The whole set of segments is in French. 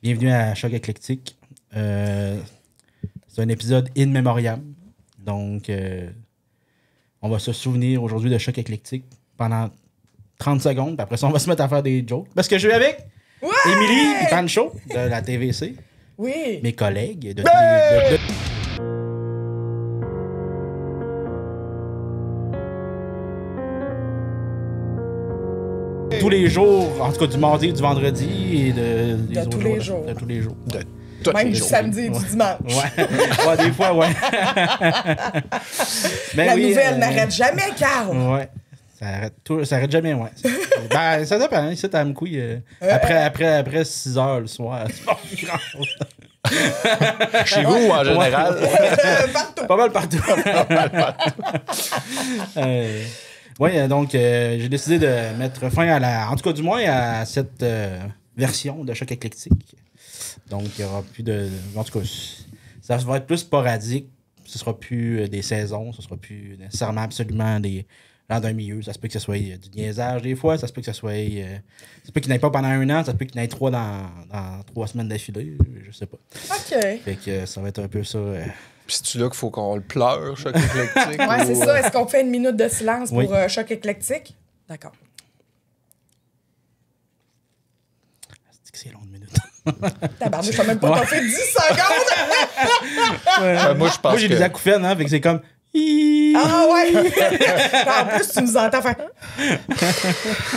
Bienvenue à Choc Éclectique. C'est un épisode in memoriam. Donc, on va se souvenir aujourd'hui de Choc Éclectique pendant 30 secondes. Puis après ça, on va se mettre à faire des jokes. Parce que je suis avec Émilie et Pancho de la TVC. Oui. Mes collègues de tous les jours, en tout cas du mardi et du vendredi et des autres tous les jours. De tous les jours. Même du samedi et du dimanche. Ouais, des fois, ouais. Mais La oui, nouvelle n'arrête jamais, Carl. Ouais. Ça arrête jamais, ouais. Ben, ça dépend. Hein, ici, t'as me couille. Après 6 heures le soir, c'est pas grand-chose. Chez vous, en général? Partout. Pas mal partout. Oui, donc, j'ai décidé de mettre fin à en tout cas, du moins, à cette version de Choc Éclectique. Donc, il n'y aura plus de. En tout cas, ça va être plus sporadique. Ce sera plus des saisons. Ce sera plus nécessairement absolument des gens d'un milieu. Ça se peut que ce soit du niaisage des fois. Ça se peut que ce soit. Ça se peut qu'il n'y ait pas pendant 1 an. Ça se peut qu'il y en ait 3 dans 3 semaines d'affilée. Je sais pas. OK. Fait que ça va être un peu ça. Puis c'est-tu là qu'il faut qu'on le pleure, Choc Éclectique? Ouais, c'est ça. Est-ce qu'on fait une minute de silence Oui. pour Choc Éclectique? D'accord. C'est long, une minute. Tabarnouche, je même pas t'en fait 10 secondes. Moi, je pense Moi, j'ai que... des acouphènes, hein. Fait que c'est comme. Ah ouais. En plus, tu nous entends faire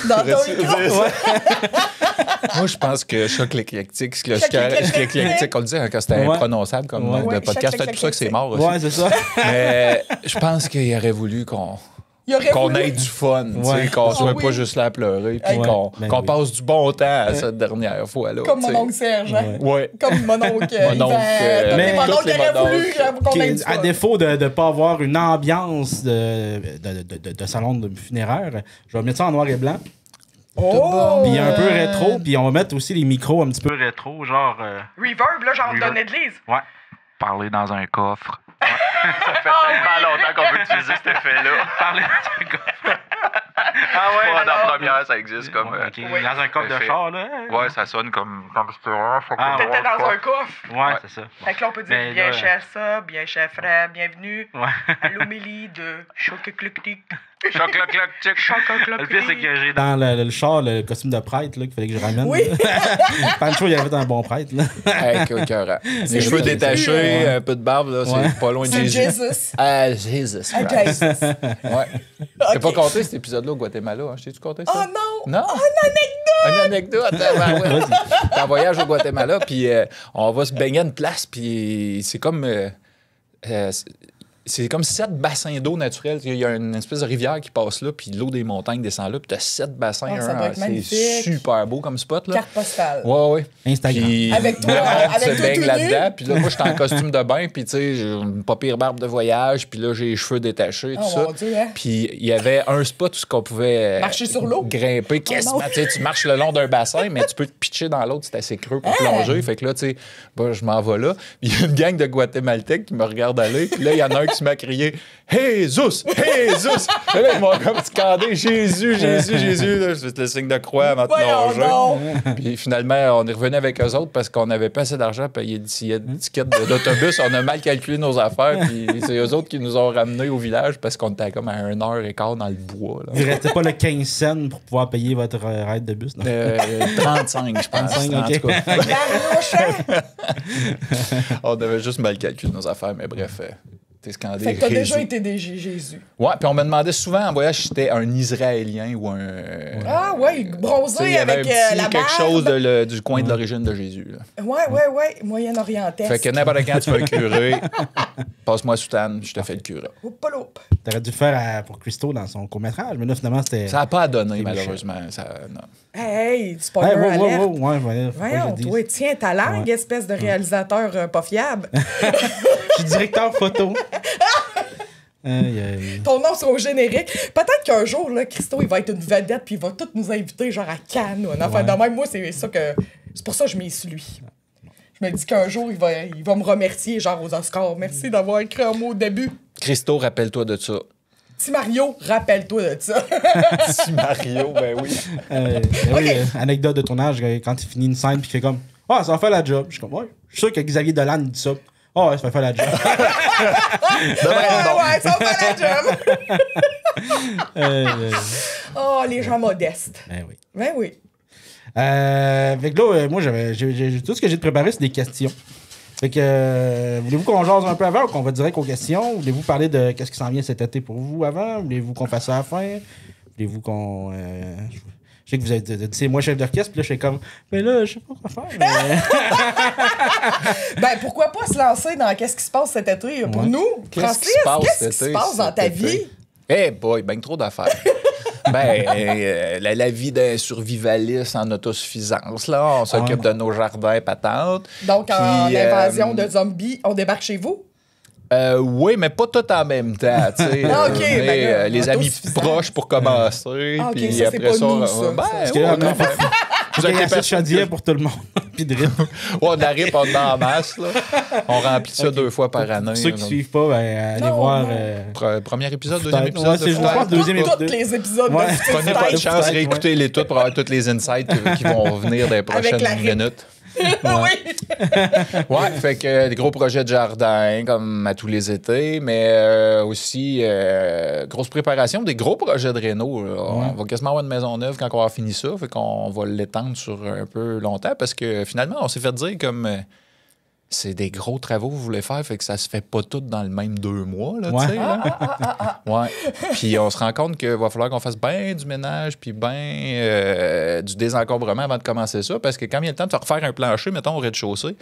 dans ton micro. Moi, je pense que Choc Éclectique, c'est Choc Éclectique, on le dit hein, quand c'était Ouais. imprononçable comme Ouais. nom de Ouais, podcast. Choc C'est pour ça que c'est mort aussi. Ouais, c'est ça. Mais je pense qu'il aurait voulu qu'on ait du fun, tu sais, Ouais. qu'on soit oui. pas juste là à pleurer, puis Ouais. qu'on Ben oui. passe du bon temps à cette dernière fois-là. Comme tu sais. mon oncle Serge. Hein? Ouais. Comme mon oncle. Mon oncle, Tous mais les mon tous oncle les aurait voulu mononcles. qu'on ait du À fun. défaut de ne pas avoir une ambiance de salon de funéraire, je vais mettre ça en noir et blanc. Oh! Puis un peu rétro. Puis on va mettre aussi les micros un petit peu rétro, genre. Reverb, là, genre Reverb. donner de l'église. Ouais. Parler dans un coffre. Ça fait tellement longtemps qu'on peut utiliser cet effet-là. Parler dans un coffre. Ah ouais, dans la première, ça existe comme. Ok, dans un coffre de effet. char, là. Ouais, ça sonne comme. Ah, T'étais dans un coffre. Ouais, c'est ça. Fait que là, on peut dire Ben, bien là, cher ça, bien cher frère, bienvenue Ouais. à l'homélie de Choc Éclectique. Choc, cloc, cloc, check. Choc Le pire, c'est Éclectique. que j'ai dans le char le costume de prêtre là, qu'il fallait que je ramène. Oui. Pancho, il avait fait un bon prêtre. Là. Hey, écœurant. Les cheveux juste détachés, ouais. un peu de barbe, là, c'est Ouais. pas loin de C'est Jésus. Jesus. Ah, Jesus Ah, Christ. Jesus. Ouais. T'as Ok. pas compté cet épisode-là au Guatemala, hein? Je t'ai-tu compté ça? Oh non! Non? Une anecdote! Ouais. T'es en voyage au Guatemala, puis on va se baigner à une place, puis c'est comme... c'est comme 7 bassins d'eau naturels. Il y a une espèce de rivière qui passe là, puis l'eau des montagnes descend là, puis t'as 7 bassins. Oh, ça doit être c'est magnifique. super beau comme spot, là. Carte postale. Ouais. Instagram. Puis Avec toi, le monde avec se toi baigne tout nu. là-dedans. Puis là, moi, j'étais en costume de bain. Puis, tu sais, j'ai une pas pire barbe de voyage. Puis là, j'ai les cheveux détachés, tout Oh, ça. mon Dieu, hein? Puis il y avait un spot où on pouvait Marcher sur l'eau? grimper quasiment. non. Tu sais, tu marches le long d'un bassin, mais tu peux te pitcher dans l'autre. C'est assez creux pour plonger. Fait que là, tu sais, bah, je m'en vais là. Puis il y a une gang de Guatémaltèques qui me regarde aller. Puis là, il y en a un qui se met à crier Jesus! Jesus! Et là, ils m'ont comme scandé Jésus, Jésus, Jésus. Là, c'est le signe de croix avant de Voyons plonger. donc. Puis finalement, on est revenu avec eux autres parce qu'on n'avait pas assez d'argent à payer des tickets d'autobus. On a mal calculé nos affaires. Puis c'est eux autres qui nous ont ramenés au village parce qu'on était comme à 1h15 dans le bois. Là. Il restait pas le 15 cents pour pouvoir payer votre ride de bus. Non? 35, je pense. 35, En ok. tout cas, Tabarnouche, hein? on avait juste mal calculé nos affaires, mais bref, t'es scandé. Fait que t'as déjà Jésus. été des Jésus. Ouais, puis on me demandait souvent en voyage si j'étais un Israélien ou un. Ah ouais, Tu sais, il bronzé y avait avec un petit la quelque barbe. chose du coin de l'origine de Jésus. Là. Ouais, moyen-orientais. Fait que n'importe quand tu veux le curé, passe-moi soutane, je te fais le curé. T'aurais dû le faire pour Christo dans son court-métrage, mais là, finalement, c'était. Ça n'a pas à donner, C'est malheureusement. Ça, non. Hey, Hey, spoiler wow, wow, alert. wow, ouais, faut pas Voyons, que je le toi, dise. tiens ta langue, Ouais. espèce de réalisateur pas fiable. Je suis directeur photo. Aïe, aïe. Ton nom sera au générique. Peut-être qu'un jour, là, Christo, il va être une vedette puis il va tous nous inviter, genre à Cannes ou un affaire de même. Moi, c'est ça que... C'est pour ça que je mise sur lui. Je me dis qu'un jour, il va me remercier, genre aux Oscars. Merci d'avoir écrit un mot au début. Christo, rappelle-toi de ça. Petit Mario, rappelle-toi de ça. Si Mario, ben oui. Ben oui, anecdote de tournage, quand il finit une scène puis qu'il fait comme Ah, ça va faire la job. Je suis comme, ouais. Je suis sûr que Xavier Dolan dit ça. Ah, ouais, ça va faire la job. Ouais, ça va faire la job. Oh, les gens modestes. Ben oui. Ben oui. Fait que là, moi, tout ce que j'ai préparé, c'est des questions. Fait que, voulez-vous qu'on jase un peu avant ou qu'on va direct aux questions? Voulez-vous parler de qu'est-ce qui s'en vient cet été pour vous avant? Voulez-vous qu'on fasse ça à la fin? Voulez-vous qu'on... je sais que vous avez dit, c'est moi chef d'orchestre, puis là, je suis comme, mais là, je sais pas quoi faire. Ben, pourquoi pas se lancer dans qu'est-ce qui se passe cet été pour nous? Qu'est-ce qui Francis, se passe qu'est-ce qui cet se été, passe dans ta cet été? vie? Eh boy, ben trop d'affaires. La vie d'un survivaliste en autosuffisance, là. On s'occupe de nos jardins patentes. Donc, en Puis, invasion de zombies, on débarque chez vous? Oui, mais pas tout en même temps. Tu sais, Ah, ok, ben là, les amis autosuffisance. proches pour commencer. Ah, ok, puis ça, c'est après pas ça, nous, ça. ben, Parce que ouais, là, ben, faut vous qu'il y ait êtes assez de personnes chaudière pour tout le monde. Puis de rythme. Ouais, de la rip, on est en masse. Là. On remplit ça 2 fois par année. Pour ceux qui là. suivent pas, ben, allez Non, voir. non. Premier épisode, Peut-être. deuxième épisode. Ouais, c'est de juste Foutage. pas deuxième Tous épisode. les épisodes Ouais. de Foutage. Prenez pas de chance, Peut-être, réécoutez-les toutes pour avoir toutes les insights qui vont venir dans les prochaines la rip. minutes. Oui. Ouais, fait que des gros projets de jardin, comme à tous les étés, mais aussi grosse préparation, des gros projets de réno. Là. On va quasiment avoir une maison neuve quand on aura fini ça, fait qu'on va l'étendre sur un peu longtemps, parce que finalement, on s'est fait dire comme... c'est des gros travaux que vous voulez faire, fait que ça se fait pas tout dans le même 2 mois, là, Ouais. tu sais. là. Ouais. Puis on se rend compte qu'il va falloir qu'on fasse bien du ménage, puis bien du désencombrement avant de commencer ça, parce que quand il y a le temps de refaire un plancher, mettons, au rez-de-chaussée,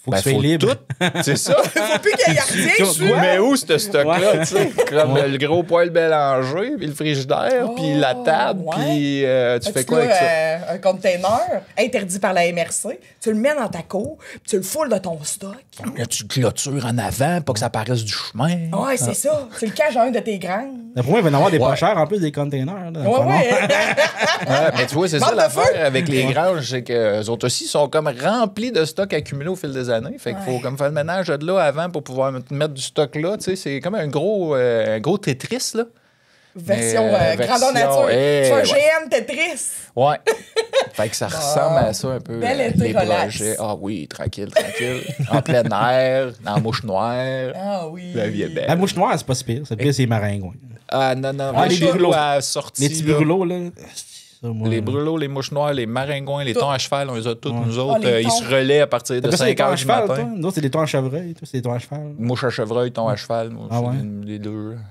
Faut que tu sois libre. tout. C'est ça. Faut plus qu'il y ait rien Tu dessus. Mais où ce stock-là, Ouais. tu sais? Comme le gros poêle bélanger, puis le frigidaire, puis la table, ouais. puis tu fais As-tu quoi avec ça? un container interdit par la MRC, tu le mets dans ta cour, puis tu le foules de ton stock. Là, tu clôtures en avant, pas que ça paraisse du chemin. Ouais, c'est ça. Tu le caches dans un de tes grandes. Pour moi, il va y en avoir des Ouais. pas chers en plus des containers. Là, Ouais, ouais. Ouais, mais tu vois, c'est ça Vente de l'affaire feu. avec les granges, c'est qu'eux autres aussi sont comme remplis de stock accumulé au fil des années. Fait qu'il faut comme faire le ménage de là avant pour pouvoir mettre du stock là. Tu sais, c'est comme un gros Tetris, là. Version version, grandeur nature. hey, Tu fais un ouais. GM Tetris. Ouais. Fait que ça ressemble à ça un peu. Bel été les relax. projets. Ah oui, tranquille. En plein air, dans la mouche noire. Ah oui. La vie est belle. La mouche noire, c'est pas si pire. C'est pire, c'est les maringouins. Ah non, non. Ah, les les brûlots. à sortie. Les petits là. brûlots, là. Ça, moi, Les brûlots, les mouches noires, les maringouins, les Tout. thons à cheval, on les a tous, Ouais. nous autres. les Ils thons. se relaient à partir de T'appelles ça des 5 tons à heures du cheval, toi? matin. Nous, c'est des tons à chevreuil. Toi, c'est des tons à cheval. Mouche à chevreuil, thon à cheval. Moi, Ah ouais?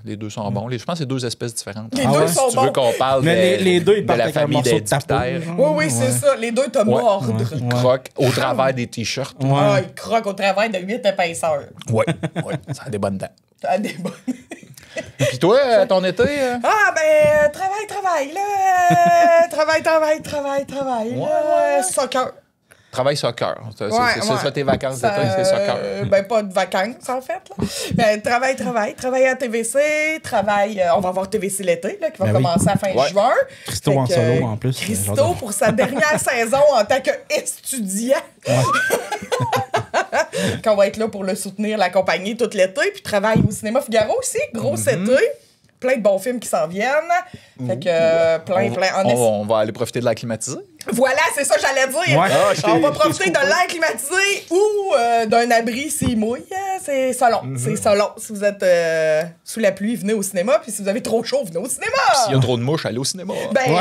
les deux sont bons. Je pense que c'est 2 espèces différentes. Les Ah deux ouais? sont Si tu veux bons. qu'on parle Mais de, les deux, ils de partent la avec un famille morceau des de ta peau. diptères. genre. Oui, oui, c'est ça. Les deux te mordent. Ils croquent au travers des t-shirts. Ouais. Ah, ils croquent au travail de 8 épaisseurs. Ouais, ouais, ça a des bonnes dents. T'as des bonnes. Puis toi, ton été? Ah, ben, travail, là. Travail, là. Soccer. Travail soccer. C'est Ouais, ça ouais. tes vacances d'été, c'est soccer. Ben, pas de vacances, en fait. Là. Ben, travail à TVC, on va avoir TVC l'été, là, qui va Ben oui. commencer à fin Ouais. juin. Christo Fait en que, solo, en plus. Christo J'adore. pour sa dernière saison en tant qu'étudiant. Qu'on va être là pour le soutenir, l'accompagner tout l'été. Puis travaille au cinéma Figaro aussi, gros été. Plein de bons films qui s'en viennent. Fait que plein. On va aller profiter de la climatisée. Voilà, c'est ça que j'allais dire. Ouais. Ah, On va profiter de l'air climatisé ou d'un abri s'il mouille. C'est selon. C'est selon. Si vous êtes sous la pluie, venez au cinéma. Puis si vous avez trop chaud, venez au cinéma. S'il y a trop de mouches, allez au cinéma. Ben, toutes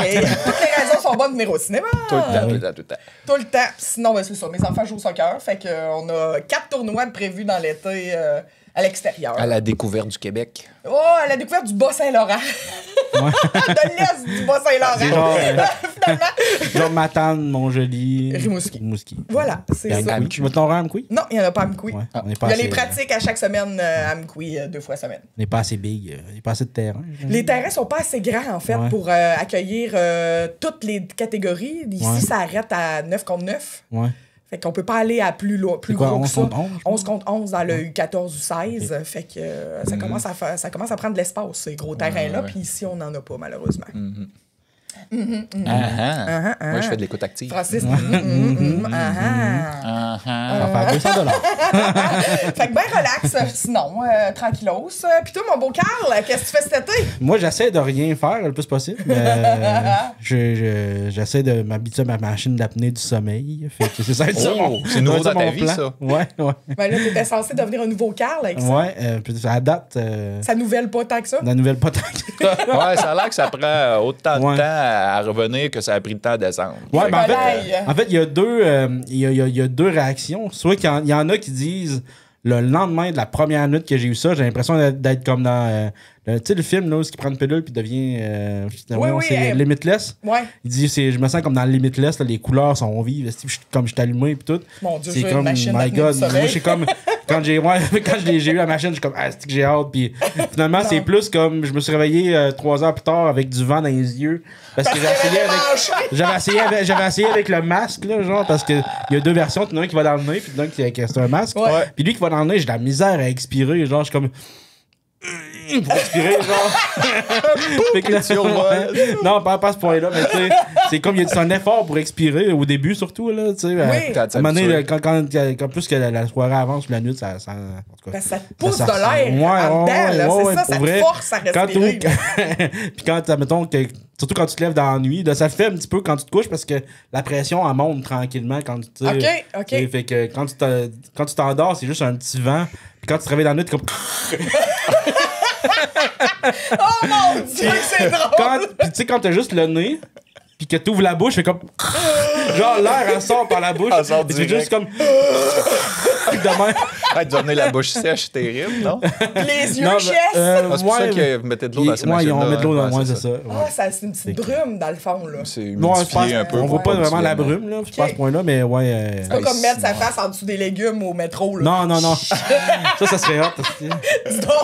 les raisons sont bonnes de venir au cinéma. Tout le temps, tout le temps, tout le temps. Tout le temps. Sinon, ben, c'est ça. Mes enfants jouent au soccer. Fait qu'on a 4 tournois de prévus dans l'été à l'extérieur. À la découverte du Québec. Oh, à la découverte du Bas-Saint-Laurent. De l'est du Bas-Saint-Laurent. C'est genre, Finalement. genre Matane, Montjoli. Rimouski. Voilà, c'est Et ça. Amkoui. Tu vas te à Amkoui? Non, il n'y en a pas à Amkoui. Ouais, on est Il pas y a assez, les pratiques à chaque semaine à Amkoui, 2 fois semaine. On n'est pas assez big. Il n'y a pas assez de terrain. Les terrains sont pas assez grands, en fait, Ouais. pour accueillir toutes les catégories. Ici, Ouais. ça arrête à 9 contre 9. Ouais. Fait qu'on peut pas aller à plus C'est quoi, gros 11 que ça. contre 11, je pense? 11 contre 11 dans le U14 ou 16. Fait que ça commence à prendre de l'espace, ces gros terrains-là. ouais. Puis ici, on n'en a pas, malheureusement. Moi, je fais de l'écoute active. Francis. Ça va faire 200 Fait que ben relax, sinon, tranquillos. Puis toi, mon beau Carl, qu'est-ce que tu fais cet été? Moi, j'essaie de rien faire le plus possible. J'essaie de m'habituer à ma machine d'apnée du sommeil. Fait que c'est ça, c'est nouveau dans ta vie, ça. Ouais. Ben là, t'étais censé devenir un nouveau Carl avec ça. Ouais, à la date. Ça nouvelle pas tant que ça. La nouvelle pas tant. Ouais, ça a l'air que ça prend autant de Ouais. temps à revenir que ça a pris le temps à descendre. Ouais, Fait ben que, en fait, il y a deux réactions. Soit qu'il y en a qui disent le lendemain de la première minute que j'ai eu ça, j'ai l'impression d'être comme dans tu sais, le film là, où il prend une pilule puis devient c'est Limitless. Ouais. Il dit je me sens comme dans Limitless, là, les couleurs sont vives, comme je suis allumé puis tout. Mon Dieu, c'est j'ai comme une machine my d'apnée god. du Moi, sommeil. c'est comme quand j'ai eu la machine, je suis comme c'est que j'ai hâte puis finalement c'est plus comme je me suis réveillé 3 heures plus tard avec du vent dans les yeux parce que j'avais essayé avec le masque là, genre parce que il y a deux versions, il y en a un qui va dans le nez puis l'autre qui c'est un masque. Ouais. Puis lui qui va dans le nez, j'ai de la misère à expirer, genre je suis comme pour expirer, genre. Fait que là, non, pas à ce point-là, mais tu sais, c'est comme c'est un effort pour expirer au début, surtout, là, tu sais. Oui. À un moment donné, quand plus que la soirée avance ou la nuit, ça en tout cas, Ben, ça te pousse de l'air en dedans, là. C'est ça, ça te force à respirer. Puis quand, mettons, surtout quand tu te lèves dans la nuit, là, ça le fait un petit peu quand tu te couches parce que la pression, elle monte tranquillement quand tu OK. Fait que quand tu t'endors, c'est juste un petit vent. Puis quand tu te réveilles dans la nuit, t'es comme. Oh mon Dieu, c'est drôle! Puis tu sais, quand t'as juste le nez, puis que t'ouvres la bouche, fait comme. Genre, l'air, elle sort par la bouche. Elle sort puis tu fais direct. juste comme. Demain. de donner la bouche sèche, c'est terrible, non? Les yeux Non, chesses! C'est pour ça que vous mettez de l'eau dans ces machines-là. on met de l'eau dans ouais, c'est ça. Ah, ça, c'est une petite brume dans le fond, là. C'est Non, humidifié un peu. on voit pas pour vraiment la continuer. brume, là. C'est pas à ce point-là, mais ouais. C'est pas comme Hey, mettre sa sinon. face en dessous des légumes au métro, là. Non. ça serait hot. Puis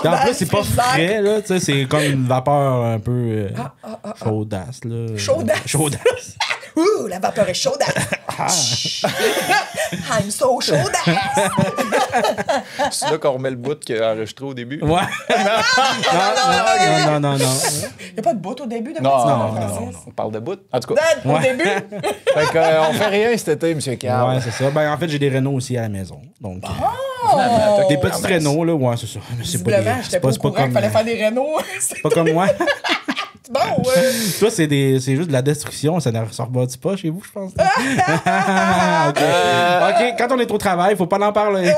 en plus, c'est pas frais, là. Tu sais, c'est comme une vapeur un peu chaudasse, là. Chaudasse. Ouh, la vapeur est chaudasse. I'm so chaudasse. C'est là qu'on remet le bout qu'il a enregistré au début. Ouais. Non. Y'a pas de bout au début de Non, Francis? on parle de bout. En tout cas, Au début? fait que, on fait rien cet été, M. Carl. Ouais, c'est ça. Ben, en fait, j'ai des rénaux aussi à la maison. Donc, Finalement, des petits rénaux, là. Ouais, c'est ça. Mais c'est pas des. Visiblement, j'étais pas au courant qu'il fallait faire des rénaux. C'est Pas comme moi. bon, ouais. Toi, c'est juste de la destruction. Ça ne rebâtit pas chez vous, je pense. OK, quand on est au travail, faut pas en parler. Ouais,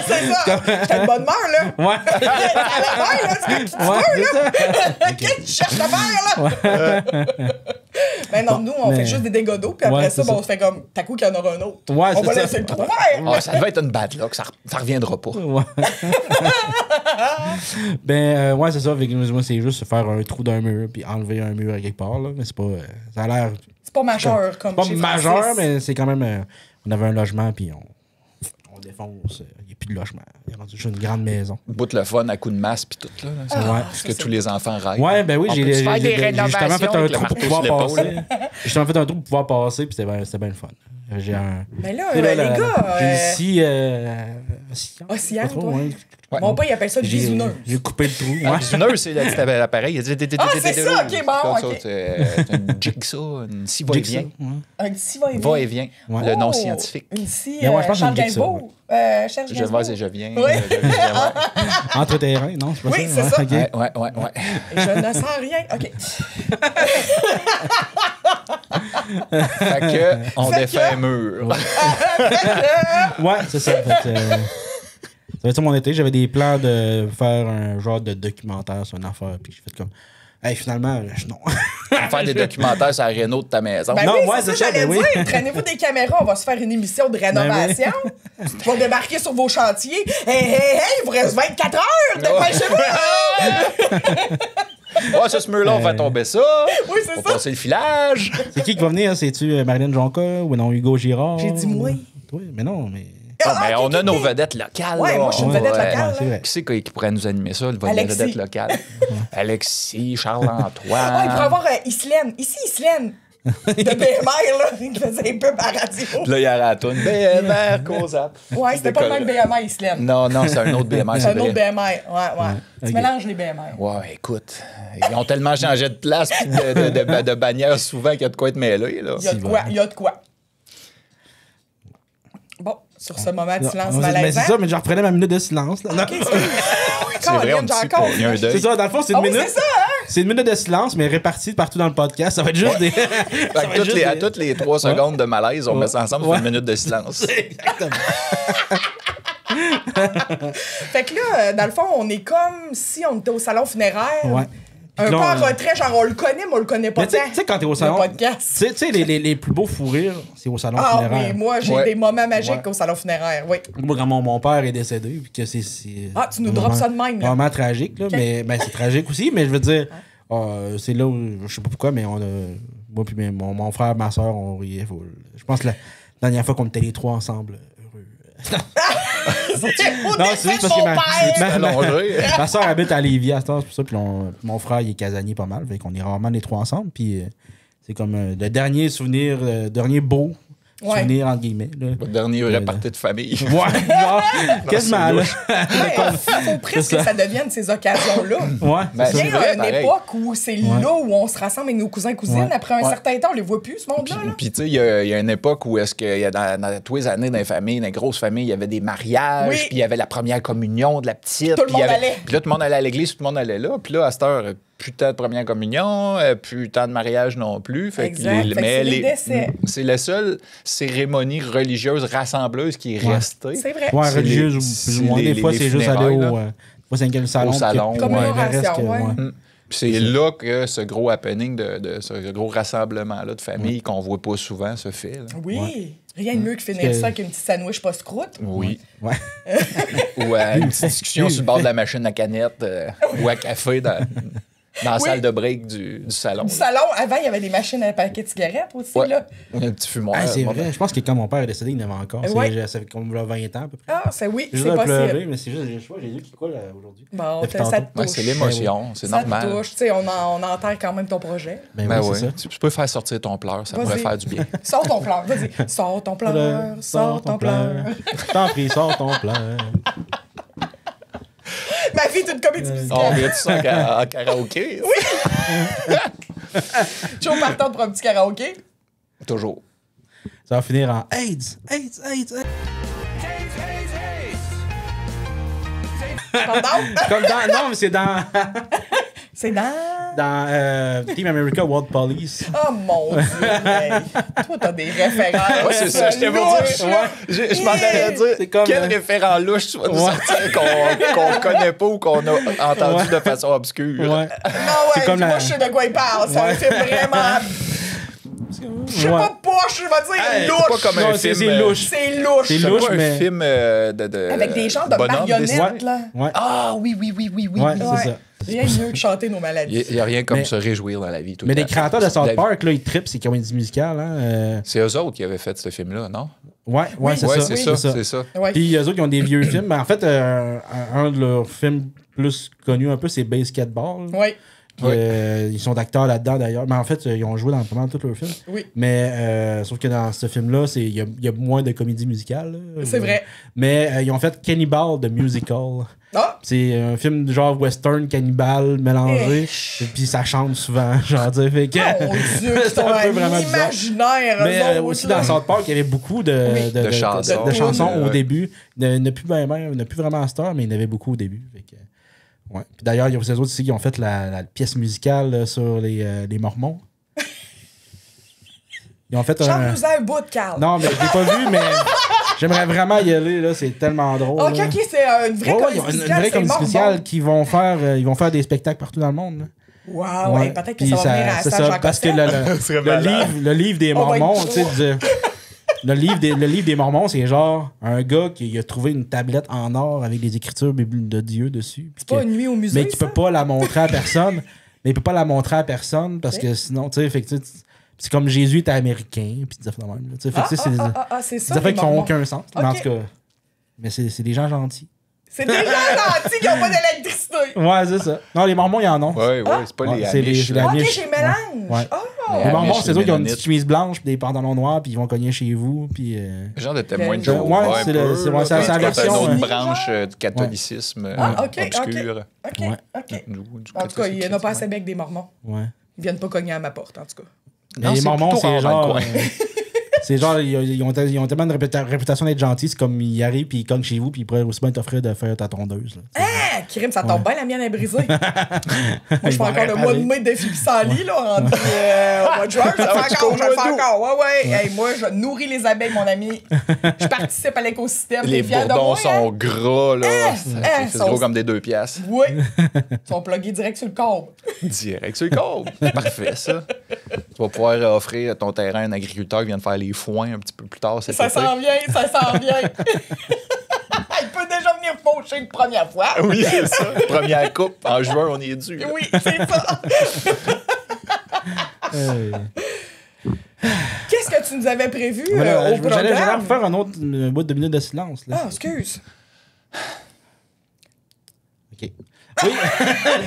c'est ça. J'étais de bonne humeur, là. Ouais. À la fin, là, c'est qui tu Ouais, veux, c'est ça. là. Qu'est-ce que tu cherches à faire, là? Ben non, nous, on fait juste des dégâts d'eau, puis après Ouais, ça, c'est ben, ça. on se fait comme, t'as coup qu'il y en aura un autre. Ouais, On c'est va ça. laisser le trou faire. Ah, ça devait être une bad luck, ça reviendra pas. Ouais. Ouais, c'est ça. Fait que moi, c'est juste faire un trou d'un mur puis enlever un mur à quelque part, là. Mais c'est pas. Ça a l'air. C'est pas majeur, comme Pas chez majeur, Francis. mais c'est quand même. On avait un logement, puis on défonce. Il n'y a plus de logement. Il y a rendu juste une grande maison. Bout le fun à coup de masse puis tout, là. C'est Ouais. ce que tous les enfants rêvent. Ouais, ben oui, On j'ai peut-tu faire des justement fait un rénovations avec le trou pour marteau pouvoir sur passer. l'épaule? J'ai justement fait un trou pour pouvoir passer, puis c'était bien le fun. J'ai un. Mais là, Tu sais, les gars, j'ai une scie. Océane, pas trop, toi? ouais. Ouais. Mon père, il appelle ça le bisouneux. J'ai coupé le trou. Ah, Ouais. bisouneuse, c'est l'appareil. Ah, c'est ça, ok, bon, ok. C'est une jigsaw, une scie va-et-vient. Ouais. Un petit va-et-vient. Va-et-vient, Ouais. le nom Oh, scientifique. Une scie, Mais ouais, je pense que Charles c'est une jigsaw, Gainsbourg. Charles Je Gainsbourg. vais et je viens. Oui. Entre terrains, non? C'est pas Oui, ça? c'est ça. Ouais, ok. Ouais. Et je ne sens rien. OK. Fait que, on défait un mur. Ouais, c'est ça. Fait que, ça va être ça mon été. J'avais des plans de faire un genre de documentaire sur une affaire. Puis j'ai fait comme. Hey, finalement, non. Faire des documentaires sur la réno de ta maison. Ben Non, oui, ouais, c'est ça, c'est ça, j'allais ben oui. dire. Traînez-vous des caméras, on va se faire une émission de rénovation. Tu vas débarquer sur vos chantiers. Hey, il vous reste 24 heures. Dépêchez-vous. Ouais, ce mur-là, on va tomber ça. Oui, c'est On ça. va passer le filage. C'est qui va venir? C'est-tu Marilyn Jonca ou non Hugo Girard? J'ai dit moi. Toi, mais non, mais. Non, mais Ah, on ok, a ok, nos ok. vedettes locales. Ouais, là. moi, je suis une On vedette va- locale. Ouais, c'est vrai. Qui c'est qui pourrait nous animer ça, le Alexis. vedette locale? Alexis, Charles-Antoine. Ah, il pourrait avoir Islène. Ici, Islène. De BMR, là, il faisait un peu à la radio. Puis là, il y a la toune BMR, Cozap. Ouais, c'était pas le même BMR, Islam. Non, c'est un autre BMR. C'est un autre vrai. BMR. Ouais. Tu Ok. mélanges les BMR. Ouais, écoute, ils ont tellement changé de place pis de bannière souvent qu'il y a de quoi être mêlé, là. Il y a de quoi. Bon, sur ce moment de silence Mais malaisant. c'est ça, mais je reprenais ma minute de silence. Là. Non. C'est vrai, on dit encore. il y a un deuil. C'est ça, dans le fond, c'est une Ah oui, minute. c'est ça, hein? C'est une minute de silence, mais répartie partout dans le podcast. Ça va être juste des. Fait que à toutes les 3 secondes de malaise, on met ça ensemble, on fait une minute de silence. Exactement. Fait que là, dans le fond, on est comme si on était au salon funéraire. Ouais. Un Puis peu là, en retrait, genre on le connaît, mais on le connaît pas Mais tu tant. sais, quand t'es au salon. Le podcast. Tu sais, les plus beaux fous rires, c'est au salon Ah funéraire. oui, moi, j'ai Ouais. des moments magiques Ouais. au salon funéraire, oui. Moi, quand mon père est décédé, puis que c'est. Ah, tu nous drops ça de même, là. Vraiment tragique, là. Mais ben, c'est tragique aussi, mais je veux dire, c'est là où, je sais pas pourquoi, mais on a. Moi, puis mon frère, ma soeur, on riait. Je pense que la dernière fois qu'on était les trois ensemble, heureux. Au Non, décès c'est juste de parce que mon père! Allongé. ma soeur habite à Lévis à ce temps, c'est pour ça. Puis mon frère, il est casanier pas mal. Fait qu'on est rarement les trois ensemble. Puis c'est comme le dernier souvenir, dernier beau Ouais. souvenir, entre guillemets. Là. Le dernier reparti de famille. Ouais, genre, quasiment, là. Ouais, faut presque C'est que ça. ça devienne ces occasions-là. Ouais, Ben, c'est ça. Il y c'est a vrai, une pareil. époque où c'est là où on se rassemble avec nos cousins et cousines. Ouais. Après un Ouais. certain temps, on les voit plus, ce monde-là. là. Puis, tu sais, il y a une époque où est-ce qu'il y a dans tous les années, dans les familles, dans les grosses familles, il y avait des mariages, Oui. puis il y avait la première communion de la petite. Tout le puis il y monde avait- allait. Puis là, tout le monde allait à l'église, tout le monde allait là. Puis là, à cette heure, plus tant de première communion, plus tant de mariage non plus. Fait que Exact. Fait que c'est les décès. C'est la seule cérémonie religieuse rassembleuse qui est Ouais. restée. C'est vrai. Ouais, C'est religieuse les- ou c'est plus ou moins. les- Des fois, les c'est juste aller funérailles, au. là. Moi, c'est le salon. Au salon, que- ouais. le reste, Commémoration, ouais. Puis c'est là que ce gros happening, de ce gros rassemblement-là de famille qu'on voit pas souvent se fait. là. Oui. Ouais. Rien de mieux que finir Parce que- ça avec une petite sandwich post-croûte. Oui. Ouais. Ou une petite discussion sur le bord de la machine à canette ou à café dans la Oui. salle de break du salon. Du salon, avant, il y avait des machines à paquets de cigarettes aussi. Ouais. Là. Un petit fumoir. Ah, c'est Bon, vrai. Je pense que quand mon père est décédé, il en avait encore. Ouais. Ça fait comme là, 20 ans à peu près. Ah, c'est oui, J'ai c'est juste à pleurer, possible. mais c'est juste, je sais pas, j'ai vu qui coule aujourd'hui. Bon, Depuis ça tantôt. te Ouais, touche. c'est l'émotion, c'est Ça normal. te touche. Tu sais, on enterre quand même ton projet. Ben, Ben oui, ouais. c'est ça. Tu peux faire sortir ton pleur, ça Vas-y. pourrait faire du bien. Sors ton pleur, vas-y. Sors ton pleur, sors ton pleur. T'en prie, sors ton pleur. Ma fille est une comédie On musicale. vient ça en karaoké? Oui. Toujours partant pour un petit karaoké. Toujours. Ça va finir en AIDS, AIDS, AIDS, AIDS. Pardon? Comme dans. Non, mais c'est dans. C'est dans... Team America World Police. Oh mon Dieu. Hey. Toi, t'as des références. Ouais, c'est ça, je t'ai pour louches, dire. là. Je m'en allais dire, C'est comme, quel référent louche tu vas nous sortir qu'on connaît pas ou qu'on a entendu de façon obscure? Ouais. Ah ouais, C'est comme moi, la- je sais de quoi il parle. C'est un film vraiment... Je sais Ouais. pas poche, je vais dire Hey, louche. c'est pas comme un Non, c'est film. louche. C'est louche. C'est C'est louche, pas un mais- film de Avec des genres de bonhomme marionnettes, dessiné. là. Ouais. Ah oui, oui, oui, oui, oui. Ouais, oui. c'est ça. Rien de mieux que chanter nos maladies. Il n'y a rien comme Mais- se réjouir dans la vie. Tout Mais le les temps. créateurs de South La- Park, là, ils trippent ces comédies musicales. Hein? C'est eux autres qui avaient fait ce film-là, non? Ouais, c'est Ouais, ça. c'est ça, c'est ça. Ouais. Puis eux autres, ils ont des vieux films. Mais en fait, un de leurs films plus connus un peu, c'est Basketball. Oui, Puis, Ouais. ils sont acteurs là-dedans d'ailleurs. Mais en fait, ils ont joué dans pas mal tous leurs films. oui. Mais sauf que dans ce film-là, il y a moins de comédie musicale. là. C'est vrai. Mais ils ont fait Cannibal the Musical. Ah! C'est un film de genre western cannibale mélangé. Eh. Et puis ça chante souvent. Genre, tu sais, fait que. Mon Dieu, C'est c'est un peu un vraiment bizarre. imaginaire. Mais eux autres, aussi là. dans South Park, il y avait beaucoup Oui. De chansons. de chansons au Ouais. début. Il n'y en a plus vraiment à cette heure, mais il y en avait beaucoup au début. Fait que, ouais. Puis d'ailleurs, il y a ces autres ici qui ont fait la pièce musicale là, sur les Mormons. Ils ont fait un. Chante-nous un bout de Carl. Non, mais je l'ai pas vu, mais j'aimerais vraiment y aller. Là, c'est tellement drôle. Ok, là. ok, c'est une vraie Ouais, ouais, comédie ils ont une musicale. vraie c'est comédie Mormon. spéciale qui vont faire des spectacles partout dans le monde. Là. Wow, ouais, peut-être que Puis ça va venir à c'est Saint-Jean ça, parce que serait malade. le livre des On va être Mormons, tu sais, chaud. le livre des Mormons, c'est genre un gars qui a trouvé une tablette en or avec des écritures de Dieu dessus. C'est pas une nuit au musée, Mais qui ça? peut pas la montrer à personne. Mais il peut pas la montrer à personne parce que sinon, tu sais, fait que tu sais, c'est comme Jésus était américain, puis des affaires de même. Là, tu sais, fait que, tu sais, c'est des C'est ça. affaires les qui font Mormons. aucun sens. Mais en Ok. tout cas, mais c'est des gens gentils. C'est des gens gentils qui n'ont pas d'électricité. Ouais, c'est ça. Non, les Mormons, ils en ont. Ouais, c'est pas Ouais, les c'est Amish. les là. Ok, Amish. j'ai mélange. Ouais. Oh! Les Mormons, Amish, c'est eux les qui ont une Mennonites. petite chemise blanche et des pantalons noirs, puis ils vont cogner chez vous, puis... Genre de témoin de Ouais, Jéhovah, c'est un le- peu, c'est- là. ouais, c'est la C'est version, une autre ouais. branche du catholicisme Ah, ok, obscur. OK, Ouais. OK. Du En tout cas, il n'y en a pas assez catholicisme. avec des Mormons. Ouais. Ils viennent pas cogner à ma porte, en tout cas. Non, les c'est Mormons, plutôt c'est rare dans genre... le coin. c'est genre, ils ont tellement de réputation d'être gentils, c'est comme ils arrivent, puis ils cognent chez vous, puis ils pourraient aussi bien t'offrir de faire ta tondeuse. Là. Ah, Kirim, ça tombe bien, la mienne est brisée. Moi, je fais encore le mois de mai de défi pissenlit, là, rendu au mois de juin. Je le fais encore, je le fais encore. Ouais. Hey, moi, je nourris les abeilles, mon ami. Je participe à l'écosystème. Les T'es fier de bourdons moi, hein? sont gras, là. C'est sont- gros comme des 2 piastres. Oui. Ils sont plugués direct sur le câble. Direct sur le câble. Parfait, ça. Tu vas pouvoir offrir ton terrain à un agriculteur qui vient de faire les foins un petit peu plus tard cet Ça été. s'en vient, ça s'en vient. Il peut déjà venir faucher une première fois. Oui, c'est ça. Première coupe. En juin, on y est dû. là. Oui, c'est ça. Qu'est-ce que tu nous avais prévu Voilà, au j'allais programme? refaire un autre bout de minutes de silence. Là. Ah, excuse. OK. Oui.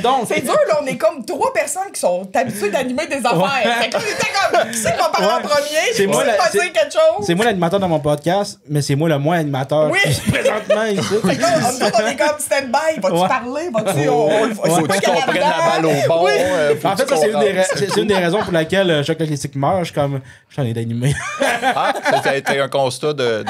Donc, C'est dur, là. On est comme 3 personnes qui sont habituées d'animer des affaires. Fait qu'on était comme, qui c'est qui va parler en premier? C'est moi, Qui la- va c'est- dire quelque chose? c'est moi l'animateur dans mon podcast, mais c'est moi le moins animateur. Oui. Présentement, ici. Fait que là, on est comme stand-by. Vas-tu Ouais. parler? Vas-tu... On Faut que tu comprennes la balle au bon. faut En que fait, tu ça, c'est une, comprennes. c'est une des raisons pour laquelle Choc Classique meurt. Je suis comme, je suis en train d'animer. Ah, ça a été un constat de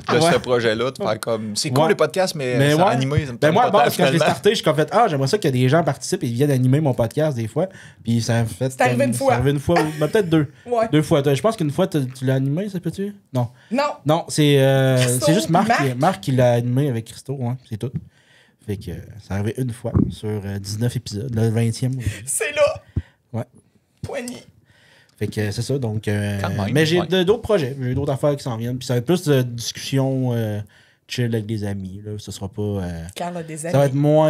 Ouais. ce projet-là, de faire comme... C'est cool Ouais. les podcasts, mais Mais ça ouais. animé, ça me Ben tente moi, pas à base, tant, quand je l'ai finalement. starté, je suis comme fait, j'aimerais ça que des gens participent et viennent animer mon podcast des fois. Puis ça a fait. C'est arrivé une fois. C'est arrivé une fois, ben, peut-être 2. Ouais. 2 fois. Je pense qu'une fois, tu l'as animé, ça peut-tu? Non. Non. Non, c'est Christo, juste Marc, Marc. Marc qui l'a animé avec Christo, ouais, c'est tout. Fait que ça arrivé une fois sur 19 épisodes, le 20e. C'est là. Ouais. Poignée. Fait que c'est ça, donc... Quand même, mais j'ai ouais. d'autres projets, j'ai d'autres affaires qui s'en viennent. Puis ça va être plus de discussions chill avec des amis, là. Ce sera pas... Carl a des ça va amis. être moins...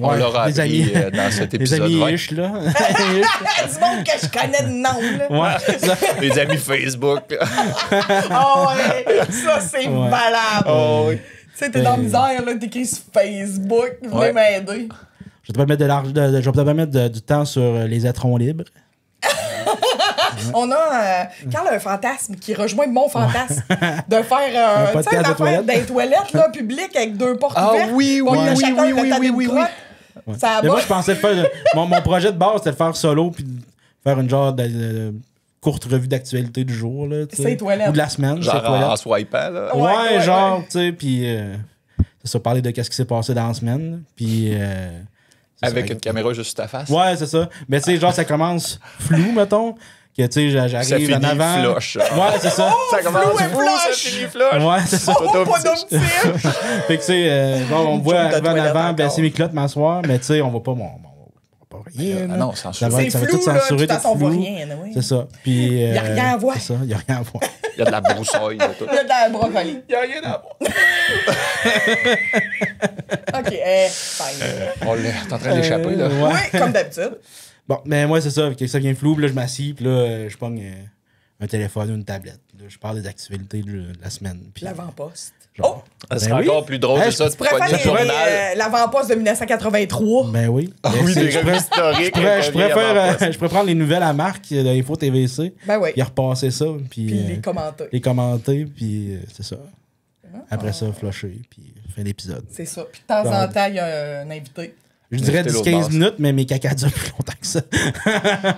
On ouais, l'aura des appris amis. dans cet Des épisode amis 20. ish, là. Du monde que je connais de nom, là. Ouais, c'est ça. Les amis Facebook. Ah ouais, ça c'est Ouais. valable. Oh, oui. Tu sais, t'es dans la misère, là, t'écris sur Facebook, venez Ouais. m'aider. Je vais te mettre je vais te mettre du temps sur les étrons libres. On a, Carl a un fantasme qui rejoint mon fantasme de faire Un tu sais, podcast une de affaire toilette. dans les toilettes là, publiques avec 2 portes Ah ouvertes. oui, On oui, a oui, chacun oui, notre oui, table oui, de oui, crotte. Ouais. Ça Mais va. moi, je pensais faire. Mon projet de base, c'était de faire solo puis de faire une genre de courte revue d'actualité du jour. Là, tu sais. C'est les toilettes. Ou de la semaine. c'est les Genre en toilettes. swipant, là. Ouais, Ouais, ouais, genre, ouais. tu sais, puis c'est ça, parler de qu'est-ce qui s'est passé dans la semaine. là. Puis. c'est Avec ça. une caméra juste sur ta face. Ouais, c'est ça. Mais tu sais, genre, ça commence flou, mettons. Que tu sais, Ça j'arrive finit en avant. flush. Ouais, c'est ça. Ça commence flou et flou, flush. ça finit flush. Ouais, c'est ça. Oh, pas d'optique! Fait que tu sais, genre, on me voit Joke de arriver en toilette avant, encore. baisser mes culottes, m'asseoir, mais tu sais, on va pas. On va pas rien. Ah là. non, sans Ça sûr. va C'est être- ça va flou, tout là, de censuré, toute façon, on tout voit flou. rien, oui. C'est ça. Puis. Y a rien à voir. C'est ça, y a rien à voir. Il y a de la broussaille. de tout. Il y a de la brocoli. Il y a rien à voir. OK, fine. T'es en train d'échapper, là. Ouais. Oui, comme d'habitude. Bon, mais moi, c'est ça. Que ça vient flou, puis là, je m'assis, puis là, je pogne un téléphone ou une tablette. Là, je parle des actualités de la semaine. Puis, L'avant-poste. genre, Ça ben serait oui. encore plus drôle, Hey, c'est ça, je de Tu pourrais pogner faire le journal. l'avant-poste de 1983. Ben oui. Ah Ben, oui, c'est- des revues historiques. je pourrais faire, je pourrais prendre les nouvelles à Marc de Info TVC, Ben oui. puis repasser ça, puis Puis les commenter. les commenter, puis c'est ça. Après ça, flusher, puis fin d'épisode. C'est ça. Puis de temps en temps, il y a un invité. Je dirais Inviter l'autre 10-15 boss. minutes, mais mes caca durent plus longtemps que ça.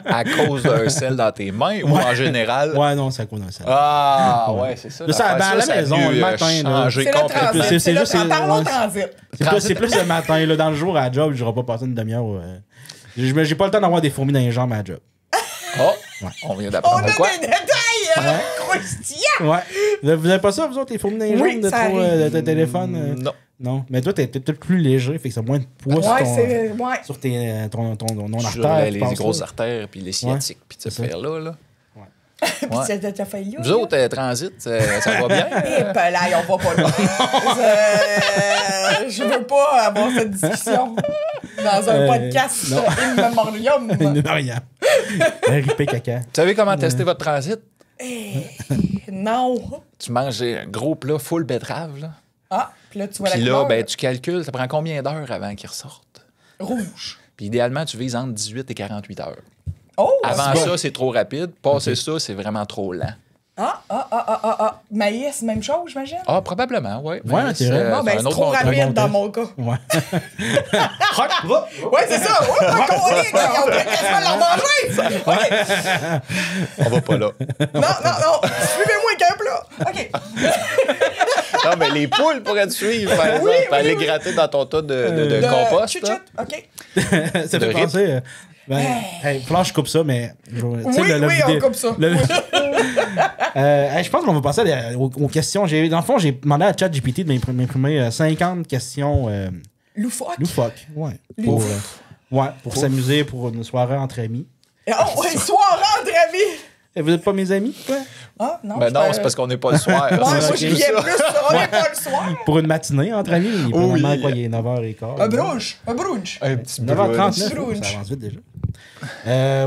À cause d'un sel dans tes mains ou en général? Ouais, non, c'est à cause d'un sel. Ah, ouais, c'est ça. Là, ça, l'affaire. ben, à la Ça a maison, dû, le matin, là. changer C'est le complètement. transit. c'est C'est le juste- transit. Parlons ouais. transit. C'est plus le matin, là, dans le jour à la job, je n'aurai pas passé une demi-heure. J'ai pas le temps d'avoir des fourmis dans les jambes à la job. Oh, on vient On d'apprendre a quoi? des détails croustillants. Ouais. Vous avez pas ça, vous autres, les fourmis dans les Oui, jambes de ça trop, arrive. de téléphone? Non. Non. Mais toi, t'es peut-être plus léger, fait que ça a moins de poids Ouais, c'est. Ouais. sur ton Sur artère. les tu penses grosses ça? artères puis les sciatiques puis cette c'est ça. affaire-là. Là. Puis Ouais. t'as fait là. Vous autres, transit, ça va bien? Et ben là, on va pas loin. Je veux pas avoir cette discussion dans un podcast non. in memoriam. Rien. RIP caca. Vous savez comment tester votre transit? Non. Tu manges un gros plat full betterave, là. Ah, Puis là, tu vois la Puis là, couleur. ben, tu calcules, ça prend combien d'heures avant qu'ils ressortent? Rouge. Puis idéalement, tu vises entre 18 et 48 heures. Oh! Avant ça, c'est trop rapide. Passer ça, c'est vraiment trop lent. Maïs, même chose, j'imagine? Ah, probablement, oui. Ouais, c'est vrai. Non, ben, c'est trop rapide dans mon cas. Ouais. Ouais, c'est ça. Ouais, on pourrait quasiment leur manger. OK. On va pas là. Non. Suivez-moi avec un plat. OK. Non, mais les poules pourraient te suivre, par exemple. Aller gratter dans ton tas de compost. Chut, là. OK. Ça fait penser. Hey, falloir que je coupe ça, mais. On coupe ça. Je pense qu'on va passer aux questions. Dans le fond, j'ai demandé à ChatGPT de m'imprimer 50 questions Loufoque. Ouais. Pour s'amuser pour une soirée entre amis. Oh, ouais, soirée entre amis. Et vous n'êtes pas mes amis, quoi? Ah, non. Ben non, c'est parce qu'on n'est pas le soir. Ouais, moi, ok. je riais plus. On n'est pas le soir. Pour une matinée entre amis, il est Oui. vraiment quoi, il est 9h15. Un brunch. Un petit 9h39, brunch. ça avance vite déjà.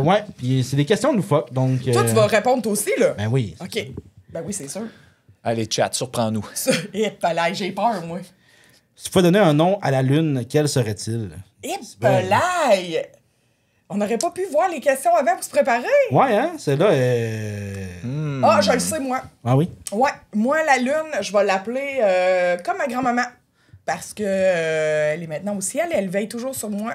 Ouais, puis c'est des questions loufoques, donc... Toi, tu vas répondre toi aussi, là? Ben oui. OK. Ben oui, c'est sûr. Allez, chat, surprends-nous. Ça, j'ai peur, moi. Si tu pouvais donner un nom à la Lune, quel serait-il? Épelaille! On n'aurait pas pu voir les questions avant pour se préparer? Ouais, hein? C'est là... Ah, je le sais, moi. Ah oui? Ouais, moi, la Lune, je vais l'appeler comme ma grand-maman. Parce que elle est maintenant au ciel et elle veille toujours sur moi.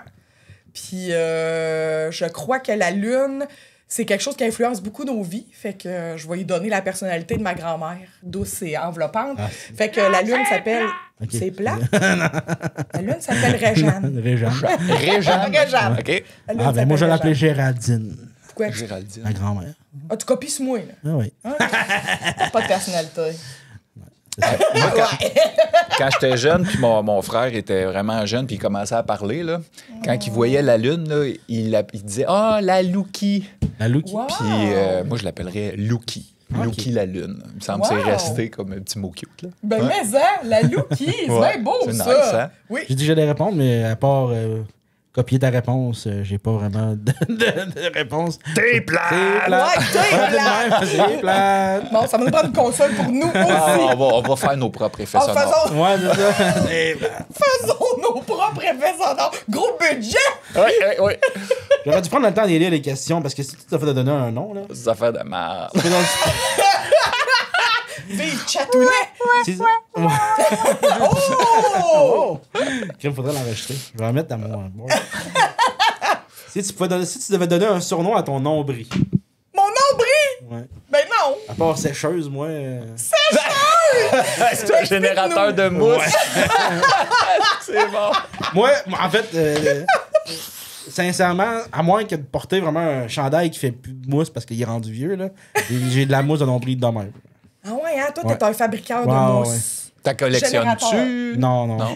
Puis je crois que la Lune, c'est quelque chose qui influence beaucoup nos vies. Fait que je vais lui donner la personnalité de ma grand-mère, douce et enveloppante. Fait que la Lune s'appelle... Okay. C'est plat? La Lune s'appelle Réjeanne. Réjeanne. Réjeanne. OK. La Lune Ah, ben moi, je s'appelle l'appelais Réjeanne. Géraldine, Pourquoi? Géraldine. ma grand-mère. Ah, tu copies sur moi, là. Ah oui. Pas de personnalité. Quand j'étais jeune, puis mon frère était vraiment jeune, puis il commençait à parler, là. Quand il voyait la Lune, là, il disait « Ah, la Louki! La Louki. Wow. » Puis moi, je l'appellerais Louki. Ok. Louki la Lune. Il me semble que c'est Wow. resté comme un petit mot cute, là. Ben, mais ça, la Louki, c'est Ouais. bien beau, C'est ça. nice, hein? Oui. J'ai dit que j'allais répondre, mais à part copier ta réponse, j'ai pas vraiment de réponse. T'es plate! C'est plate. Ouais, t'es Ouais, plate. c'est plate. Bon, ça va nous prendre une console pour nous aussi. Ah, on va faire nos propres effets sonores. Ouais, c'est ça. C'est plate. Faisons nos propres effets sonores. Gros budget! Oui. J'aurais dû prendre le temps d'y lire les questions parce que si tu t'as fait de donner un nom, là. Des affaires de merde. Vive Chatounet! C'est ça. Oh! Il faudrait l'enregistrer. Je vais la mettre dans mon board. Si tu devais donner un surnom à ton nombril. Mon nombril! Ouais. Ben non! À part sécheuse, moi. C'est un générateur de mousse. C'est bon. Moi, en fait, sincèrement, à moins que de porter vraiment un chandail qui fait plus de mousse parce qu'il est rendu vieux, là, j'ai de la mousse de nombril de même. Ah ouais, hein? Toi, Ouais. t'es un fabriqueur de Ouais, mousse. Ta collectionnes-tu? Non. Non, non.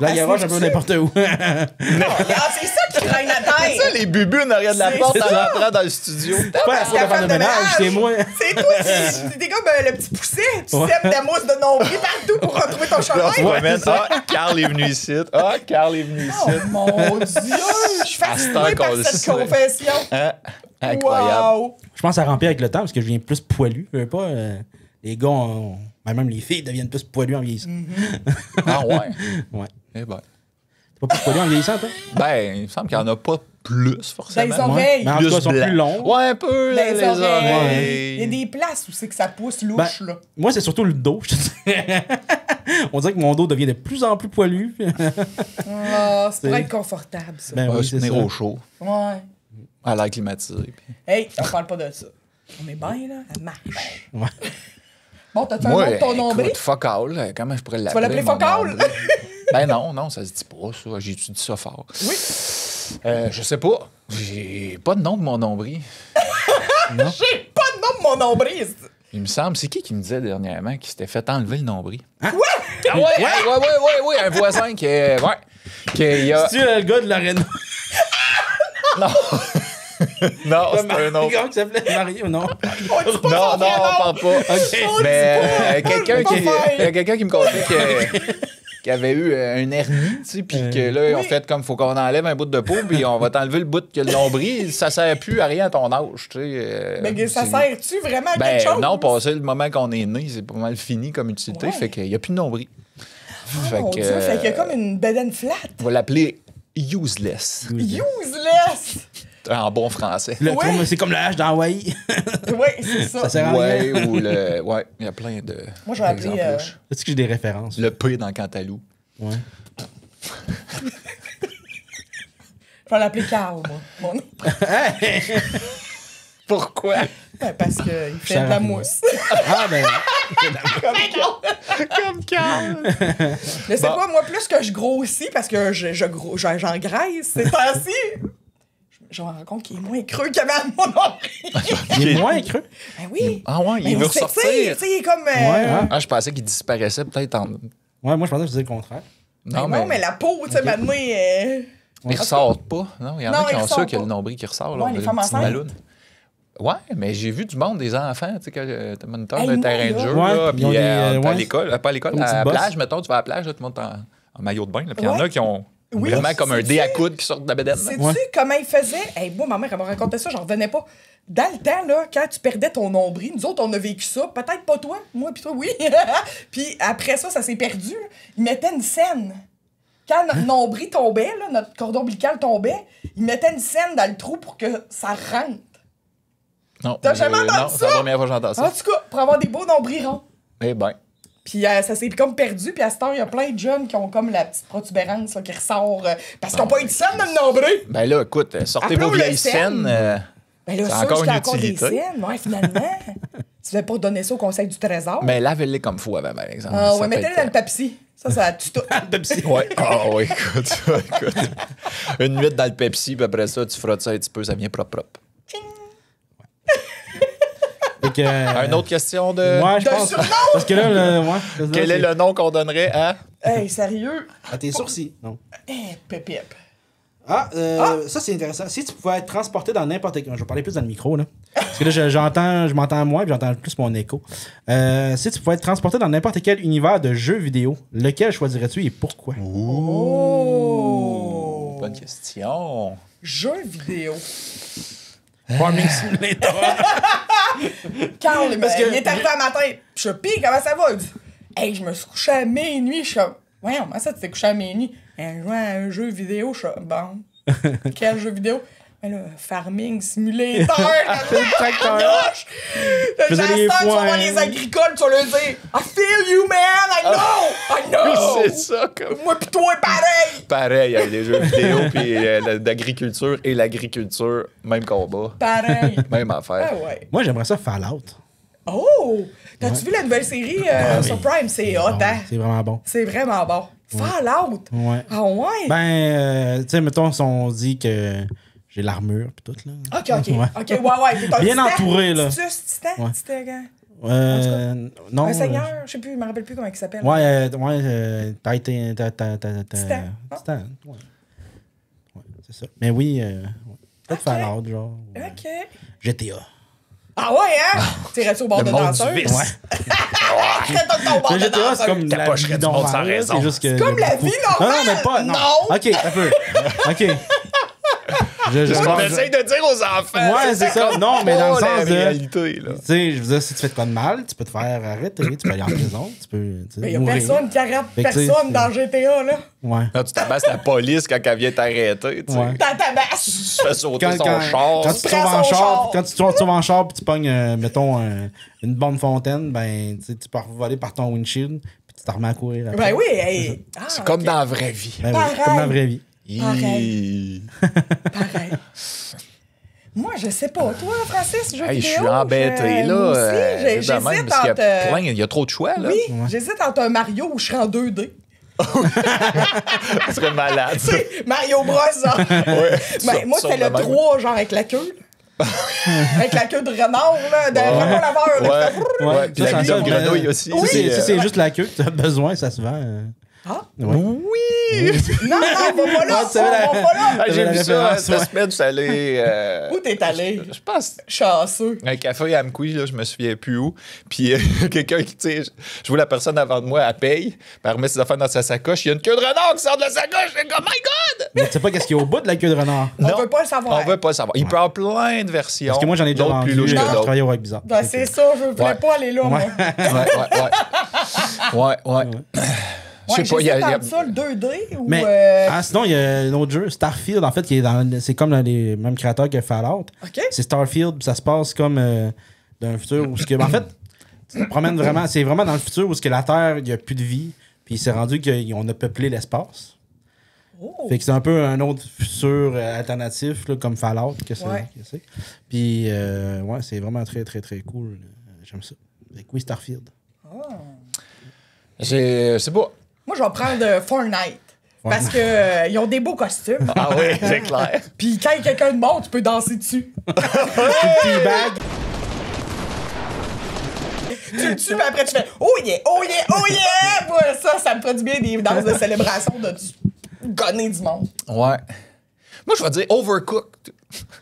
La garage un peu n'importe où. C'est ça qui traîne la C'est ça, tête! les bubus en arrière de la C'est porte en ça. rentrant dans le studio. Pas Parce pour que le faire de ménage, c'est moi. C'est toi, t'es comme le petit pousset. Tu sèmes ta mousse de nombril partout pour retrouver ton Là, on se chandail. promène. Ah, Carl est venu ici. Ah, Carl est venu ici. Oh mon Dieu! Je suis À cette heure fascinée par qu'on le cette sait. confession. Hein? Incroyable. Wow. Je pense à remplir avec le temps parce que je viens plus poilu. Je veux pas. Les gars, même les filles deviennent plus poilus en vieillissant. Ah ouais? Ouais. Eh ben. T'es pas plus poilu en vieillissant, toi? Ben, il me semble qu'il n'y en a pas plus, forcément. Dans les oreilles. Mais en tout cas, ils sont blanc. plus longs. Ouais, un peu, Dans les oreilles. Il y a des places où c'est que ça pousse louche, là. Moi, c'est surtout le dos, je te dirais. On dirait que mon dos devient de plus en plus poilu. Ah, c'est pour être confortable, ça. Ben Ouais, oui, se c'est tenir ça. au chaud, Ouais. à l'air climatisé. puis- Hey, on parle pas de ça. On est bien, là. Elle marche. Ouais. Bon, t'as-tu un Moi, nom de ton nombril? écoute, focal, comment je pourrais l'appeler? l'appeler mon focal? nombril? Ben non, ça se dit pas, ça. J'ai-tu dit ça fort? Oui. Je sais pas. J'ai pas de nom de mon nombril. J'ai pas de nom de mon nombril. Il me semble, c'est qui me disait dernièrement qu'il s'était fait enlever le nombril? Quoi? Ah ouais, un voisin qui est... Ouais. Qui a... Tu le gars de l'aréna. Non. Non, c'est un autre. Comment il s'appelait Mario, non? On dit pas Non, son vrai on nom. parle pas. On Mais dit pas. quelqu'un Faut qui, pas faire. quelqu'un qui me contait qu'il avait eu une hernie, tu sais, puis que là, on fait comme faut qu'on enlève un bout de peau, puis on va t'enlever le bout que le nombril, ça sert plus à rien à ton âge, tu sais. Mais ça c'est- sert-tu vraiment à quelque Ben chose? non, passé le moment qu'on est né, c'est pas mal fini comme utilité, Ouais. fait qu'il n'y a plus de nombril. Oh mon Dieu, fait qu'il y a comme une bedaine flat. On va l'appeler useless. Useless! En bon français. Le Ouais. trou, c'est comme le H dans Hawaii. Oui, c'est ça. Ça sert à rien. Ouais, ou le. Ouais, il y a plein de. Moi, je vais appeler, d'exemples. Est-ce que j'ai des références? Le P dans Cantalou. Ouais. Je vais l'appeler Carl, moi. Mon nom. Pourquoi? Ouais, parce qu'il fait Ça de la arrive. mousse. Ah, ben. Comme Carl. Mais c'est quoi, moi, plus que je grossis, parce que j'engraisse ces temps-ci, je me rends compte qu'il est moins creux qu'avant mon nombril. Il est moins creux. Ben oui. Ah ouais, il Ben, veut on s'étire, ressortir. tu sais, il est comme... Ouais, hein? Ah, je pensais qu'il disparaissait peut-être en. Ouais, moi, je pensais que je disais le contraire. Non, mais la peau, tu sais, maintenant... Ils ressortent pas. Non, il y en Non, a qui ils ont ça, ressortent qui a le pas. nombril qui ressort. Là, Ouais, on les a femmes une petite enceintes. balloune. Ouais, mais j'ai vu du monde, des enfants, tu sais, que t'as une tonne Hey, de moi, terrain de là. jeu, Ouais, là, puis ils ont puis des, à ouais. l'école, pas à l'école, Une à la petite plage, bosse. mettons, tu vas à la plage, là, tu montes en maillot de bain, là, puis il y en Ouais. a qui ont Oui, vraiment comme un sais-tu- dé à coude qui sort de la bédaine. là. Sais-tu Ouais. comment il faisait? Hey, moi, ma mère, elle m'a raconté ça, j'en revenais pas. Dans le temps, là, quand tu perdais ton nombril, nous autres, on a vécu ça. Peut-être pas toi, moi puis toi, oui. Puis après ça, ça s'est perdu. Ils mettaient une scène. Quand notre nombril tombait, là, notre cordon ombilical tombait, ils mettaient une scène dans le trou pour que ça rentre. Non, T'as jamais entendu non, ça? c'est la première fois que j'entends En ça. tout cas, pour avoir des beaux nombrils ronds. Eh ben, Puis ça s'est comme perdu, puis à cette heure, il y a plein de jeunes qui ont comme la petite protubérance là, qui ressort parce qu'ils n'ont pas eu de scène dans le nombril. ben là, écoute, sortez vos Appelons vieilles le scènes. Ben là, C'est ça, encore jusqu'à une encore des utilité. scènes, ouais, finalement. Tu devais pas donner ça au Conseil du Trésor. Mais lavez-les comme faut avant, par exemple. Ah Ça ouais, peut mettez-le être- dans le Pepsi. Ça tue tout. Pepsi. Ouais. Ah oui, écoute. Une nuit dans le Pepsi, puis après ça, tu frottes ça un petit peu, ça vient propre. Fait que, Une autre question de. Ouais, je De pense. surnom? Parce que là, ouais. Quel est le nom qu'on donnerait à. Hey, sérieux? À tes sourcils. Non. Eh, pépip. Ça c'est intéressant. Si tu pouvais être transporté dans n'importe quel... Je vais parler plus dans le micro, là. Parce que là, je m'entends moins, puis j'entends plus mon écho. Si tu pouvais être transporté dans n'importe quel univers de jeux vidéo, lequel choisirais-tu et pourquoi? Oh! Bonne question. Jeux vidéo. Farming Simulator. Carl, Parce que- il est arrivé un matin. Je suis pire, comment ça va? Il dit, hey, je me suis couché à minuit. Je suis comme, ouais, comment ça, tu t'es couché à minuit? Je jouais à un jeu vidéo. Je suis comme, bon. Quel jeu vidéo? Ben là, Farming Simulator. tracteur. J'ai faisais la des star, tu vas voir foins. les agricoles, tu vas leur dire, I feel you, man, I know. C'est ça, comme. Moi pis toi, pareil. Pareil, avec les jeux vidéo, puis l'agriculture et l'agriculture, même combat, Pareil. même Ah affaire. ouais. Moi, j'aimerais ça Fallout. Oh! T'as-tu vu la nouvelle série sur Prime? C'est hot, hein? C'est vraiment bon. C'est vraiment bon. Fallout! Ouais. Ah ouais? Ben, tu sais, mettons, si on dit que j'ai l'armure puis tout, là. Ok. Ouais. Ok, ouais. T'es un Bien titan. entouré, là. C'est-tu titan? Ouais. Titan, Non. un seigneur? Je sais plus, je me rappelle plus comment il s'appelle. Titan. Titan. Titan. Ouais. Ouais, c'est ça. Mais oui, ouais. Peut-être Ok. Fallout, genre. Ok. GTA. Ah ouais, hein? T'irais-tu au bord Le de monde danseuse? du vice. Ouais. T'irais ton bord Le de GTA, c'est danseuse. comme la Capocherais vie du monde sans normale. raison. C'est juste que. Comme la vie normale. Non, mais pas. Non. Non. Ok, un peu. Ok. On essaye de dire aux enfants. Ouais, c'est ça. Non, mais dans le pas sens la de. réalité, là. Tu sais, je veux dire, si tu fais de quoi de mal, tu peux te faire arrêter, tu peux aller en prison, tu peux. Tu sais, Mais y a mourir. personne qui arrête Fait que, tu sais, personne dans GTA, là. Ouais. Là, tu tabasses la police quand elle vient t'arrêter, tu sais. Ouais. T'as ta basse. Tu fais sauter Quand, son quand, char. quand tu te prends sauves en son char, char. quand tu te sauves en char puis tu pognes, mettons, une bonne fontaine, ben, tu sais, tu peux voler par ton windshield puis tu t'en remets à courir après. Ben oui, hey. Ah, C'est comme ok. dans la vraie vie. Ben oui, Pareil. comme dans la vraie vie. Pareil. Pareil. Moi, je sais pas. Toi, Francis, jeux Hey, je vidéo? suis embêté, moi là. aussi, de j'hésite même, parce qu'il y entre... a plein, il y a trop de choix, là. Oui, j'hésite entre un Mario où je serais en 2D. Ça serait malade. ça. Mario Bros, genre. Ben, moi, c'était le Sur 3, genre avec la queue. là. Avec la queue de renard, là, de renard laveur. là, qui fait Ouais. Ouais, Puis la ça, vie ça, de grenouille aussi. Si c'est- si c'est euh, juste la queue que tu as besoin, ça se vend. Ah? Ouais. Oui! Non, on va pas là, Ouais, tu savais la- on va pas là. Ah, j'ai la vu ça référence, cette ouais. semaine, je suis allé. Où t'es allé? Je pense. Chanceux. Un café à Amqui, là, je me souviens plus où. Puis quelqu'un qui, tu sais, je vois la personne avant de moi, elle paye, puis elle remet ses affaires dans sa sacoche. Il y a une queue de renard qui sort de la sacoche. Je suis comme, my God! Mais tu sais pas qu'est-ce qu'il y a au bout de la queue de renard. On Non. veut pas le savoir. On veut pas le savoir. Il peut y avoir plein de versions. Parce que moi, j'en ai déjà d'autres vendu plus louches quand que je d'autres. travaillais au Rock Bizarre. Ben, c'est ça, je voulais Ouais. pas aller là, moi. Ouais. Ouais. Je sais pas, j'hésite entre ça, le 2D ou... Mais sinon, il y a un autre jeu, Starfield, en fait, qui est c'est comme dans les mêmes créateurs que Fallout. OK. C'est Starfield, puis ça se passe comme dans un futur où... En fait, ça promène vraiment... C'est vraiment dans le futur où la Terre, il n'y a plus de vie, puis c'est rendu qu'on a peuplé l'espace. Oh. Fait que c'est un peu un autre futur alternatif, là, comme Fallout, que c'est. Puis, ouais, c'est vraiment très, très, très cool. J'aime ça. Fait que oui, Starfield. C'est pas... Moi, je vais prendre Fortnite. Parce que ils ont des beaux costumes. Ah oui, c'est clair. Puis quand il y a quelqu'un de mort, tu peux danser dessus. Teabag. Tu le tues, puis après tu fais « Oh yeah, oh yeah, oh yeah! » Moi, ça me ferait du bien des danses de célébration de gonner du monde. Ouais. Moi, je vais dire Overcooked.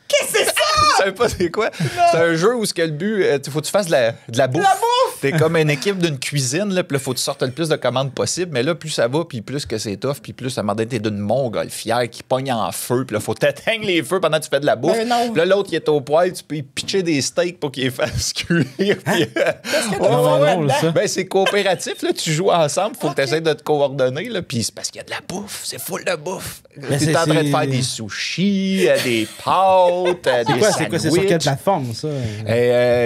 Qu'est-ce que c'est ça? Tu savais pas c'est quoi? C'est un jeu où ce que le but, faut que tu fasses de la bouffe. La bouffe! T'es comme une équipe d'une cuisine, là, puis là, faut que tu sortes le plus de commandes possible. Mais là, plus ça va, puis plus que c'est tough, puis plus à un moment donné, t'es d'une montgolfière qui pogne en feu, puis là, faut t'éteindre les feux pendant que tu fais de la bouffe. Non. Puis là, l'autre qui est au poêle, tu peux y pitcher des steaks pour qu'il les fasse cuire. Qu'est-ce que t'as drôle, là-dedans? ça. Ben, c'est coopératif, là. Tu joues ensemble, faut que tu essaies de te coordonner, là. Puis c'est parce qu'il y a de la bouffe, c'est full de bouffe. T'es en train de faire des sushis, des pâtes, des C'est quoi? C'est sur quelle plateforme, ça?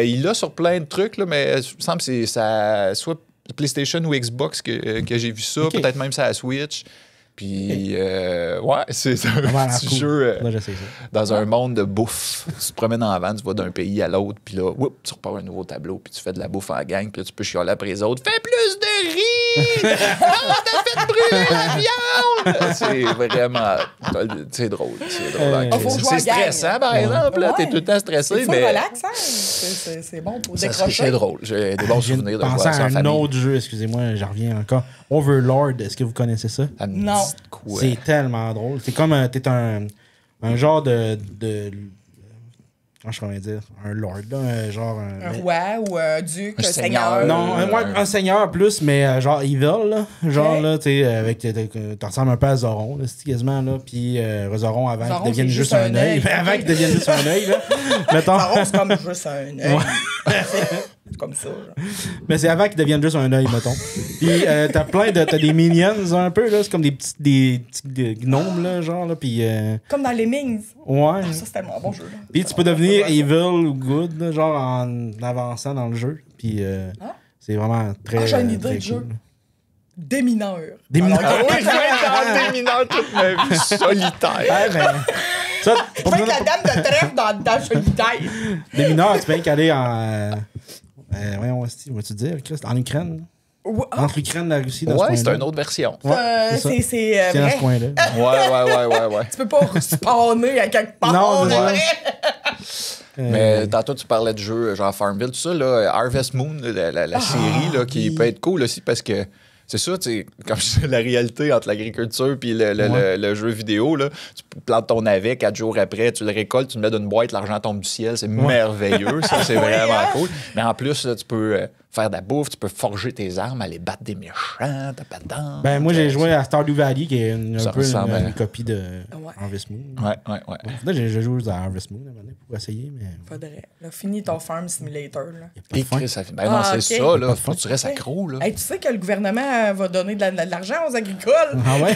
il l'a sur plein de trucs, là, mais il me semble que c'est soit PlayStation ou Xbox que j'ai vu ça, Ok. peut-être même ça la Switch. Puis, ouais, c'est un Vraiment petit cool. jeu Là, je sais ça. dans un monde de bouffe. Tu te promènes en van, tu vas d'un pays à l'autre, puis là, whoop, tu repars un nouveau tableau, puis tu fais de la bouffe en gang, puis là, tu peux chialer après les autres. Fais plus de riz! Oh, t'as fait brûler la viande! C'est vraiment... C'est drôle. C'est drôle. Ah, faut jouer C'est en gang. stressant, par exemple. Là, t'es Ouais. tout le temps stressé, C'est full mais... relax, hein? C'est bon pour décrocher. C'est drôle. J'ai des bons Je viens souvenirs de de penser voir ça à en un famille. autre jeu, excusez-moi, j'en reviens encore. Overlord, est-ce que vous connaissez ça? Ça me Non. dit de quoi? C'est tellement drôle. C'est comme t'es un genre de comment je pourrais dire? Un lord, là, Un roi ou un duc, Un un seigneur. Non, un seigneur plus, mais genre evil, là. Genre, Ok. là, tu sais, avec. Tu ressembles un peu à Zoron, là, c'est quasiment, là. Puis Zoron, avant Zoron, qu'il devienne c'est juste juste un un œil. œil. Avant qu'il devienne juste un œil, là. Mettons. Baron, c'est comme juste un œil. C'est comme ça. Genre. Mais c'est avant qu'il devienne juste un œil, mettons. Puis t'as des minions, un peu, là. C'est comme des petits gnomes, là, genre, là. Puis. Comme dans les Mings. Ouais. Ça, c'est tellement un bon jeu. Là. Puis tu peux devenir evil ou good, là, genre en avançant dans le jeu. Puis c'est vraiment très. Ah, j'ai une idée très de jeu. cool. Des mineurs. Des mineurs. Ah oui, je vais être dans des mineurs toute ma vie solitaire. Ouais, ben, ça, Je vais être la dame de trèfle dans le solitaire. des mineurs, tu peux rien qu'aller en. Voyons, vas-tu dire, Chris? En Ukraine? Entre l'Ukraine et la Russie, dans ce Ouais, coin-là. c'est une autre version. Ouais, c'est ça. C'est C'est dans vrai. ce coin-là. Ouais. Tu peux pas spawner à quelque part. Non, c'est c'est ça. vrai. Mais tantôt, tu parlais de jeux genre Farmville, tout ça, là, Harvest Moon, la série, là, qui peut être cool aussi parce que c'est ça, tu sais, comme je dis, la réalité entre l'agriculture et le jeu vidéo, là, tu plantes ton navet, 4 jours après, tu le récoltes, tu le mets dans une boîte, l'argent tombe du ciel, c'est merveilleux, ça, c'est vraiment hein? cool. Mais en plus, là, tu peux faire de la bouffe, tu peux forger tes armes, aller battre des méchants, t'as pas de dents. Ben, moi, j'ai joué à Stardew Valley, qui est un Ça peu ressemble à- une copie de Ouais. Harvest Moon. Ouais. Faudrait que je joue à Harvest Moon à un moment donné pour essayer, mais. Faudrait. Là, finis ton Farm Simulator. Là. Pas de Et fin. Chris, ça fait... Ben non, Ah, c'est ok. ça, là, Pas de faut que tu restes Hey. accro, là. Hey, tu sais que le gouvernement va donner de l'argent aux agricoles. Ah ouais?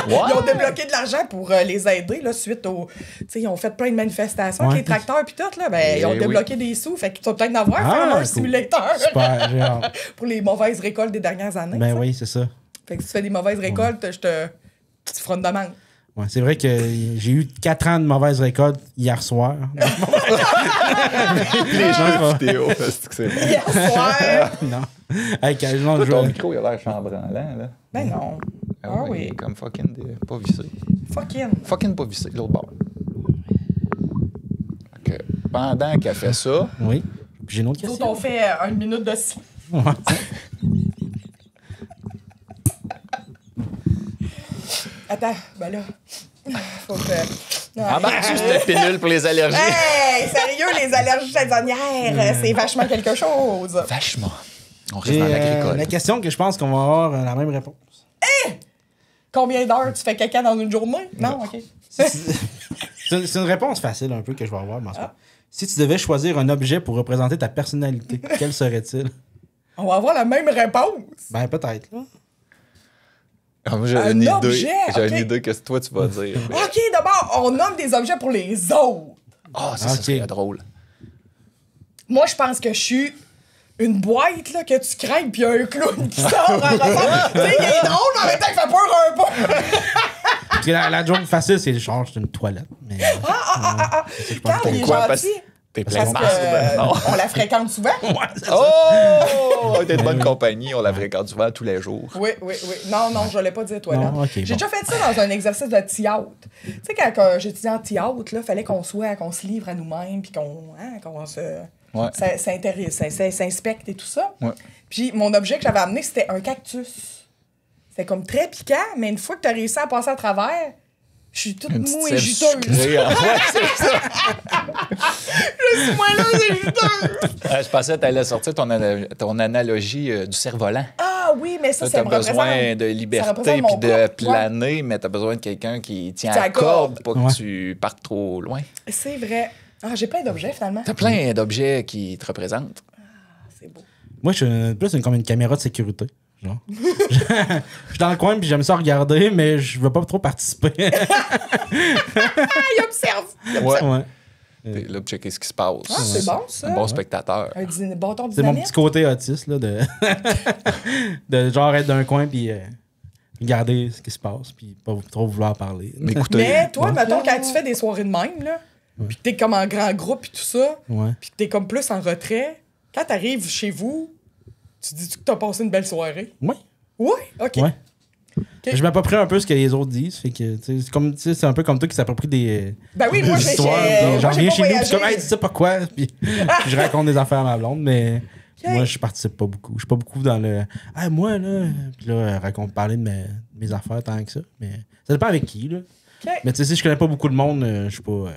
Ils ont débloqué de l'argent pour les aider là, suite au. Tu sais, ils ont fait plein de manifestations Ouais. avec les tracteurs puis tout. Là, ben, ils ont oui. débloqué des sous. Fait qu'ils vont peut-être en avoir Ah, Farmer cool. Simulator Super, j'ai hâte. pour les mauvaises récoltes des dernières années. Ben ça. oui, c'est ça. Fait que si tu fais des mauvaises récoltes, tu feras une demande. Ouais, c'est vrai que j'ai eu 4 ans de mauvaise récolte hier soir. Les jeux vidéo, c'est que c'est bon. Hier soir! Non. Hey, quasiment, je Ton jouais- micro, il a l'air chambranlant, là. Ben non. Ah oui. Comme fucking pas vissé. Fucking. Fucking pas vissé, l'autre bord. Fait que pendant qu'elle fait ça, Oui. Puis j'ai une autre Nous autres, question. on fait une minute de silence. Ouais. Attends, ben là. Faut que. embarque-tu cette pilule pour les allergies? Hey, sérieux, les allergies saisonnières, c'est vachement quelque chose. Vachement. On reste J'ai dans l'agricole. la question que je pense qu'on va avoir la même réponse. Combien d'heures tu fais caca dans une journée? Non, OK. C'est une réponse facile un peu que je vais avoir. Mais en ce Ah. moment. Si tu devais choisir un objet pour représenter ta personnalité, quel serait-il? On va avoir la même réponse. Ben peut-être. Là. Ah, moi, j'ai Un une objet, idée. J'ai ok. une idée que toi, tu vas dire. mais- OK, d'abord, on nomme des objets pour les autres. Ah, ça Ok. serait drôle. Moi, je pense que je suis une boîte là, que tu crains, puis un clown qui sort en ressort. Tu sais, il est drôle, mais en même temps, il fait peur un peu. Parce que la joke facile, c'est genre, c'est une toilette. Mais, je pense Carl, que- il est Quoi, gentil. T'es plein Parce de marde. Non. on la fréquente souvent. Oh! T'es de bonne compagnie, on la fréquente souvent tous les jours. Oui. Non, je l'ai pas dit à toi, là. Non, ok, J'ai bon. déjà fait ça dans un exercice de théâtre. Tu sais, quand j'étudiais en théâtre, il fallait qu'on se livre à nous-mêmes, puis qu'on s'inspecte et tout ça. Ouais. Puis mon objet que j'avais amené, c'était un cactus. C'était comme très piquant, mais une fois que tu as réussi à passer à travers, je suis toute Une mou petite et sève juteuse. sucrée, hein. Ouais, c'est ça. Je suis moelleuse et juteuse. Je pensais que t'allais sortir ton analogie du cerf-volant. Ah oui, mais ça, Là, ça t'as me besoin représente. de ça liberté représente mon puis de couple, planer, mais t'as besoin de quelqu'un qui tient Tient à à corde pour Ouais. que tu partes trop loin. C'est vrai. Ah, j'ai plein d'objets, finalement. T'as plein d'objets qui te représentent. C'est beau. Moi, je suis plus comme une caméra de sécurité. Genre. Je suis dans le coin puis j'aime ça regarder, mais je veux pas trop participer. Ah, il observe. Ouais. Ouais. T'es là pour checker ce qui se passe. Ah, c'est bon, ça. Un bon spectateur. Un bâton C'est mon dynamite. petit côté autiste, là, de, de genre être d'un coin puis regarder ce qui se passe puis pas trop vouloir parler. Mais écoutez, Mais toi, mettons, quand tu fais des soirées de même, là, pis que t'es comme en grand groupe et tout ça, Ouais. pis que t'es comme plus en retrait, quand t'arrives chez vous, tu dis-tu que t'as passé une belle soirée? Ouais. Oui? OK. Ouais. Je m'approprie un peu ce que les autres disent. Fait que, tu sais, c'est comme, tu sais, c'est un peu comme toi qui s'approprie des Ben oui, moi, j'ai histoires. moi, J'en j'ai viens pas chez nous, puis voyagé. comme, hey, tu sais pas quoi. Puis je raconte des affaires à ma blonde, mais Ok. moi, je participe pas beaucoup. Je suis pas beaucoup dans le. Ah, moi, là. Puis là, parler de mes affaires tant que ça. Mais ça dépend avec qui, là. OK. Mais tu sais, si je connais pas beaucoup de monde, je suis pas.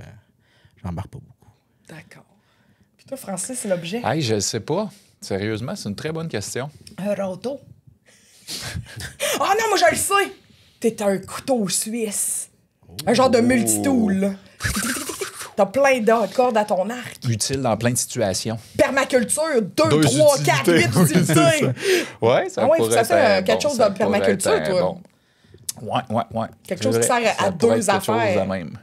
J'embarque pas beaucoup. D'accord. Puis toi, Francis, c'est l'objet. hey, je sais pas. Sérieusement, c'est une très bonne question. Un râteau. Ah non, moi, je le sais! T'es un couteau suisse. Un genre de multitool, là. T'as plein de cordes à ton arc. Utile dans plein de situations. Permaculture, 2, Deux 3, 4, 8 utilités. utilités. Ouais, ça Ah ouais, pourrait ça fait être quelque chose de ça pourrait permaculture, être toi. Bon. Ouais. Quelque C'est chose qui vrai, sert à ça pourrait deux être quelque chose affaires. de même.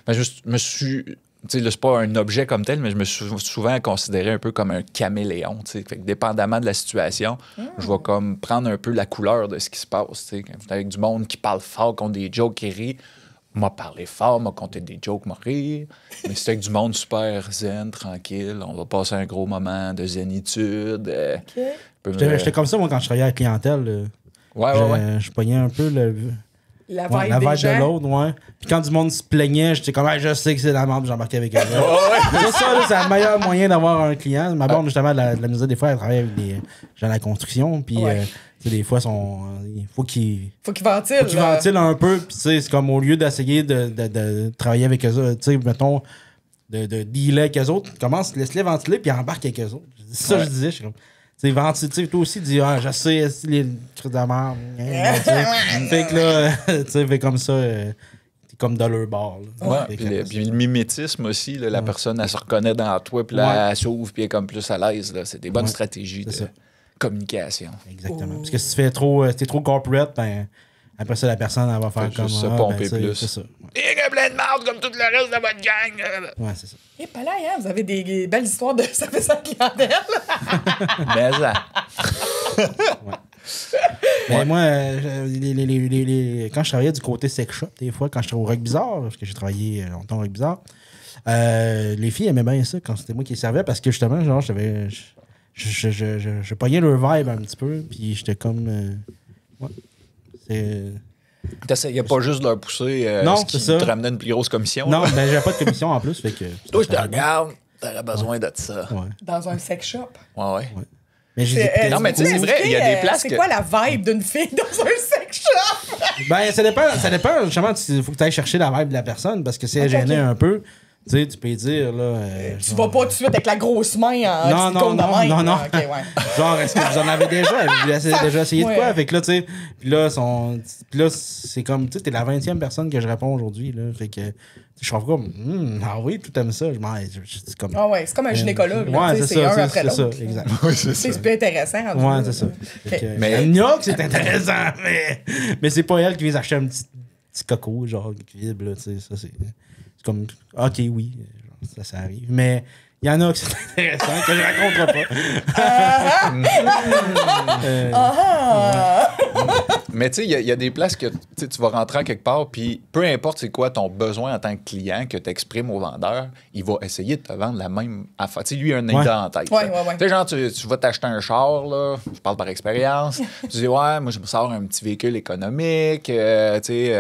Mais je me suis... Tu sais, là, c'est pas un objet comme tel, mais je me suis souvent considéré un peu comme un caméléon, tu sais. Fait que dépendamment de la situation, je vais comme prendre un peu la couleur de ce qui se passe, tu sais. Quand avec du monde qui parle fort, qui ont des jokes, qui rient, m'a parlé fort, m'a conté des jokes, m'a rire. Mais c'est avec du monde super zen, tranquille, on va passer un gros moment de zénitude. OK. J'étais comme ça, moi, quand je travaillais à la clientèle. Là. Ouais. Je pognais un peu La ouais, vibe la des vibe gens. de l'autre, ouais. Puis quand du monde se plaignait, j'étais comme, hey, je sais que c'est la merde, j'embarquais avec eux. C'est ça, là, c'est le meilleur moyen d'avoir un client. Ma blonde, justement, de la musique, des fois, elle travaille avec des gens de la construction. Puis, Ouais. tu sais, des fois, il faut qu'ils Faut qu'il ventile. là. ventilent un peu. Puis, tu sais, c'est comme au lieu d'essayer de travailler avec eux autres, tu sais, mettons, de dealer avec eux autres, laisse-les ventiler, puis embarque avec eux autres. C'est ça que je disais. Je suis comme, tu sais, ventile, tu sais, toi aussi, dis, ah, je sais, si les crises de merde. Tu sais. Fait que là, tu sais, fait comme ça, t'es comme dans leur bar. là. Ouais, Fait puis que- puis le mimétisme aussi, là, la personne, elle se reconnaît dans toi, puis là, elle s'ouvre, puis elle est comme plus à l'aise. Là. C'est des bonnes Ouais, stratégies de c'est ça. communication. Exactement. Parce que si tu fais t'es trop corporate, ben, après ça, la personne, elle va faire Fait comme. juste se ah, pomper ben, tu sais, plus. C'est ça. Il y a plein de marde comme tout le reste de votre gang. Ouais, c'est ça. Et pas là, hein, vous avez des belles histoires de service à clientèle. Mais ça. Mais moi, quand je travaillais du côté sex shop, des fois, quand je travaillais au Rock Bizarre, parce que j'ai travaillé longtemps au Rock Bizarre, les filles aimaient bien ça quand c'était moi qui les servais parce que justement, genre, je pognais leur vibe un petit peu, puis j'étais comme. Ouais. C'est. T'essayais pas juste de leur pousser Non, ce qui c'est ça. te ramenait une plus grosse commission. Non, là. ben, j'avais pas de commission en plus, fait que. Toi, je te regarde, t'aurais besoin de ça. Ouais. Dans un sex shop. Ouais. Mais j'ai des non, mais tu sais, c'est vrai, il y a des places C'est que- quoi la vibe d'une fille dans un sex shop? Ben, ça dépend. Justement, il faut que tu ailles chercher la vibe de la personne parce que si elle est Ok, gênée ok. un peu, Tu sais, tu peux dire, là... Tu vas pas tout de suite avec la grosse main en silicone de même. non. Ah, ok, ouais. Genre, est-ce que vous en avez déjà? Vous avez déjà essayé de quoi? Fait que là, tu sais... Puis là, c'est comme... Tu sais, t'es la 20e personne que je réponds aujourd'hui, là. Fait que... Je suis comme... ah oui, tout aime ça. C'est comme... Ah ouais, c'est comme un gynécologue. Là, ouais, c'est un après l'autre. C'est ça, exact. Oui, c'est ça. C'est plus intéressant. Ouais, c'est ça. Mais il y a que c'est intéressant, mais c'est pas elle qui vient acheter un petit coco, genre, qui vibre, là, tu sais, ça, c'est comme, OK, oui, genre, ça arrive, mais il y en a que c'est intéressant, que je raconterai pas. Mais tu sais, il y a des places que tu vas rentrer à quelque part, puis peu importe c'est quoi ton besoin en tant que client que tu exprimes au vendeur, il va essayer de te vendre la même affaire. Tu sais, lui, il a une idée en tête. Ouais. Tu sais, genre, tu vas t'acheter un char, là, je parle par expérience, tu dis, ouais, moi, je me sors un petit véhicule économique, tu sais,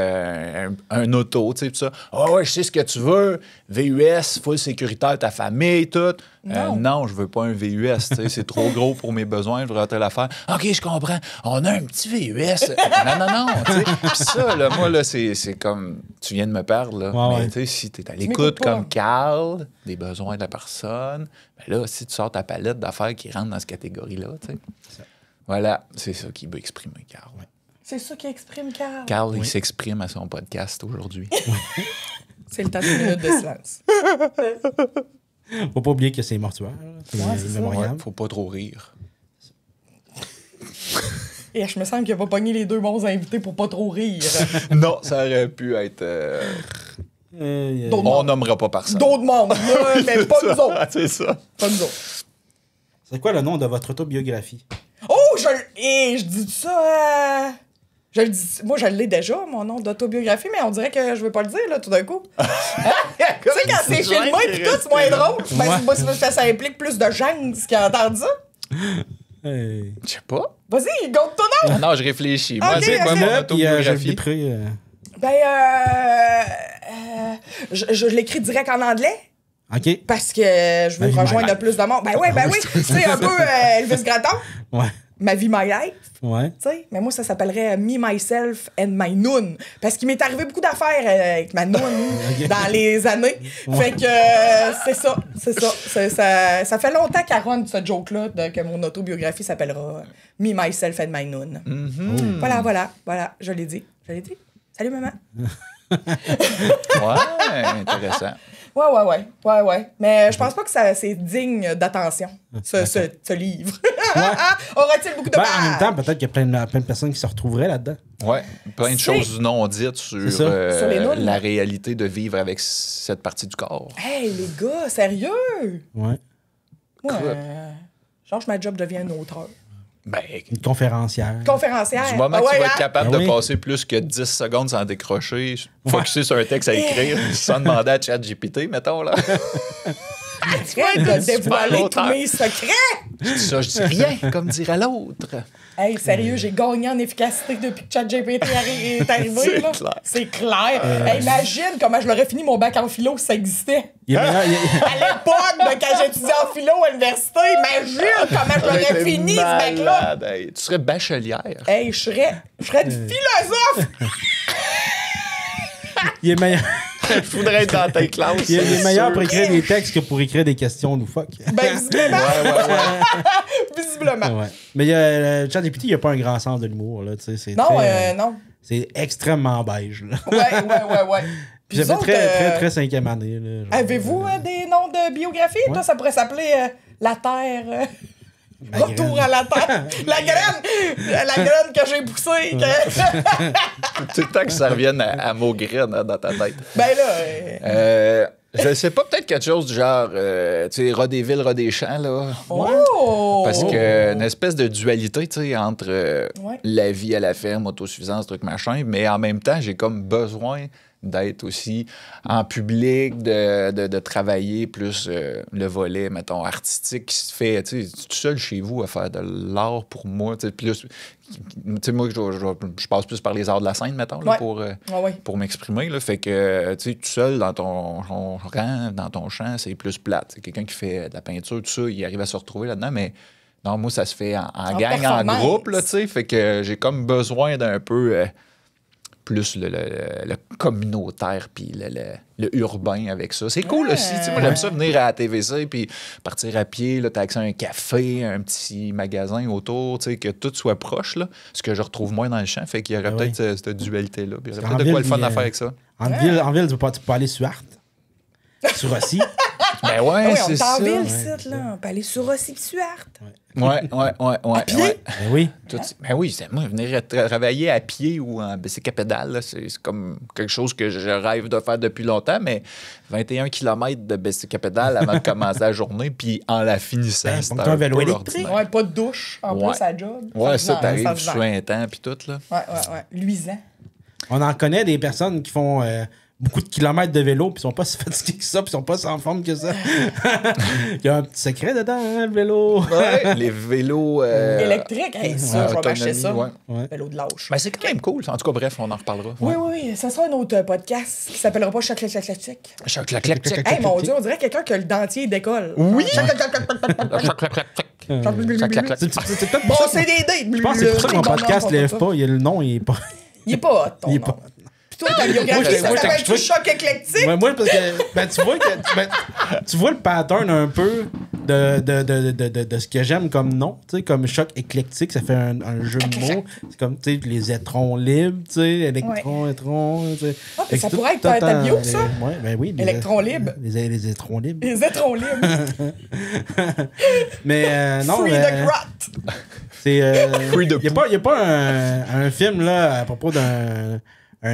un auto, tu sais, tout ça. Oh, ouais, je sais ce que tu veux, VUS, full sécuritaire, ta famille, tout. Non, je veux pas un VUS, tu sais, c'est trop gros pour mes besoins, je voudrais te l'affaire. OK, je comprends. On a un petit VUS. Non, tu sais. Puis ça, là, moi, là, c'est comme, tu viens de me perdre, là. Ouais, mais tu sais, si t'es à l'écoute comme Carl, des besoins de la personne, ben là, si tu sors ta palette d'affaires qui rentrent dans cette catégorie-là, tu sais. Voilà, c'est ça qu'il veut exprimer, Carl. Ouais. C'est ça qui exprime Carl. Carl, il s'exprime à son podcast aujourd'hui. C'est le temps de minute de silence. Faut pas oublier que c'est mortuaire, c'est mémorial. Faut pas trop rire. Et je me sens qu'il a pas pogné les deux bons invités pour pas trop rire. Non, ça aurait pu être... On nommera pas personne. D'autres membres, là, mais pas nous autres. C'est ça. Pas nous autres. C'est quoi le nom de votre autobiographie? Oh, je dis ça. Je le dis, moi, je l'ai déjà, mon nom d'autobiographie, mais on dirait que je veux pas le dire, là, tout d'un coup. Tu sais, quand c'est filmé pis tout, c'est moins drôle. Ben, ça implique plus de gens qui entendent ça. Hey. Je sais pas. Vas-y, compte ton nom. Non, je réfléchis. Moi, Ok, c'est quoi ok. mon Puis, autobiographie? Dupré, Ben, je l'écris direct en anglais. OK. Parce que je veux Ma vie, rejoindre my le plus de monde. Ben oui. C'est un peu Elvis Gratton. Ouais. Ma vie, my life. Ouais. Tu sais, mais moi, ça s'appellerait Me, Myself and My Noon. Parce qu'il m'est arrivé beaucoup d'affaires avec ma noon dans les années. Fait que c'est ça. Ça fait longtemps qu'elle run ce joke-là que mon autobiographie s'appellera Me, Myself and My Noon. Mm-hmm. Voilà. Je l'ai dit. Salut, maman. Ouais, intéressant. Ouais. Mais je pense pas que c'est digne d'attention, ce livre. Aura-t-il beaucoup de Ben, pages? en même temps, peut-être qu'il y a plein de personnes qui se retrouveraient là-dedans. Ouais, plein de choses non dites sur Sur les nounes, la là. réalité de vivre avec cette partie du corps. Hey, les gars, sérieux? Ouais. Moi, Écoute. change ma job, deviens un auteur. Ben, Une conférencière. Conférencière. du moment que tu vas être capable Ah de oui. passer plus que 10 secondes sans décrocher, focusser sur un texte à écrire, sans demander à ChatGPT, mettons, là. Arrête de dévoiler tous l'auteur. mes secrets! Je dis ça, je dis rien, comme dirait l'autre. Hey, sérieux, j'ai gagné en efficacité depuis que ChatGPT est arrivé. C'est là. clair. C'est clair. Hey, imagine comment je l'aurais fini mon bac en philo si ça existait. Il est meilleur, À l'époque, quand j'étudiais en philo à l'université, imagine comment je l'aurais fini, ce bac-là. Malade, hey. Tu serais bachelière. Hey, je serais une philosophe! il est meilleur. Je voudrais être dans ta classe. Il est c'est meilleur sûr. pour écrire des textes que pour écrire des questions loufoques. Ben, visiblement. Visiblement. Ouais. Mais ChatGPT, il n'y a pas un grand sens de l'humour. Là, tu sais, c'est Non, très, non. c'est extrêmement beige. Là. Ouais. Puis J'avais vous autres, très cinquième année. Là, genre, avez-vous des noms de biographie? Ouais. Toi, ça pourrait s'appeler La Terre. La Retour graine. à la Terre. La graine que j'ai poussée. Tout le temps que ça revienne à mot graine hein, dans ta tête. Ben là. Je sais pas, peut-être quelque chose du genre, tu sais, rat des villes, rat des champs, là. Oh! Parce que une espèce de dualité, tu sais, entre Ouais. la vie à la ferme, autosuffisance, truc machin, mais en même temps, j'ai comme besoin d'être aussi en public, de travailler plus le volet, mettons, artistique qui se fait, tu sais, tout seul chez vous à faire de l'art pour moi, tu sais, plus... Tu sais, moi, je passe plus par les arts de la scène, mettons, là, Ouais. pour m'exprimer. Là. Fait que, tu sais, tout seul dans ton rang, dans ton champ, c'est plus plate. C'est quelqu'un qui fait de la peinture, tout ça, il arrive à se retrouver là-dedans, mais non, moi, ça se fait en gang, en performance. groupe, là, tu sais. Fait que j'ai comme besoin d'un peu plus le communautaire puis le urbain avec ça. C'est cool aussi. Tu sais, moi, j'aime ça venir à la TVC puis partir à pied. T'as accès à un café, un petit magasin autour, tu sais, que tout soit proche. Là, ce que je retrouve moins dans le champ. Fait qu'il y aurait peut-être cette dualité-là. Il y aurait peut-être de quoi le fun à faire avec ça. En ville, tu peux aller sur Art. Sur Rossi. Ben ouais, on c'est est en ça. ville, site, là. On peut aller sur Rossi puis sur Art. Ouais. Ben oui. Ben oui, moi, venir travailler à pied ou en bicycle à pédale, là, c'est comme quelque chose que je rêve de faire depuis longtemps, mais 21 km de bicycle à pédale avant de commencer la journée, puis en la finissant, c'est un vélo peu électrique. l'ordinaire. Ouais, pas de douche, en plus, à job. Ouais, ça, Non, t'arrives se vend. sous un temps, puis tout, là. Ouais. Luisant. On en connaît des personnes qui font beaucoup de kilomètres de vélo, puis ils sont pas si fatigués que ça, puis ils sont pas si en forme que ça. Il y a un petit secret dedans, hein, le vélo. Ouais, les vélos... Électrique, hey, ça, je vais m'acheter ça. ouais. Vélo de lâche. Ben, c'est quand même cool. En tout cas, bref, on en reparlera. Oui, ça sera un autre podcast qui s'appellera pas Choc Choc Choc Choc Choc. Choc, clac, clac, clac. Hey, mon Dieu, on dirait quelqu'un que le dentier décolle. Oui! Choc, choc, choc, choc, choc, choc, choc. Choc, clac, clac, clac. Choc, clac, clac. C'est peut-être Bon, pour ça. c'est des dés. Je pense que c'est pour ça que mon podcast ne lève pas. Le nom, il est pas. Il est pas hot, ton Il est nom. pas- Puis toi, ta biographie, ça moi, s'appelle je trouve- Choc éclectique. Ouais, moi, parce que tu vois le pattern un peu de ce que j'aime comme nom, tu sais, comme choc éclectique, ça fait un jeu de mots. C'est comme, tu sais, les étrons libres, tu sais, électrons, tu sais. Ah, Fait que ça c'est pourrait tout être ta le bio, temps, ça? Ouais, ben oui. Électrons libres. Les étrons libres. Les étrons libres. Mais non, Free the grot. c'est. Free the Il n'y a pas un film là, à propos d'un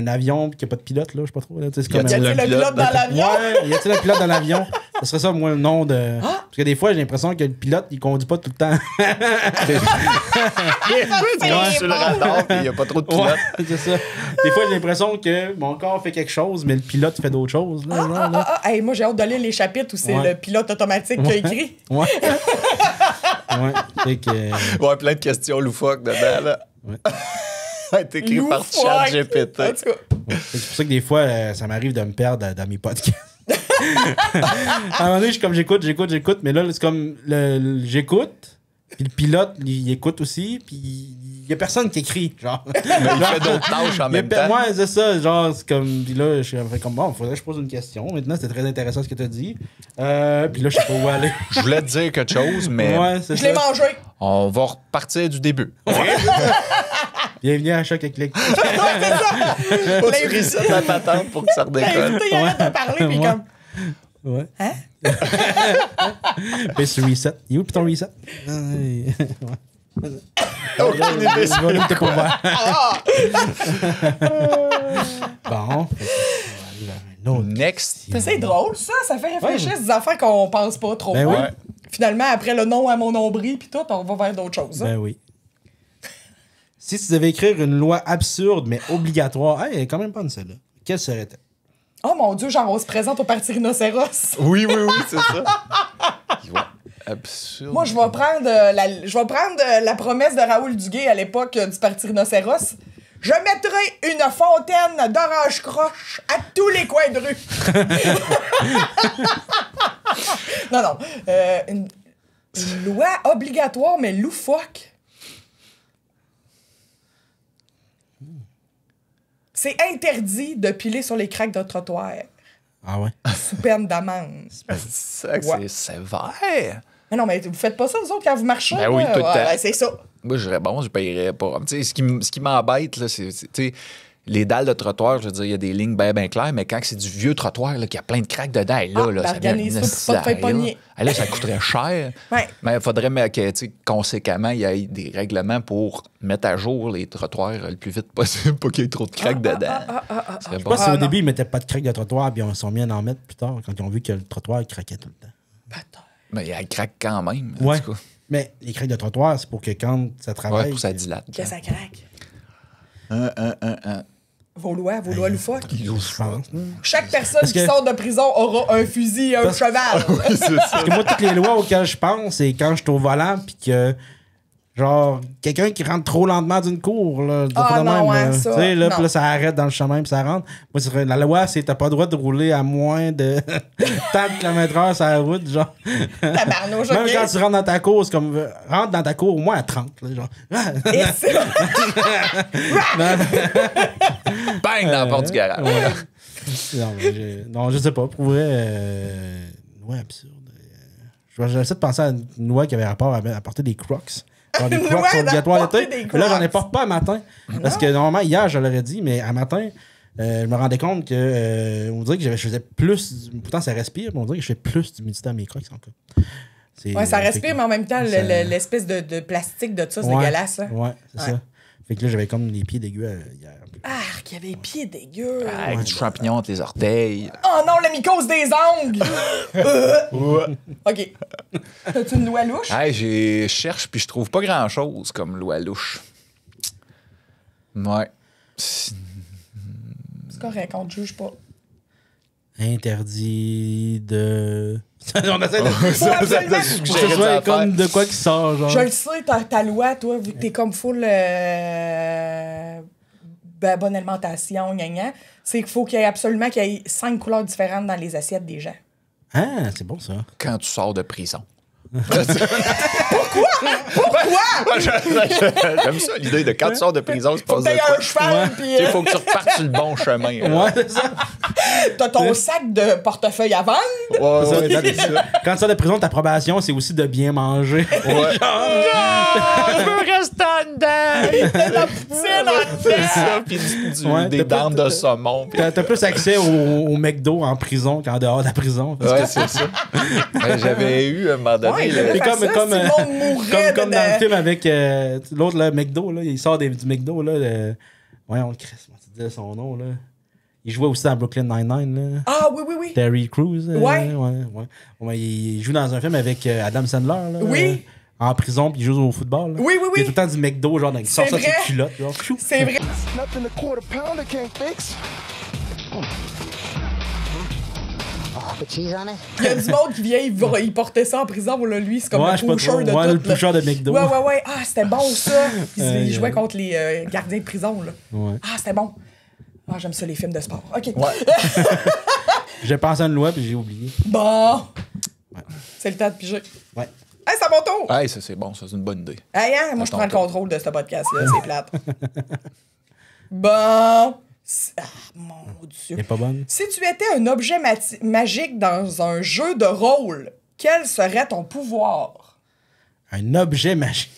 avion qui n'a pas de pilote, là, je sais pas trop. Là, c'est comme Y a-t-il Y a-t-il le pilote dans l'avion? Ouais, y a-t-il un pilote dans l'avion? Ce serait ça, moi, le nom de. Parce que des fois, j'ai l'impression que le pilote, il conduit pas tout le temps. Sur le radar, puis il n'y a pas trop de pilotes. Ouais, c'est ça. Des fois, j'ai l'impression que mon corps fait quelque chose, mais le pilote fait d'autres choses. Là, genre, là. Hey, moi, j'ai hâte de lire les chapitres où c'est Ouais. le pilote automatique qui a écrit. Ouais. Ouais. Fait que. Ouais, plein de questions loufoques dedans, là. Ouais. Ça a été écrit par Loufoque. ChatGPT. En tout cas, C'est pour ça que des fois, ça m'arrive de me perdre dans mes podcasts. À un moment donné, je suis comme j'écoute, mais là, c'est comme j'écoute, puis le pilote, il écoute aussi, puis il y a personne qui écrit, genre. Mais il fait d'autres tâches en même temps. Ouais, c'est ça, genre, c'est comme, puis là, je suis comme, bon, faudrait que je pose une question. Maintenant, c'était très intéressant ce que tu as dit. Puis là, je sais pas où aller. Je voulais te dire quelque chose, mais Ouais, c'est je l'ai ça. mangé. on va repartir du début. Bienvenue à Choc Éclectique. Faut que tu reset la patente pour que ça redécolle. L'invité, il arrête de parler, puis Ouais. comme... Ouais. Hein? Puis sur reset. Il est où, puis ton reset? Aucune idée. Je vais aller pour voir. Ah! Bon. Fait que, on va aller vers un autre. Next. C'est drôle, ça. Ça fait réfléchir à des affaires qu'on pense pas trop. Ben oui. Ouais. Finalement, après le nom à mon nombril, puis tout, on va vers d'autres choses. hein. Ben oui. Si tu devais écrire une loi absurde mais obligatoire, elle est quand même bonne celle-là. Quelle serait-elle? Oh mon Dieu, genre, on se présente au parti rhinocéros. Oui, c'est ça. Ouais. Absurde. Moi, je vais prendre la promesse de Raoul Duguay à l'époque du parti rhinocéros. Je mettrai une fontaine d'orange croche à tous les coins de rue. Non. Une loi obligatoire, mais loufoque. C'est interdit de piler sur les craques de trottoir Ah ouais? sous peine d'amende. C'est ça que Ouais. c'est sévère. Mais non, mais vous faites pas ça, vous autres, quand vous marchez? Ben oui, là? tout le temps. Ouais, c'est ça. Moi, je dirais, bon, je payerais pas. Tu sais, ce qui m'embête, là, c'est, tu sais, les dalles de trottoir, je veux dire, il y a des lignes bien claires, mais quand c'est du vieux trottoir, là, qu'il y a plein de craques dedans, et là, Ah, là, ben, ça devient organise-toi pour pas te faire nécessaire, pogner. là. Ah, là, ça coûterait cher. Ouais. Mais il faudrait que, tu sais, conséquemment, il y ait des règlements pour mettre à jour les trottoirs le plus vite possible pour qu'il y ait trop de craques dedans. Ça serait Je bon. pense qu'au non. début, ils mettaient pas de craques de trottoir, puis ils sont mis à en mettre plus tard, quand ils ont vu que le trottoir il craquait tout le temps. Peut-être. Mais elle craque quand même. en Ouais. tout cas. Mais les craques de trottoir, c'est pour que quand ça Ouais, travaille. pour ça dilate. Que ça craque. Un. Vos lois loufoques. Je pense. Chaque personne Parce qui que- sort de prison aura un fusil et un cheval. C'est ça. Parce que moi, toutes les lois auxquelles je pense, c'est quand je suis au volant, puis que, genre, quelqu'un qui rentre trop lentement d'une cour, là, Ah, de non, même, ouais, là. ça, Tu sais, là, non. puis là, ça arrête dans le chemin, puis ça rentre. Moi, la loi, c'est t'as pas le droit de rouler à moins de tant de km/h sur la route, genre. Tabarnouche, Même ok. quand tu rentres dans ta cour, c'est comme, rentre dans ta cour au moins à 30, là, genre. Et c'est- bang, dans la porte du garage. Ouais. Non, je sais pas. Pour vrai, ouais, absurde. J'essaie de penser à une loi qui avait rapport à porter des Crocs. Genre des Crocs sont obligatoires l'été. Mais là, j'en ai porte pas à matin. Parce que normalement, hier, je l'aurais dit, mais à matin, je me rendais compte que on dirait que je faisais plus. Pourtant, ça respire, mais on dirait que je fais plus d'humidité à mes Crocs encore. Ouais, ça respire, mais en même temps, l'espèce de plastique de ça, c'est dégueulasse. Hein? Ouais, c'est ça. Fait que là, j'avais comme les pieds dégueux hier. Ah, qu'il y avait les pieds dégueux. Avec du champignon entre les orteils. Oh non, la mycose des ongles! OK. T'as-tu une loi louche? Hey, je cherche puis je trouve pas grand-chose comme loi louche. Ouais. C'est correct, on te juge pas. Interdit de... On essaie absolument. que ce soit comme de quoi qui sort, genre. Je le sais, ta loi, toi, vu que t'es comme full bonne alimentation, gna, c'est qu'il faut qu'il y ait absolument qu'il y ait 5 couleurs différentes dans les assiettes des gens. Ah, c'est bon, ça. Quand tu sors de prison. Pourquoi? J'aime ça, l'idée de quand tu sors de prison, c'est pas Faut que t'aies un cheval, puis... Il faut que tu repartes sur le bon chemin. Ouais, c'est ça. T'as ton sac de portefeuille à vendre. Ouais, c'est ça. Quand tu sors de prison, ta probation, c'est aussi de bien manger. Ouais. Je veux rester en dedans! La poutine en C'est ça, puis des dents de saumon. T'as plus accès au McDo en prison qu'en dehors de la prison. Ouais, c'est ça. J'avais eu un moment donné... Ouais, C'est comme dans le le film avec l'autre, là, McDo, là, il sort du McDo, là. Ouais, on le crisse, tu disais son nom, là. Il jouait aussi dans Brooklyn Nine-Nine, là. Ah, oui. Terry Crews. Ouais. Ouais, il joue dans un film avec Adam Sandler, là. Oui. En prison, puis il joue au football, là. Oui. Il y a tout le temps du McDo, genre, il sort ça de ses vrai. culottes, genre. C'est vrai. Nothing a quarter pounder can't fix. Put cheese on it? Il y a du monde qui vient, il portait ça en prison. Là, lui, c'est comme Ouais, le je sais pas pusher trop. de Ouais, tout. le pusher de McDo. Ouais. Ah, c'était bon, ça. Il jouait contre les gardiens de prison, là. Ouais. Ah, c'était bon. Ah, j'aime ça, les films de sport. OK. Ouais. J'ai pensé à une loi, puis j'ai oublié. Bon. Ouais. C'est le temps de piger. Ouais. Hey, c'est à mon tour. Hey, ça, c'est bon, ça, c'est une bonne idée. Hey, hein, moi, je Attends, prends le contrôle de ce podcast-là. C'est plate. Bon. Ah, mon Dieu. Elle est pas bonne? Si tu étais un objet magique dans un jeu de rôle, quel serait ton pouvoir? Un objet magique.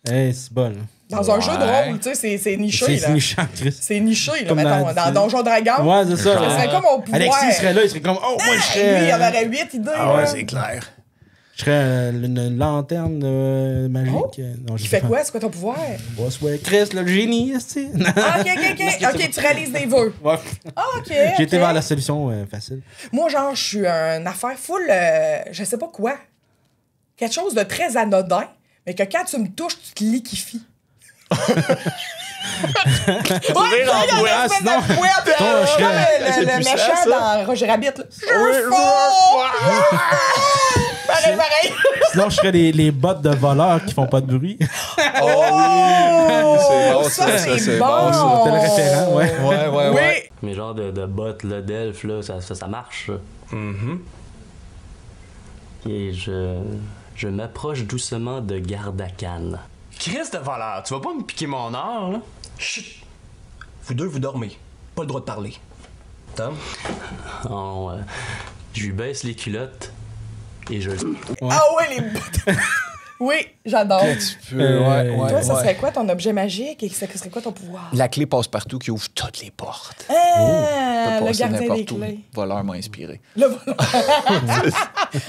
Hey, c'est bon, là. Dans un jeu de rôle, tu sais, c'est niché, là. C'est nichant, Chris. C'est niché, là, Comme mettons. Dans Donjon Dragon. Ouais, c'est ça. Ça serait comme mon pouvoir. Alexis serait là, il serait comme, oh, moi, je serais. Lui, il y en aurait 8 idées. Ah ouais, là. c'est clair. Je serais une lanterne magique. Oh. Non, je Qui sais fait pas. quoi? C'est quoi ton pouvoir? Boss, ouais. Chris, le génie, tu sais. Ah, OK, tu réalises des vœux. Ouais. Ah, OK. J'ai été OK. vers la solution facile. Moi, genre, je suis une affaire full, je sais pas quoi. Quelque chose de très anodin, mais que quand tu me touches, tu te liquifies. Ouais, Ah, sinon, le C'est puissant, méchant ça. dans Roger Rabbit. Là. Je fous! Pareil. sinon, je serais les bottes de voleurs qui font pas de bruit. Oh! C'est bon, Ça, ça, c'est bon, bon. ça. C'était le référent, ouais. Oui. Mes genres de bottes là, d'elfes, là, ça marche. Ça. Et je m'approche doucement de Gardakan. Christ de voleur, tu vas pas me piquer mon or, là? Chut! Vous deux, vous dormez. Pas le droit de parler. Tom? Je lui baisse les culottes et je... Ah ouais, les bottes. Oui, j'adore. Toi, ça serait quoi ton objet magique et ça serait quoi ton pouvoir? La clé passe-partout qui ouvre toutes les portes. Ah, le Passer gardien des n'importe où. clés. Voleur m'a inspiré. Le voleur.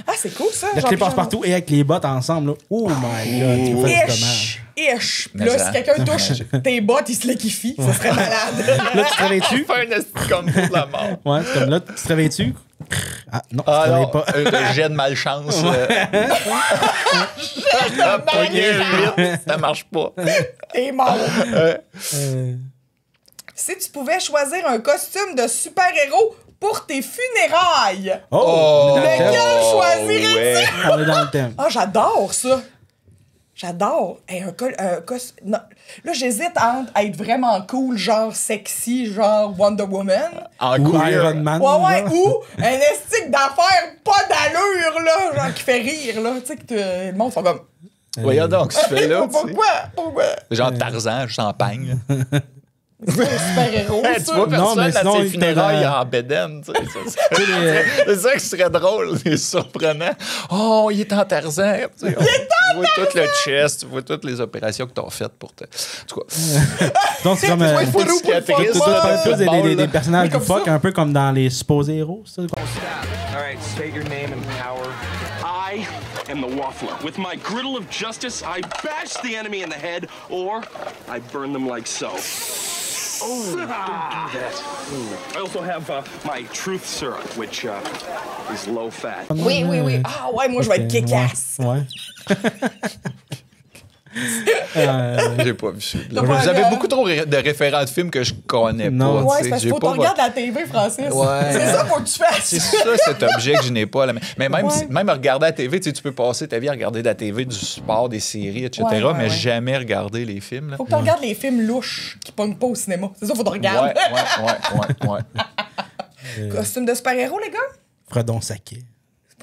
Ah, c'est cool, ça. La clé passe partout et avec les bottes ensemble, là. Oh my god, tu peux faire du dommage. Ish. Puis Mais là, ça- si quelqu'un touche tes bottes, il se liquifie. Ça serait malade. Là, tu te réveilles-tu? Fais un esti comme pour la mort. Ouais, c'est comme là, tu te réveilles-tu? Ah, non, tu te Ah réveilles non, pas. un jet de malchance. Pogné vite, ça marche pas. T'es mort. Si tu pouvais choisir un costume de super-héros pour tes funérailles, Oh! On est dans le thème. lequel choisirais-tu? On est dans le thème. Ah, j'adore ça. J'adore. Hey, non. Là, j'hésite entre être vraiment cool, genre sexy, genre Wonder Woman. En Ou queer. Iron Man. Ouais, genre. ou un estique d'affaires pas d'allure, là, genre qui fait rire, là. Tu sais, que le monde sont comme. Voyons donc, ce que tu fais là. tu sais. Pourquoi? Genre Tarzan, champagne. C'est un super-héros, Tu ça. vois Non, personne mais à sinon, ses funérailles dans- en bédaine. tu sais. C'est ça qui serait drôle, c'est surprenant. Oh, il est en Tarzan. Tu sais, tu vois tout le chest, tu vois toutes les opérations que tu as faites pour te... En tout cas, Donc, c'est comme. Ouais, faut une le cicatrice, Tu ça, parles plus football, là. des personnages comme du fuck, ça. un peu comme dans les supposés héros. Ça. All right, state your name and power. I am the Waffler. With my griddle of justice, I bash the enemy in the head, or I burn them like so. Oh, don't do that. I also have my truth syrup, which is low fat. Oui. Ah ouais, moi, je vais être kick-ass. Ouais. j'ai pas vu ça. T'as pas Vous avez regardé? beaucoup trop de référents de films que je connais Non. pas. Ouais, tu sais. c'est parce qu'il J'ai faut que pas tu regardes la TV, Francis. Ouais. C'est ça faut que tu fasses. C'est ça, cet objet que je n'ai pas. Là. Mais même, Ouais. même regarder la TV, tu sais, tu peux passer ta vie à regarder de la TV, du sport, des séries, etc., Ouais, mais ouais. jamais regarder les films. Là. Faut que tu regardes les films louches qui pognent pas au cinéma. C'est ça, faut que tu Ouais, regardes. ouais. Costume de super-héros, les gars? Fredon Saquet.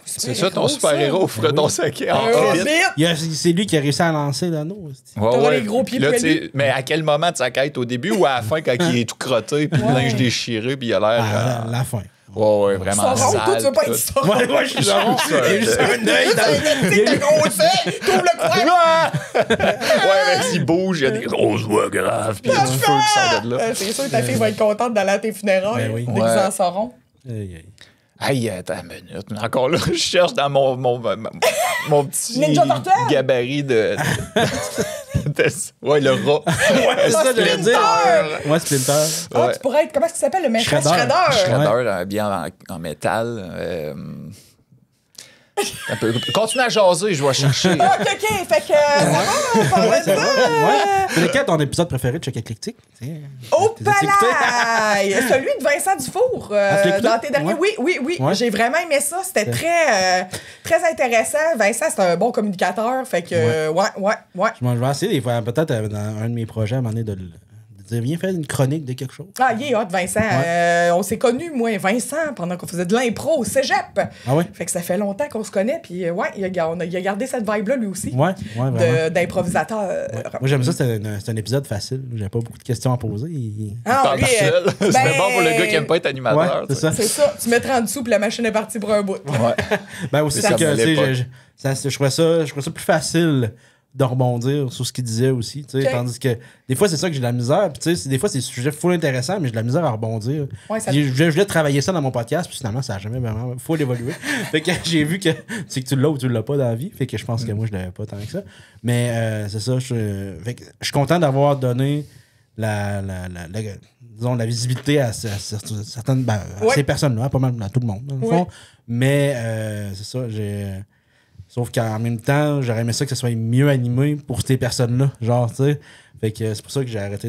C'est ça, ton super-héros, Fredon Saquet en Hobbit. Hobbit. C'est lui qui a réussi à lancer l'anneau. c'est- Ouais, T'auras les gros pieds Là, tu poilus. sais, mais à quel moment de sa quête? Au début ou à la fin, quand il est tout crotté, puis le linge déchiré, puis il a l'air... À la fin. Ouais, vraiment Sauron, toi, sale. tu veux pas puis être tout. Sauron. Ouais, je suis Sauron. Il y a juste un œil dans T'as gros œil, t'ouvres le coin. Ouais, mais s'il bouge, il y a des grosses voix graves, puis il y a du feu qui sort de là. C'est sûr que ta fille va être contente d'aller à tes funérailles. Ben oui. Déguisée Ouais. en Sauron. Aïe, aïe. Hey, attends une minute. Encore là, je cherche dans mon petit Ninja Turtle. gabarit de... Ouais, le rat. C'est ça, j'allais Splinter! dire. Ouais, Splinter. Ah, Ouais. tu pourrais être. Comment est-ce qu'il s'appelle le méchant Shredder. Shredder? Bien en métal. Un peu. Continue à jaser, je vais chercher. Ok, fait que. Ça va, on parlait de C'est ça. vrai, ouais. C'est lequel ton épisode préféré de Choc Éclectique? Oh, T'as écouté? palaille! Celui de Vincent Dufour. tu l'as écouté? Dans tes derniers. Ouais. Oui. Ouais. J'ai vraiment aimé ça. C'était très intéressant. Vincent, c'est un bon communicateur. Fait que, ouais. Je vais essayer des fois, peut-être dans un de mes projets, à un moment donné, de dire, viens faire une chronique de quelque chose. Ah, il est hot, Vincent. On s'est connus, moi et Vincent, pendant qu'on faisait de l'impro au cégep. Ah ouais? Fait que ça fait longtemps qu'on se connaît. Puis, ouais, il a gardé cette vibe-là, lui aussi. Ouais, vraiment. D'improvisateur. Moi, j'aime ça, c'est un épisode facile. J'avais pas beaucoup de questions à poser. Ah, Parle lui, tout seul. C'est ben, même bon pour le gars qui aime pas être animateur. Ouais, c'est tu sais. ça. C'est ça. Tu mettrais en dessous, puis la machine est partie pour un bout. Ouais. Ben aussi, C'est c'est comme que à tu sais, l'époque. je trouvais ça plus facile de rebondir sur ce qu'il disait aussi. Tu sais, Ok. Tandis que des fois, c'est ça que j'ai de la misère. Puis, tu sais, des fois, c'est des sujets full intéressants, mais j'ai de la misère à rebondir. Ouais, ça- Je voulais travailler ça dans mon podcast, puis finalement, ça n'a jamais vraiment full évolué. Fait que j'ai vu que c'est que tu l'as ou tu l'as pas dans la vie. Fait que je pense que moi, je l'avais pas tant que ça. Mais c'est ça. Fait que je suis content d'avoir donné disons, la visibilité à certaines à Ouais. ces personnes-là, pas mal à tout le monde, dans le Ouais. fond. Mais c'est ça, sauf qu'en même temps, j'aurais aimé ça que ça soit mieux animé pour ces personnes-là. Genre, tu sais. Fait que c'est pour ça que j'arrête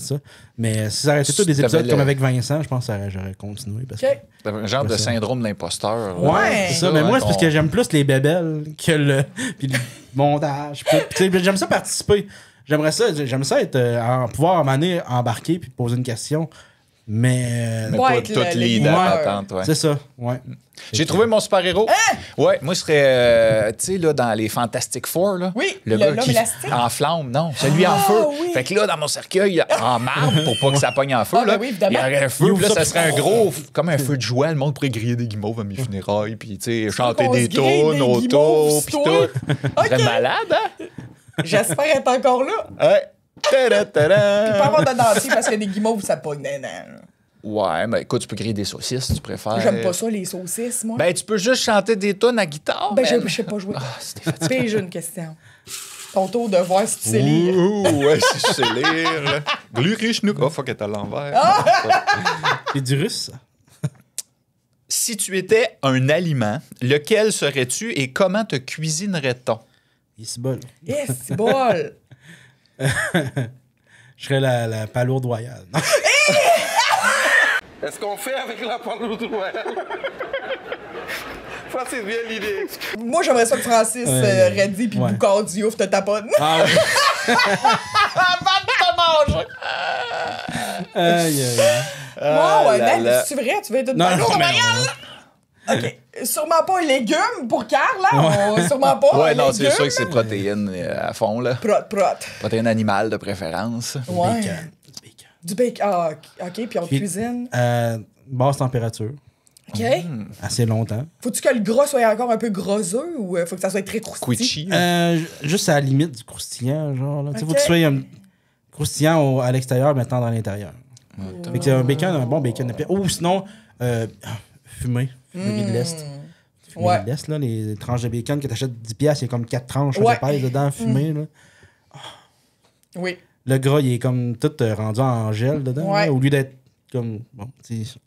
ça. Mais si ça arrêtait tous des T'avais épisodes le- comme avec Vincent, je pense que j'aurais continué. Parce que... OK. T'as un genre de syndrome de l'imposteur. Ouais, c'est ça. Mais moi, c'est parce que j'aime. j'aime plus les bébelles que le montage. Puis, tu sais, j'aime ça participer. J'aime ça être pouvoir à un moment donné embarquer puis poser une question. Mais Mais Ouais, pas être toute le l'idée leader. d'attente, ouais. c'est ça, ouais. J'ai trouvé mon super-héros. Hein? Ouais, moi, je serais, tu sais, là, dans les Fantastic Four, là. Oui, le l'homme gars qui élastique. en flamme, non, celui en feu. oui. Fait que là, dans mon cercueil, en marbre, pour pas que ça pogne en feu, Ah, là, ben oui, évidemment. il y aurait un feu, Il puis là, ouvre ça ça, serait un gros, comme un feu de joie. Le monde pourrait griller des guimauves à mes funérailles, puis, tu sais, chanter qu'on des se grille tunes des auto, guimauves, puis toi? tout. OK. Très malade, hein? J'espère être encore là. Ouais. Ta-da-ta-da. Puis pas avoir de dentier parce que des guimauves, ça pogne. Non. Ouais, mais écoute, tu peux griller des saucisses, si tu préfères. J'aime pas ça, les saucisses, moi. Ben, tu peux juste chanter des tunes à guitare. Ben, man. je sais pas jouer. Ah, c'était fatigué. Puis j'ai une question. Ton tour de voir si tu sais lire. Ouh, ouais, si je sais lire. Glurichnouk. Oh, fuck, elle est à l'envers. C'est du russe, ça. Si tu étais un aliment, lequel serais-tu et comment te cuisinerait-on? Il se bol. Eh, c'est bol. Je serais la palourde royale. Est-ce qu'on fait avec la palourde royale? Francis, bien l'idée. Moi, j'aimerais ça que Francis Reddy puis Ouais. Boucard Diouf te taponne. Ah ouais. Avant de te manger. Aïe, aïe. Wow, là man, là. c'est vrai? Tu veux être une Non, palourde non, mais royale? OK. Sûrement pas légumes pour Carl, là. Sûrement pas. Ouais, non, c'est légumes. sûr que c'est protéines à fond, là. Prot. Protéines animales de préférence. Ouais. Bacon. Du bacon. Ah, OK. Puis on cuisine. Basse température. OK. Assez longtemps. Faut-tu que le gras soit encore un peu grosseux ou faut que ça soit très croustillant? Quitchy. Juste à la limite du croustillant, genre. Là. Ok. Faut que tu sois croustillant à l'extérieur, maintenant dans l'intérieur. Fait que c'est un bacon, un bon bacon épais. Ou sinon, fumé. Fumé de l'Est. Fumé Ouais. de l'Est, là, les tranches de bacon que t'achètes 10$, il y a comme 4 tranches Ouais. d'épaisse dedans, fumé. Là. Oui. Le gras, il est comme tout rendu en gel dedans. Ouais. Là, au lieu d'être comme. Bon, tu sais.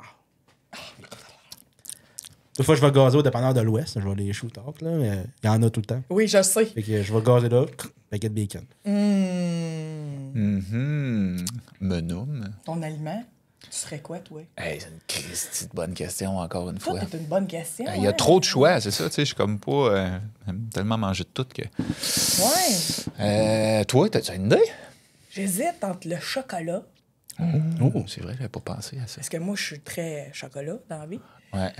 Des fois, je vais gazer au dépanneur de l'Ouest. Je vais les shoot out, là. Mais il y en a tout le temps. Oui, je sais. Fait que je vais gazer là, paquet de bacon. Menum. Ton aliment, tu serais quoi, toi? Hey, c'est une Christie de bonne question, encore une fois. Ça, c'est une bonne question. Il y a trop de choix, c'est ça, tu sais, je suis comme pas... j'aime tellement manger de tout que... Ouais. Toi, t'as-tu une idée? J'hésite entre le chocolat, Oh, c'est vrai, j'avais pas pensé à ça. parce que moi, je suis très chocolat dans la vie. Ouais.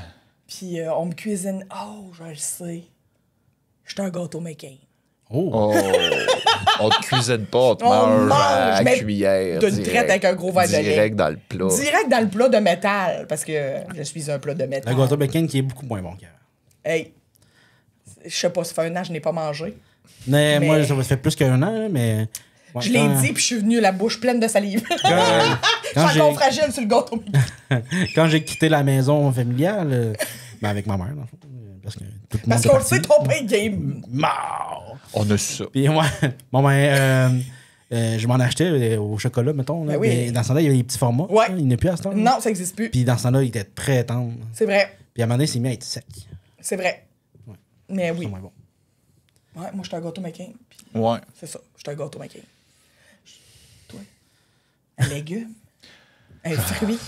Puis on me cuisine. Oh, je le sais. Je suis un gâteau making. Oh, on te cuisine pas, on te On mange mange, à la mais cuillère. d'une direct. traite avec un gros verre de lait. Direct dans le plat. Direct dans le plat de métal, parce que je suis un plat de métal. Le gâteau bacon qui est beaucoup moins bon qu'avant. Hey, je sais pas, ça fait un an que je n'ai pas mangé. Mais Mais- moi, ça fait plus qu'un an, là, mais. ouais, Je l'ai quand- dit, puis je suis venue la bouche pleine de salive. Je quand suis encore j'ai- fragile sur le gâteau. Quand j'ai quitté la maison familiale, ben avec ma mère, dans le fond, parce que tout le monde. Parce est qu'on le parti. sait, ton pain game. Mort! On a su ça. Puis moi, bon ben, je m'en achetais au chocolat, mettons. Là, Ben oui. mais dans ce temps-là, il y avait les petits formats. Ouais. là, il n'est plus à ce temps. Non, ça n'existe plus. Puis dans ce temps-là, il était très tendre. C'est vrai. Puis à un moment donné, il s'est mis à être sec. C'est vrai. Ouais. Mais oui. C'est moins bon. Ouais, moi, je suis un gâteau making. Puis Ouais. c'est ça. Je suis un gâteau making. Toi? Un légume? Un fruit?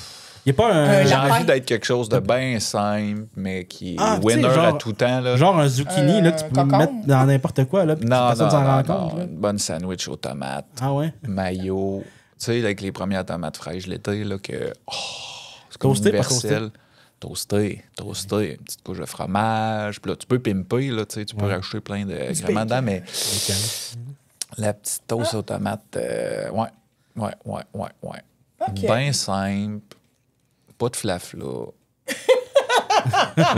Il n'y a pas Un un. J'ai lapin. envie d'être quelque chose de bien simple, mais qui est Ah, tu sais, winner genre- à tout temps. Là. Genre un zucchini là, que tu peux cocon? mettre dans n'importe quoi. Là, puis non, personne non, s'en non, rend non. compte. Là. Une bonne sandwich aux tomates, Ah ouais? mayo. Tu sais, avec les premières tomates fraîches l'été, là, que... Oh, c'est comme Toasté, pas universel. Toasté, une petite couche de fromage. Puis là, tu peux pimper, là, tu sais, tu peux rajouter plein d'agréments dedans, mais la petite toast aux tomates, ouais. OK. Bien simple, pas de flafla.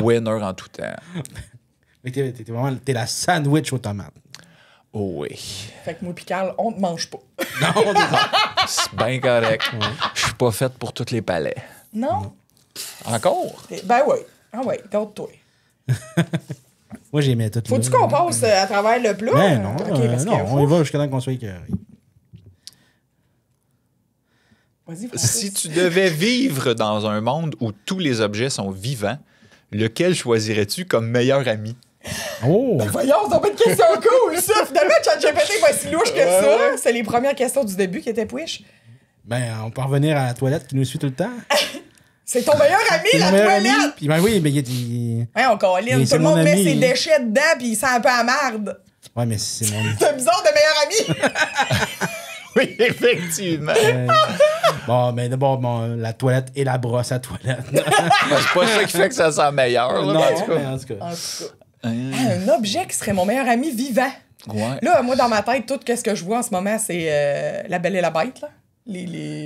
Winner en tout temps. Fait que t'es vraiment t'es la sandwich aux tomates. Oh oui. Fait que moi pis Carl, on ne mange pas. Non, C'est bien correct. Je suis pas faite pour tous les palais. Non? Encore? Ben oui. Ah oui, toi. moi j'aimais tout. Faut-tu là. qu'on passe à travers le plat? Ben non, OK, parce que... non, on y va jusqu'à temps qu'on soit écœuré. Vas-y, Francis. Si tu devais vivre dans un monde où tous les objets sont vivants, lequel choisirais-tu comme meilleur ami? Oh! Voyons, c'est pas une question cool, ça! Finalement, ChatGPT va si louche que ça. C'est les premières questions du début qui étaient push. Ben, on peut revenir à la toilette qui nous suit tout le temps. C'est ton meilleur ami, C'est la mon meilleur ami. toilette! Puis ben oui, mais il... Ouais, on colline. Mais Tout c'est le monde mon met ami. ses déchets dedans puis il sent un peu à marde. Ouais, mais c'est mon... C'est bizarre de meilleur ami. Oui, effectivement. Bon, mais d'abord, bon, la toilette et la brosse à toilette. C'est pas ça qui fait que ça sent meilleur. Là, non, mais en tout cas. mais en tout cas. En tout cas. Un objet qui serait mon meilleur ami vivant. Ouais. Là, moi, dans ma tête, tout ce que je vois en ce moment, c'est La Belle et la Bête, là.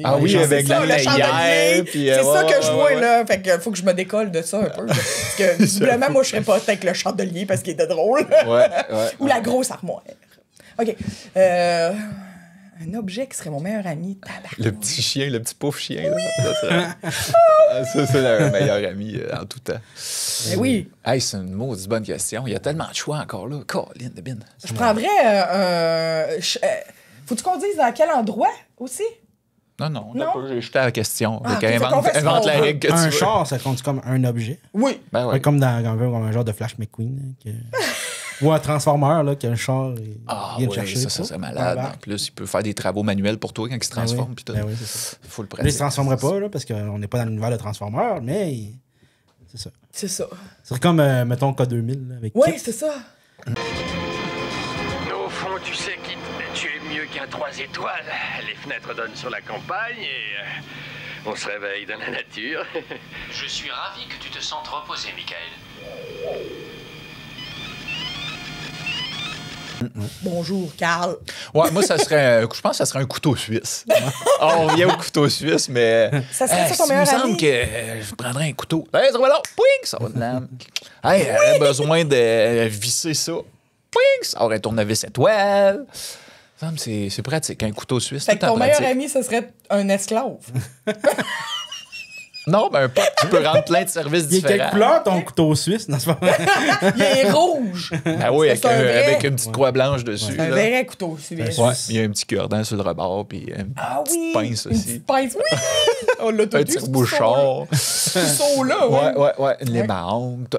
Ah oui, c'est avec ça, la le chandelier. théière, puis, C'est ça ouais, que ouais, je vois, ouais. là. Fait que faut que je me décolle de ça un peu. Parce que, visiblement, moi, je serais pas avec le chandelier parce qu'il était drôle. Ouais. Ou la grosse armoire. OK. Un objet qui serait mon meilleur ami. Tabarnak. Le petit chien, le petit pauvre chien. Là. Ça, c'est le meilleur ami en tout temps. Ben oui. Hey, c'est une maudite bonne question. Il y a tellement de choix encore là. Colin de bin. Je prendrais faut-tu qu'on dise à quel endroit aussi? Non, Non? j'ai jeté la question. Ah, Fait ok, fait qu'on fait ce invente qu'on la veut. règle que tu Un veux. char, ça compte comme un objet. Oui. Ben ouais. Ouais, comme comme un genre de Flash McQueen. là, Ou un transformeur, là, qu'un char Ah vient oui, te chercher. ça c'est malade. En plus, il peut faire des travaux manuels pour toi quand il se transforme. Puis tout. Ben oui, c'est ça. Faut le Là, il se pratiquer. transformerait pas, là, parce qu'on n'est pas dans l'univers de Transformers, mais c'est ça. C'est ça. C'est comme, mettons, K2000, là, avec Oui, Kit. c'est ça. Au fond, tu sais, Kit, tu es mieux qu'un 3 étoiles. Les fenêtres donnent sur la campagne et On se réveille dans la nature. Je suis ravi que tu te sentes reposé, Michael. Bonjour, Carl. Ouais, moi, ça serait, je pense que ça serait un couteau suisse. On revient au couteau suisse, mais. Ça serait ça ton il me meilleur semble ami? que je prendrais un couteau. Hey, ça va là, pouing, ça va de l'âme. Hey, j'aurais besoin de visser ça. Pouing, ça aurait un tournevis étoile. Ça me semble c'est pratique, un couteau suisse. Fait que tout en ton meilleur pratique. ami, ce serait un esclave. Non, ben un pote qui peut rendre plein de services Il est différents. quelle couleur ton couteau suisse? Non, c'est pas vrai. Il est rouge. Ben oui, C'est un vrai. avec une petite croix blanche dessus. Un là. vrai couteau suisse. Ouais, il y a un petit cure-dent sur le rebord, puis une Ah oui! pince Une aussi. petite pince, oui! On l'a tout Un vu, ce tire-bouchon. saut-là, ouais. Ouais, les bandes, tout.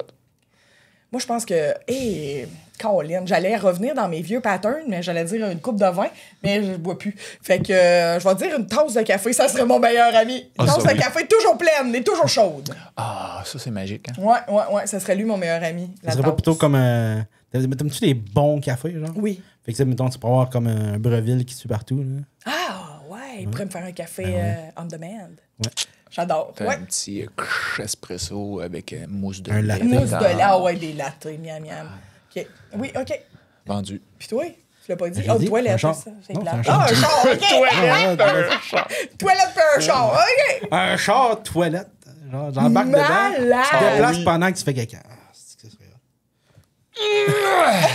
Moi, je pense que... Hé, Caroline, j'allais revenir dans mes vieux patterns, mais j'allais dire une coupe de vin, mais je bois plus. Fait que je vais dire une tasse de café, ça serait mon meilleur ami. Une Ah, tasse ça, de oui. café toujours pleine et toujours chaude. Ah, ça, c'est magique. Hein? Ouais, ça serait lui mon meilleur ami. Ça serait pas plutôt comme un. T'aimes-tu des bons cafés, genre? Oui. Fait que, mettons, tu pourrais avoir comme un Breville qui suit partout, là. Ah, ouais, il pourrait me faire un café on demand. Ouais. J'adore. T'as Ouais. un petit espresso avec mousse de Un lait. latte. Mousse dedans. de lait. Ah ouais, des lattes, miam, miam. OK. Oui, OK. Vendu. Puis toi, tu l'as pas dit? J'ai Oh, dit, toilette, un c'est char. ça. C'est Non, plat. c'est un Ah, char. un char, OK. Ouais, Toilette puis un char, OK. un char toilette. Genre, j'embarque dedans. Malade. Tu te déplaces oui. pendant que tu fais caca. Ah, c'est que ça serait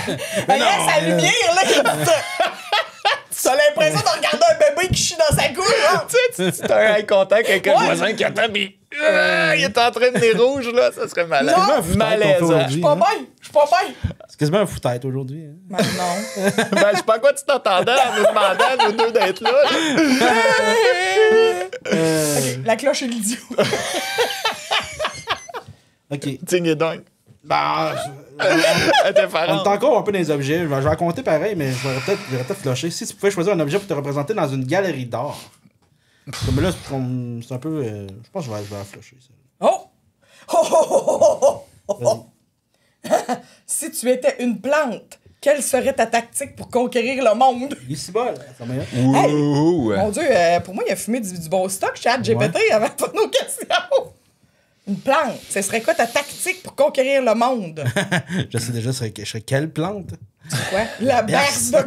hot. Regarde sa lumière, là, qui me fait- T'as l'impression de regarder un bébé qui chie dans sa couche, hein? Tu t'as un contact avec un voisin qui attend, puis il est en train de nez rouge, là. Ça serait malade. Non. Quasiment un foutaise qu'on fait Malaisant. aujourd'hui, Je suis pas hein. bien, je suis pas bien. C'est quasiment un foutaise aujourd'hui. Hein. Ben non. Ben, je sais pas à quoi tu t'entendais en nous demandant, nous deux, d'être là. OK, la cloche et l'idiot. OK. Digne et dingue. Bah, Elle était on farante. est encore un peu dans les objets. Je vais raconter pareil, mais je vais peut-être flusher. Si tu pouvais choisir un objet pour te représenter dans une galerie d'art. Comme là, c'est un peu. Je pense que je vais la flusher. Ça. Oh! Oh, oh, oh, oh, oh, oh. Si tu étais une plante, quelle serait ta tactique pour conquérir le monde? Il est si bas, là. Ça m'a- Hey, Ouh. mon Dieu, pour moi, il a fumé du bon stock, chat GPT, avant de faire nos questions. Une plante, ce serait quoi ta tactique pour conquérir le monde? Je sais déjà, je serais quelle plante? C'est quoi? La berce de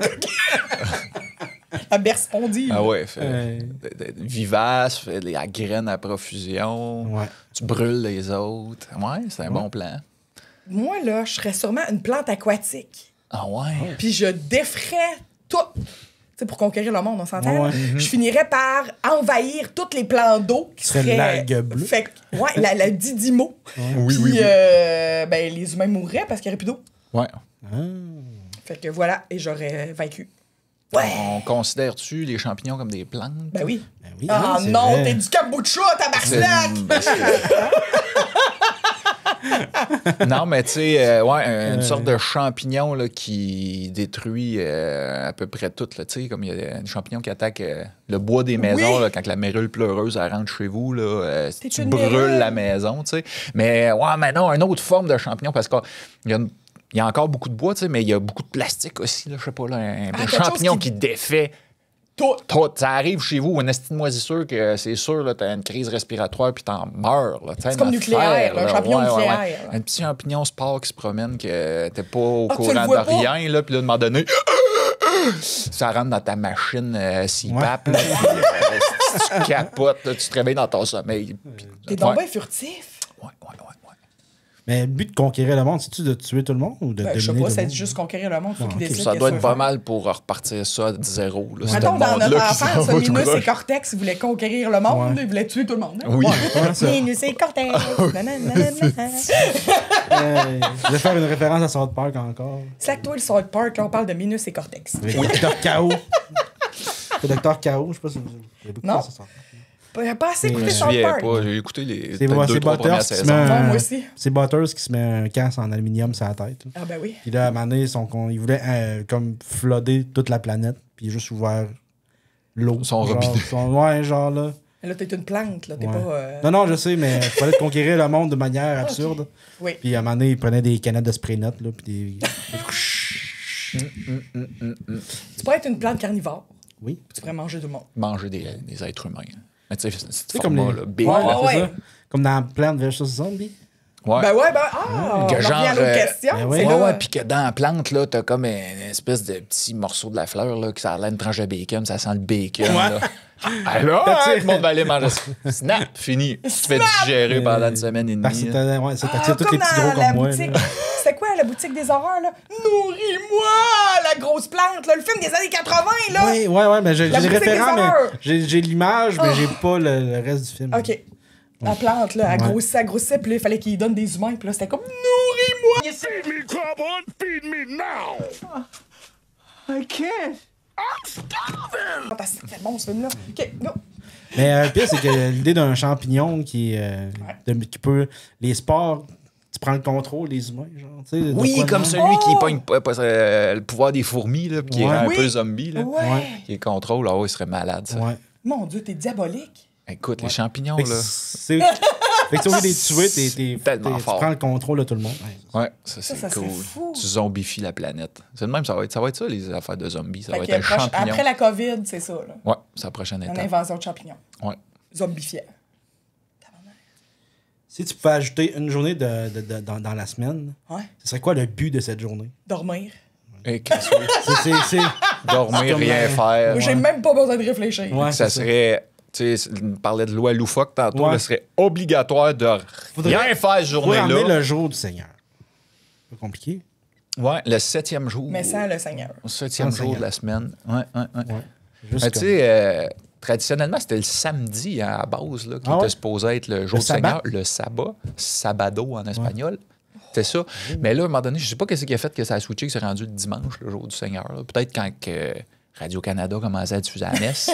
La berce fondue. Ah ouais, fait, Ouais. vivace, fait la graine à profusion. Ouais. Tu brûles les autres. Ouais, c'est un bon plan. Moi, là, je serais sûrement une plante aquatique. Ah ouais? Puis je défrais tout. Tu sais, pour conquérir le monde, on s'entend? Ouais. là? Je finirais par envahir tous les plans d'eau qui serait seraient... l'algue bleue. Fait que, ouais, la Didimo. Oui, Puis, oui, oui. ben, les humains mourraient parce qu'il n'y aurait plus d'eau. Ouais. Fait que voilà, et j'aurais vaincu. On considère-tu les champignons comme des plantes? Ben oui. Ben oui, Ah c'est non, vrai. t'es du kombucha, C'est- tabarnak! ben, non, mais tu sais, ouais, une sorte de champignon là, qui détruit à peu près tout. Tu sais, comme il y a un champignon qui attaque le bois des maisons Oui. là, quand la mérule pleureuse elle rentre chez vous. Là, T'es tu une brûles mérule. la maison. Tu sais. Mais ouais, mais non, une autre forme de champignon parce qu'il y a il y a encore beaucoup de bois, tu sais, mais il y a beaucoup de plastique aussi. Là, je sais pas, là, un quelque champignon chose qui défait. Tout. Ça arrive chez vous, une estime moisissure que c'est sûr, là, t'as une crise respiratoire puis t'en meurs. Là, C'est comme nucléaire, là, un champignon nucléaire, là. Un petit champignon sport qui se promène que t'es pas au Ah, tu le courant de vois pas? rien, là, puis là, à un moment donné, ça rentre dans ta machine CPAP, là, puis, tu capotes, là, tu te réveilles dans ton sommeil. puis- T'es ouais. donc bien furtif. Ouais. Mais le but de conquérir le monde, c'est-tu de tuer tout le monde ou de Ben, je sais dominer pas, tout le c'est monde? juste conquérir le monde, faut qu'il ok. décide. Ça qu'est-ce doit qu'il être veut pas faire. mal pour repartir ça de zéro. Là, ce Mettons, dans monde-là notre qui s'en enfance, va tout Minus croche. et Cortex, ils voulaient conquérir le monde, ils voulaient tuer tout le monde. hein. Oui. Ouais, ça. Minus et Cortex. Nanana. Je vais faire une référence à South Park encore. C'est que toi, le South Park, là, on parle de Minus et Cortex. Avec Dr. K.O. C'est Dr. K.O. Je sais pas si vous avez beaucoup Non. ça, South Park. Pas assez Je écouté me South souviens Park. pas. J'ai écouté les C'est peut-être c'est 2-3 premières Butters qui se saisons. met Ouais, un... moi aussi. C'est Butters qui se met un casque en aluminium sur la tête. Ah ben oui. Puis là, à un moment donné, il voulait comme flooder toute la planète. Puis il a juste ouvert l'eau. Son Genre, robinet. Ouais, genre là. Là, t'es une plante, là. T'es Ouais. pas... Non, je sais, mais il fallait conquérir le monde de manière absurde. Oui. Puis à un moment donné, il prenait des canettes de spray net, là, puis des... Tu pourrais être une plante carnivore. Oui. Tu pourrais manger tout le monde. Manger des êtres humains. Mais tu sais, c'est comme format, les... là, big. Ouais, là. c'est ça. Comme dans Plants vs. Zombies. Ouais. Ben ouais, que on genre, revient à l'autre question. ben c'est Ouais, là. ouais, puis que dans la plante, là, t'as comme une espèce de petit morceau de la fleur, là, que ça a l'air d'une tranche de bacon, ça sent le bacon, là. Alors, tout le monde va aller manger ça. Snap, fini. Tu te fais digérer pendant une semaine et Parce demie. que ça t'attire tous comme les petits dans gros la comme moi. boutique. là. C'était quoi, la boutique des horreurs, là? Nourris-moi, la grosse plante, là, le film des années 80, là. Ouais, mais j'ai La les boutique référents, des mais horreurs. j'ai l'image, mais j'ai pas le reste du film. OK. La plante, là, elle grossissait, puis là, il fallait qu'il donne des humains, puis là, c'était comme nourris-moi! Feed me, Goblin! Feed me now! I can't. I'm starving! C'était bon, ce film-là. OK, go. Mais le pire, c'est que l'idée d'un champignon qui peut. Les sports, tu prends le contrôle des humains, genre. Tu sais, de Oui, quoi de comme même. celui qui pogne le pouvoir des fourmis, là, puis qui est un Oui. peu zombie, là. Ouais. Qui est contrôle, il serait malade, ça. Ouais. Mon Dieu, t'es diabolique. Écoute, les champignons, Fait que là. c'est. Fait que tu veux les tuer, tellement tu fort. prends le contrôle de tout le monde. Ouais. Ouais, ça Ça c'est serait cool. fou. Tu zombifies la planète. C'est le même, ça va être ça, les affaires de zombies. Ça Fait va que être un champignon. après la COVID, c'est ça, là. Ouais, c'est la prochaine Une étape. invention de champignons. Ouais. Zombifiant. Si tu pouvais ajouter une journée dans la semaine, Ouais. ce serait quoi le but de cette journée? Dormir. Et qu'est-ce que C'est dormir, c'est comme, rien faire. J'ai même pas besoin de réfléchir. Ouais, Ça c'est serait. Tu sais, on parlait de loi loufoque tantôt, Ouais. ça serait obligatoire de rien faire ce Faudrait ramener journée-là. le jour du Seigneur. C'est compliqué. Ouais, le 7e jour. Mais sans le Seigneur. Le 7e Sans jour Seigneur. de la semaine. Ouais. Juste Mais tu sais, traditionnellement, c'était le samedi à la base là, qui Ah ouais? était supposé être le jour Le du sabbat? Seigneur, le sabbat, sabado en espagnol. C'était ça. Mais là, à un moment donné, je sais pas qu'est-ce qui a fait que ça a switché, que c'est rendu le dimanche, le jour du Seigneur. là. Peut-être quand que Radio-Canada commençait à diffuser la messe.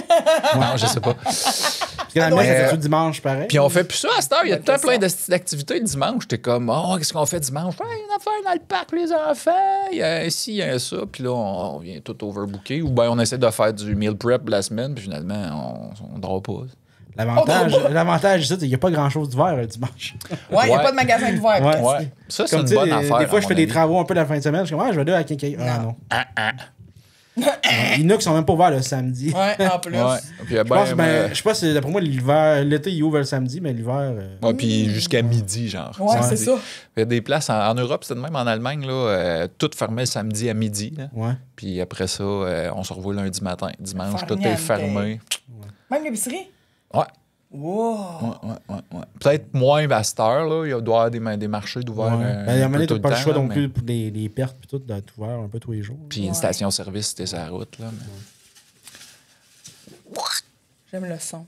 Non, je sais pas. Parce que la messe, c'est tout dimanche, pareil. Puis on fait plus ça à cette heure. Il y a tout un plein d'activités le dimanche. T'es comme, oh, qu'est-ce qu'on fait dimanche? Ouais, il y a une affaire dans le parc pour les enfants. Il y a ci, il y a ça. Puis là, on vient tout overbooker. Ou bien on essaie de faire du meal prep la semaine. Puis finalement, on dort pas. L'avantage, c'est qu'il n'y a pas grand-chose d'ouvert le dimanche. Ouais, il n'y a pas de magasin d'ouvert. Ouais. Ça, c'est Comme, une tu sais, bonne affaire. Des fois, à je mon fais des avis. travaux un peu la fin de semaine. Je suis comme, je vais aller à quelqu'un. Ah non. Il y en a qui sont même pas ouverts le samedi. Ouais, en plus. Ouais. Puis, Je pense, je sais pas si d'après moi, l'été, il ouvre le samedi, mais l'hiver. Ouais, puis jusqu'à midi, genre. Ouais, c'est ça. Il y a des places en Europe, c'était de même en Allemagne, là, tout fermé le samedi à midi. Là. Ouais. Puis après ça, on se revoit lundi matin. Dimanche, tout est Farniente. fermé. Même l'épicerie? Ouais. Wow. Ouais. Peut-être moins à cette heure, là. Il doit y avoir des marchés d'ouvert. Ben, à un moment donné, tout t'as pas le choix temps, non mais- plus pour les pertes puis tout d'être ouvert un peu tous les jours. Puis une station-service, c'était sa route, là. J'aime le son.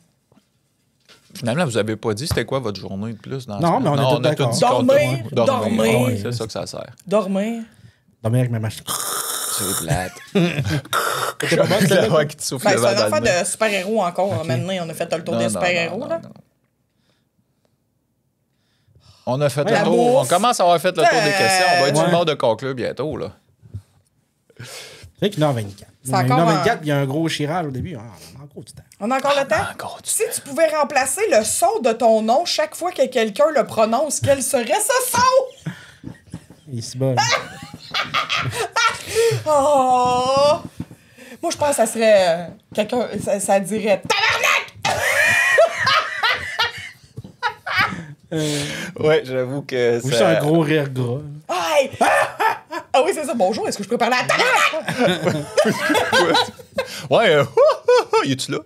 Finalement, vous avez pas dit c'était quoi votre journée de plus dans Non, ce- mais on est tous d'accord. Dormir, qu'on- dormir. Ouais, c'est ça que ça sert. Dormir. Dormir avec ma machine. C'est plate. T'es pas bonne, La celle-là? voix qui te souffle Ben, le c'est un vent dans affaire le nez. de super-héros encore. Maintenant, on a fait le tour des super-héros, là. On a fait La le tour. On bouffe. commence à avoir fait le tour des questions. On va être sur le Ouais. bord de conclure bientôt, là. C'est qu'une heure 24. C'est encore 1h24, il y a un gros chirage au début. Ah, on a encore du temps. On a encore le temps? Encore du Si tu pouvais remplacer le son de ton nom chaque fois que quelqu'un le prononce, quel serait ce son? Il est si bon. Oh! Moi, je pense que ça serait... quelqu'un... Ça dirait... Tabarnak! Ouais, j'avoue que Ou juste un gros rire gras. Aïe! Ah oui, c'est ça. Bonjour, est-ce que je peux parler à Tabarnak? Ouais, y es-tu là?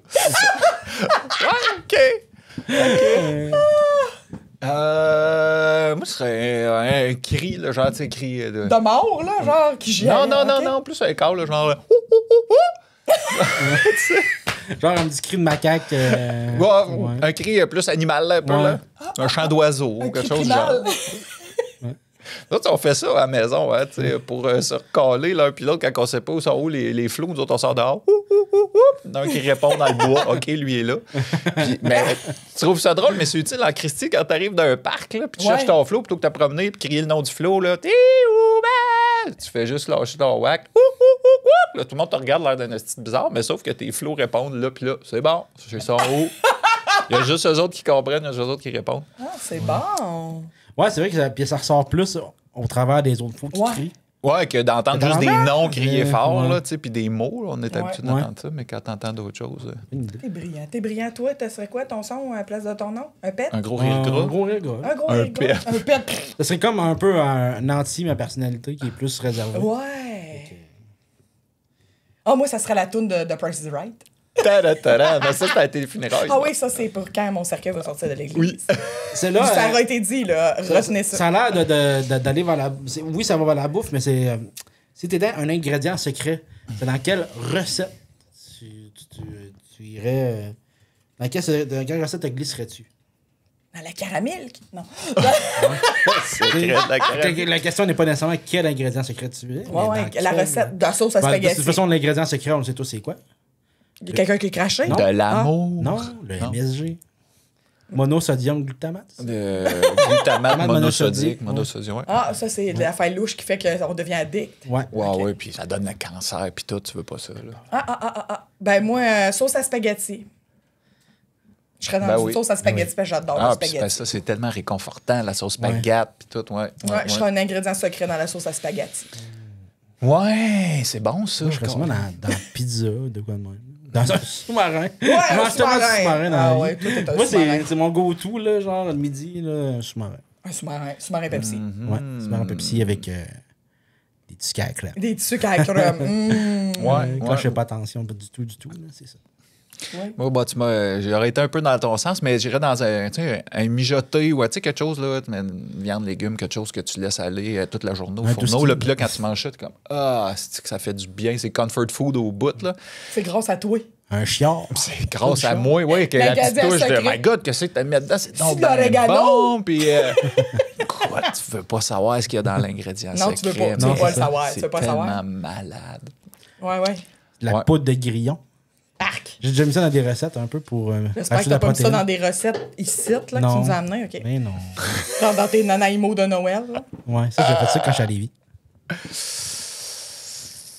Ouais, OK. Moi, ce serait un cri, là, genre, tu sais, cri de... De mort, là, genre, qui gère. Non, plus un call, là, genre... Genre un petit cri de macaque. Ouais. Un cri plus animal, là, un peu, Ouais. là. Un chant d'oiseau, Un quelque cri chose du genre. primal. Nous autres, on fait ça à la maison, hein, tu sais, pour se recaler l'un puis l'autre quand on sait pas où sont où les flots. Nous autres, on sort dehors. Un qui répond dans le bois. OK, lui est là. Puis, mais tu trouves ça drôle, mais c'est utile en Christie quand t'arrives dans un parc, là, puis tu cherches ton flot plutôt que t'as promené puis crier le nom du flot, là. Tu fais juste lâcher ton whack. Là, tout le monde te regarde l'air d'un style bizarre, mais sauf que tes flots répondent là puis là. C'est bon, j'ai ça en haut. Il y a juste eux autres qui comprennent, il y a juste eux autres qui répondent. Ah, c'est bon. Ouais, c'est vrai que ça ressort plus au travers des autres flots qui crient. Ouais, que d'entendre juste des Tabarnak! noms criés fort, Ouais. là, tu sais, puis des mots, là, on est Ouais. habitué d'entendre ça, mais quand t'entends d'autres choses, T'es brillant. Toi, tu serais quoi ton son à la place de ton nom? Un pet? un gros rire Un gras. gros rire gras. Un gros Un rire gras. pet. Un pet. Ça serait comme un peu un anti ma personnalité qui est plus réservée. Ouais. Ah, moi, ça serait la toune de Price is Right. Ta-da-ta-da. Mais ça a été les funérailles. Ah oui, ça, c'est pour quand mon cercueil va sortir de l'église. Oui. Celle-là, Ça a été dit, là. Retenez ça. ça a l'air d'aller vers la... Oui, ça va vers la bouffe, mais c'est... si t'étais un ingrédient secret, c'est dans quelle recette tu irais... dans quelle recette te glisserais-tu? Dans la caramel? Non. Secret de la caramel. La question n'est pas nécessairement quel ingrédient secret tu es. Ouais, la recette de la sauce à De spaghetti. toute façon, l'ingrédient secret, on le sait tous, c'est quoi? Il y a quelqu'un qui est craché? De l'amour. Non, le MSG. Monosodium glutamate. Glutamate monosodique. monosodique, ouais. Monosodique, ouais. Ah, ça, c'est de l'affaire louche qui fait qu'on devient addict. Ouais. Ouais, puis ça donne le cancer, puis tout, tu veux pas ça, là. Ben, moi, sauce à spaghetti. Je serais dans Ben une oui. sauce à spaghetti, parce que j'adore la Ah, puis spaghetti. ça, c'est tellement réconfortant, la sauce spaghetti, puis tout, ouais. Ouais, je serais un ingrédient secret dans la sauce à spaghetti. Ouais, c'est bon, ça. Moi, je serais sûrement dans la pizza, de quoi de même. Dans un sous-marin. Ouais, Je mange un tellement de sous-marin. sous-marin dans Ah la ouais, vie. toi, t'es un Moi, sous-marin. c'est mon go-to, là, genre, le midi, là, un sous-marin. Un sous-marin Pepsi. Ouais, sous-marin Pepsi avec des petits sucres à crème. Des sucres à crème. Quand je fais pas attention, pas du tout, là, c'est ça. Moi, bah, j'aurais été un peu dans ton sens, mais j'irais dans un mijoté ou quelque chose, là, une viande, légumes, quelque chose que tu laisses aller toute la journée au Ouais, fourneau. tout ce Là, qui- puis là, quand tu manges ça, t'es comme ah, c'est que ça fait du bien. C'est comfort food au bout. Là. C'est grâce à toi. Un chiard. C'est grâce à moi, oui, que la petite L'ingrédient touche de secret. My God, que c'est que t'as mis dedans, c'est donc de ben l'orégano. bon. Puis quoi, tu veux pas savoir ce qu'il y a dans l'ingrédient Non, secret. tu veux pas Non, le c'est ça. savoir. Tu C'est veux pas le tellement savoir. malade. Ouais. De la Ouais. poudre de grillon. Arc. J'ai déjà mis ça dans des recettes un peu pour J'espère que t'as pas mis ça dans des recettes ici, là, que tu Non. nous as amenées. OK. Mais non. Genre dans tes nanaïmos de Noël. Là. Ouais, ça, j'ai fait ça quand je suis à Lévis.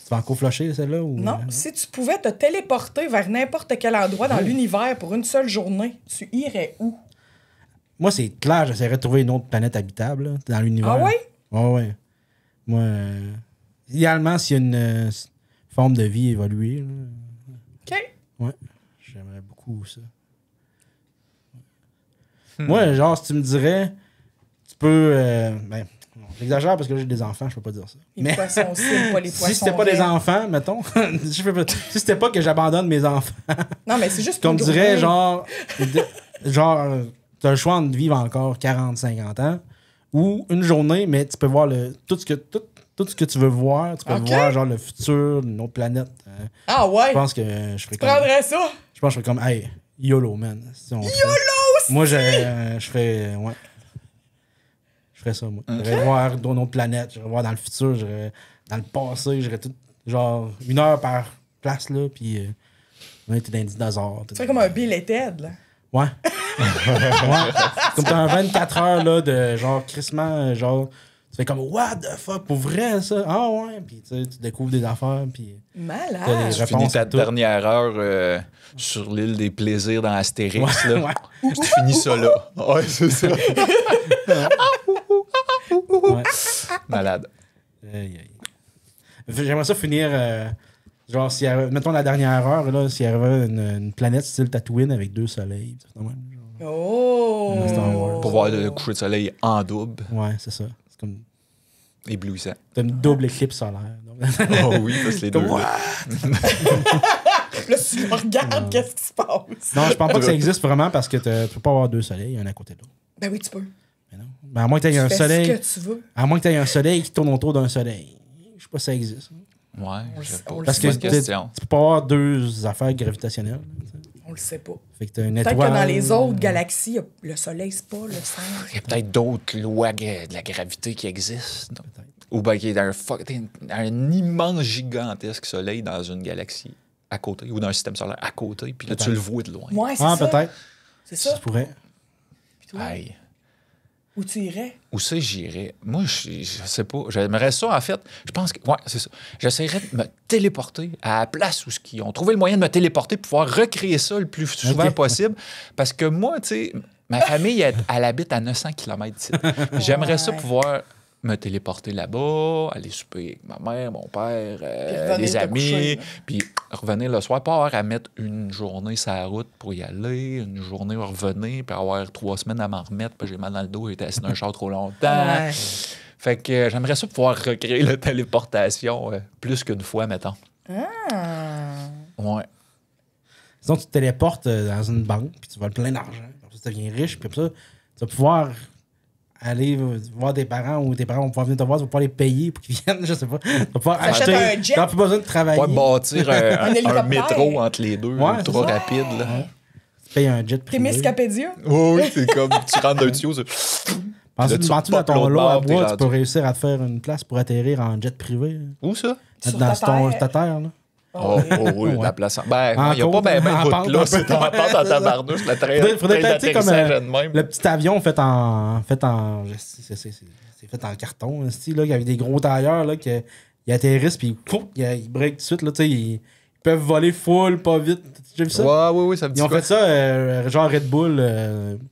Tu vas encore flusher, celle-là? Ou... Non, si tu pouvais te téléporter vers n'importe quel endroit dans l'univers pour une seule journée, tu irais où? Moi, c'est clair, j'essaierais de trouver une autre planète habitable là, dans l'univers. Ah ouais? Ouais. Moi, idéalement, s'il y a une forme de vie évoluée. Là, OK. ouais, j'aimerais beaucoup ça. Moi, genre, si tu me dirais, tu peux... ben, j'exagère parce que là, j'ai des enfants, je peux pas dire ça. Les poissons aussi, pas les poissons. Si c'était pas des raies. enfants, mettons, si c'était pas que j'abandonne mes enfants, Non, mais c'est juste qu'on me une dirait, journée. genre, t'as le choix de vivre encore 40-50 ans ou une journée, mais tu peux voir tout ce que tu veux voir. Tu peux Ok. voir, genre, le futur, une autre planète. Ah ouais? Je pense que je ferais Tu comme... prendrais ça? Je pense que je ferais comme, hey, YOLO, man. Si on le fait. YOLO! Moi, je ferais... Ouais. Je ferais ça, moi. J'irais voir d'autres autre planètes, j'irais voir dans le futur, j'irais dans le passé, j'irais tout... Genre, 1 heure par place, là, puis... on était dans les dinosaures. Tu fais comme un Bill et Ted, là. Ouais. Ouais. Comme t'as un 24 heures là, de genre crissement, genre, tu fais comme what the fuck, pour vrai ça? Ah ouais, puis tu sais, tu découvres des affaires, puis t'as Malade. des Tu finis réponses ta à tout. dernière heure sur l'île des plaisirs dans Astérix. Ouais, là. ouais. Tu finis ça là. Ouais, c'est ça. Ouais. Malade. Aïe, aïe. J'aimerais ça finir, genre, si mettons la dernière heure, là, s'il y avait une planète style Tatooine avec 2 soleils. C'est quand même, genre. Oh! Star Wars. Pour voir le coucher de soleil en double, Ouais, c'est ça. C'est comme. éblouissant. T'as une double éclipse solaire. Oh oui, parce que les deux. Comme, là. Là, si tu regardes, qu'est-ce qui se passe? Non, je pense pas que ça existe vraiment parce que tu peux pas avoir 2 soleils, un à côté de l'autre. Ben oui, tu peux. Mais non. Ben, à moins que tu aies un Tu fais soleil. ce que tu veux. À moins que tu aies un soleil qui tourne autour d'un soleil. Je sais pas si ça existe. Ouais, je sais pas. on le Parce C'est que une bonne question. tu peux pas avoir 2 affaires gravitationnelles. On le sait pas. Fait que t'as une Peut-être étoile. que dans les autres galaxies, le soleil, c'est pas le centre. Il y a peut-être d'autres lois de la gravité qui existent. Ou bien qu'il y a un immense gigantesque soleil dans une galaxie à côté, ou dans un système solaire à côté, puis là, tu le vois de loin. Ouais, c'est Ah, ça. peut-être. C'est ça. Tu pourrais. Puis toi, Aïe. où tu irais? Où ça, j'irais? Moi, je sais pas. J'aimerais ça, en fait. Je pense que. Ouais, c'est ça. J'essaierais de me téléporter à la place où ils ont trouvé le moyen de me téléporter pour pouvoir recréer ça le plus souvent Ok. possible. Parce que moi, tu sais, ma famille, elle habite à 900 km d'ici. J'aimerais ça pouvoir me téléporter là-bas, aller souper avec ma mère, mon père, revenir les te amis, coucher, là. puis revenir le soir, pas avoir à mettre une journée sur la route pour y aller, une journée revenir, puis avoir 3 semaines à m'en remettre, puis j'ai mal dans le dos, j'ai été assis dans un char trop longtemps. Ouais. Fait que j'aimerais ça pouvoir recréer la téléportation plus qu'une fois, mettons. Ah. Ouais. Sinon, tu te téléportes dans une banque, puis tu voles plein d'argent. Comme ça, tu deviens riche, puis comme ça, tu vas pouvoir aller voir tes parents ou tes parents vont pouvoir venir te voir, tu vas pouvoir les payer pour qu'ils viennent, je sais pas. Tu vas pouvoir T'achètes acheter. un jet. Tu n'as plus besoin de travailler. Pas bâtir un hélicoptère. métro entre les deux, Ouais, ultra c'est ça. rapide. Là. Tu payes un jet T'es privé. Miscapédia? Oui, c'est comme tu rentres d'un tuyau. Penses-tu Là, tu dans popes ton l'autre lot à bord, t'es bois, tu peux rendu. réussir à te faire une place pour atterrir en jet privé? Où ça? Sur Dans ta ta terre, là. Oh, oui, Ouais. la place. Ben, En il n'y a pas côte, bien en de pente, route là. un peu. C'est en pente en tabarnouche. Le train Faudrait peut-être, tu sais, comme d'atterrissage de même. le petit avion fait en c'est fait en carton, style, là, il y avait des gros tailleurs là, qui atterrissent puis ils break tout de suite. Là, tu sais, ils peuvent voler full, pas vite. J'ai vu ça? Oui, ça me dit Ils ont quoi? fait ça, genre Red Bull,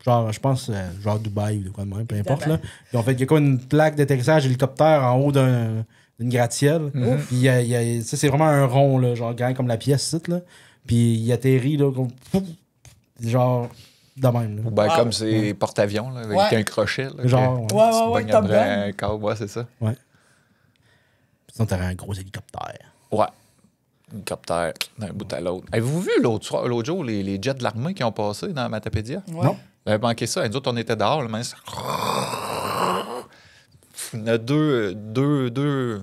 genre, je pense, genre Dubaï ou de quoi de même, peu importe. Là. Ils ont fait, il y a quoi, une plaque d'atterrissage hélicoptère en haut d'une gratte-ciel. Puis tu sais, c'est vraiment un rond, là, genre grand comme la pièce, ici, là. Puis il atterrit, là, comme, genre, de même. Là. Ou ben, comme c'est porte-avions, là, avec un crochet. Là, genre, que Ouais, tu te ouais, pognes Top après Gun. un câble, ouais, c'est ça. Ouais. Sinon, t'aurais un gros hélicoptère. Ouais. Hélicoptère d'un bout à l'autre. Avez-vous vu l'autre jour les jets de l'armée qui ont passé dans Matapédia? Ouais. Non. Vous avez manqué ça. Nous autres, on était dehors, mais il y en a deux.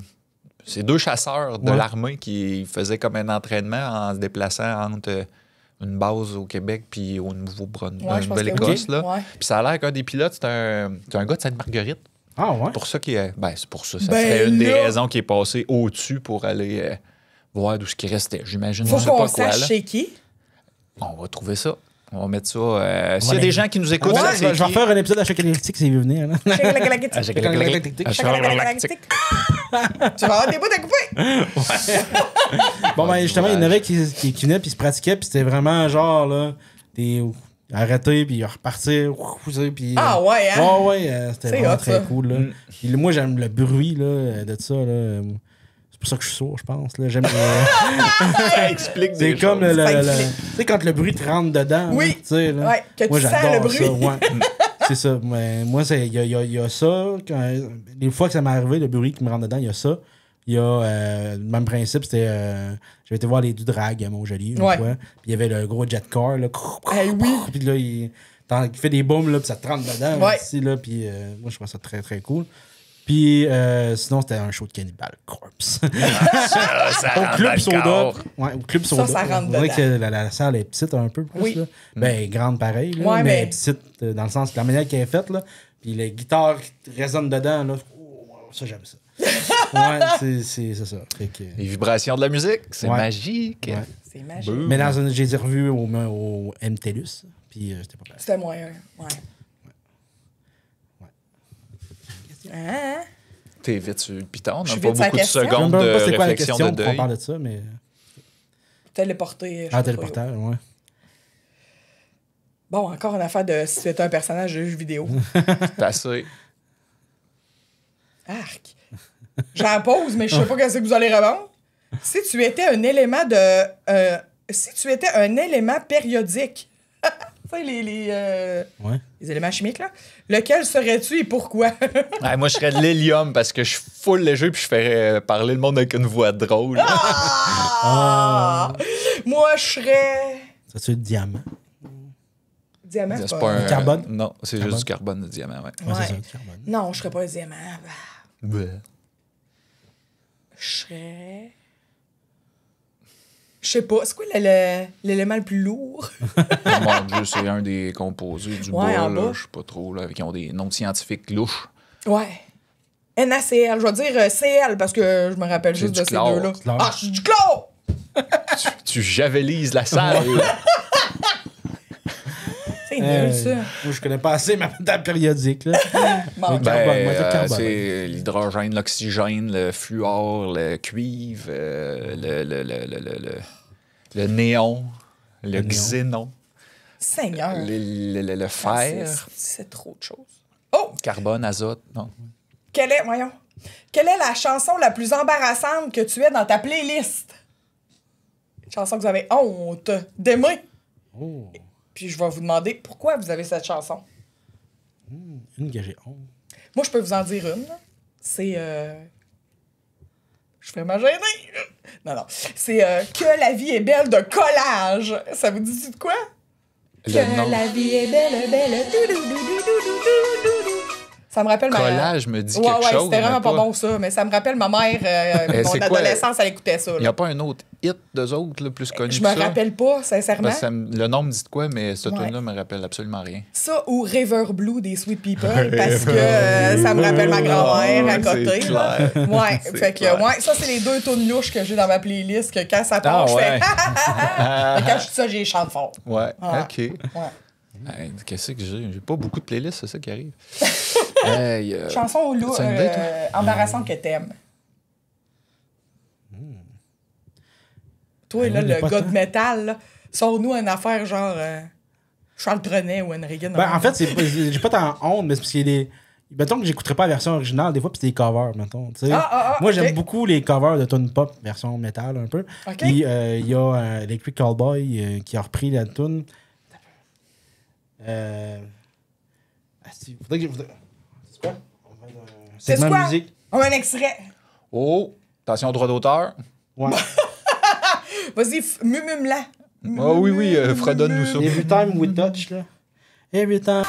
C'est 2 chasseurs de Ouais. l'armée qui faisaient comme un entraînement en se déplaçant entre une base au Québec puis au Nouveau-Brunswick, Ouais, je pense que Nouvelle-Écosse. oui. Là. Ouais. Puis ça a l'air qu'un des pilotes, c'est un gars de Sainte-Marguerite. Ah, ouais? Pour ça qui est. Ben, c'est pour ça. Ça Ben serait une des là. raisons qui est passé au-dessus pour aller voir d'où ce qui restait. J'imagine. Faut Je sais qu'on pas quoi, sache là. c'est qui. On va trouver ça. On va mettre ça. S'il y a des gens qui nous écoutent, Ouais, ça, je vais c'est qui? faire un épisode à chaque électrique s'il veut venir. Là. Tu vas avoir des bouts à couper. Bon, ben justement, il y en avait qui venaient puis se pratiquaient, puis c'était vraiment genre, là, des arrêter, puis repartir, puis... Ah ouais, hein? C'était C'est vraiment hot, très ça. cool, là. Puis moi, j'aime le bruit, là, de ça, là. C'est pour ça que je suis sourd, je pense, là. J'aime... Ça explique c'est des comme choses. tu sais, quand le bruit te rentre dedans, Oui. là, tu sais, là. Ouais, que tu moi, sens j'adore le bruit. ça, ouais. C'est ça. Mais moi, il y a ça. Les fois que ça m'est arrivé, le bruit qui me rentre dedans, il y a ça. Il y a le même principe, c'était. J'avais été voir les du drag à Montjoli une Ouais. fois. Puis il y avait le gros jet car, là. Eh oui. Puis là, il fait des bombes, là, puis ça te rentre dedans. Ouais. Ici, là, puis moi, je trouve ça très, très cool. Puis sinon, c'était un show de Cannibal Corpse. Ça Au rentre Club dans le Soda. corps. Ouais, au Club Ça, Soda. ça rentre On dirait dedans. que la salle est petite un peu plus. Oui. Là. Ben, grande pareil. Là, Ouais, mais mais- petite dans le sens que la manière qu'elle est faite. Là, puis les guitares qui résonnent dedans. Là, ça, j'aime ça. Ouais, c'est ça. Fait que, Les vibrations de la musique, c'est Ouais. magique. ouais. C'est magique. Boum. Mais j'ai les ai revus au MTELUS. Puis c'était pas pareil. C'était moyen. Ouais. Hein? T'es vite sur le piton. On Je n'a suis pas vite sur la beaucoup de question. Je secondes sais même de pas c'est quoi la réflexion question de pour qu'on deuil. parle de ça, mais. Téléporté. Ah, téléporteur, ouais. Bon, encore une affaire de si tu étais un personnage de jeu vidéo. C'est assez. Arc. J'en pose, mais je sais pas qu'est-ce que vous allez répondre. Si tu étais un élément si tu étais un élément périodique, tu sais, Ouais. les éléments chimiques, là, lequel serais-tu et pourquoi? Ouais, moi, je serais de l'hélium parce que je suis full léger puis je ferais parler le monde avec une voix drôle. Ah! Moi, je serais. Ça, c'est le diamant. Diamant, C'est pas un Carbone? Non, c'est Carbone. juste du carbone, le diamant, ouais. Ouais, c'est Ouais. ça, le carbone. Non, je serais pas un diamant. Ouais. Je serais. Je sais pas, c'est quoi l'élément le plus lourd? Oh mon Dieu, c'est un des composés du Ouais, bois, en là. bas. Je sais pas trop, là, qui ont des noms scientifiques louches. Ouais. NaCl. Je vais dire Cl parce que je me rappelle C'est juste du de ces chlore. deux-là. Chlore. Ah, c'est du chlore! Tu javelises la salle. C'est nul, ça. Moi, je connais pas assez ma table périodique. Là. Bon. Le carbone, moi, le carbone. C'est l'hydrogène, l'oxygène, le fluor, le cuivre, le néon, le néon. xénon, Seigneur. le Ah, fer, c'est trop de choses. Oh! carbone, azote, non. Quelle est la chanson la plus embarrassante que tu aies dans ta playlist? Une chanson que vous avez honte d'aimer. Oh. Puis je vais vous demander pourquoi vous avez cette chanson. Une que j'ai honte. Moi, je peux vous en dire une. C'est... Je fais ma gêner. Non. C'est Que la vie est belle de Collage. Ça vous dit de quoi? La vie est belle, belle. Ça me rappelle Collage me dit quelque chose. C'était vraiment pas bon, ça. Mais ça me rappelle ma mère, mon adolescence, elle écoutait ça. Il n'y a pas un autre hit d'eux autres là, plus connu Je que me ça? rappelle pas, sincèrement. Le nom me dit de quoi, mais ce tune-là me rappelle absolument rien. Ça ou River Blue des Sweet People, parce que ça me rappelle ma grand-mère à côté. Ouais, fait que, ça, c'est les 2 tunes louches que j'ai dans ma playlist, que quand ça part, je fais quand je dis ça, j'ai chante fort. Ouais, OK. Ouais. Hey, qu'est-ce que j'ai? J'ai pas beaucoup de playlists, c'est ça qui arrive. Chanson embarrassante que t'aimes. Toi, là, le gars de métal, là, sors-nous une affaire genre Charles Trenet ou Enrigan. En fait, j'ai pas tant honte, mais c'est parce qu'il y a des. Mettons que j'écouterais pas la version originale, des fois, puis c'est des covers, mettons. Moi, j'aime beaucoup les covers de tune pop, version métal, un peu. Puis il y a Electric Callboy qui a repris la tune. Faudrait que c'est quoi? C'est quoi? Musique. On a un extrait. Oh, attention, droit d'auteur. Ouais. Vas-y, mumume-la. Ah oui, fredonne-nous ça. Every time we touch, là. Every time.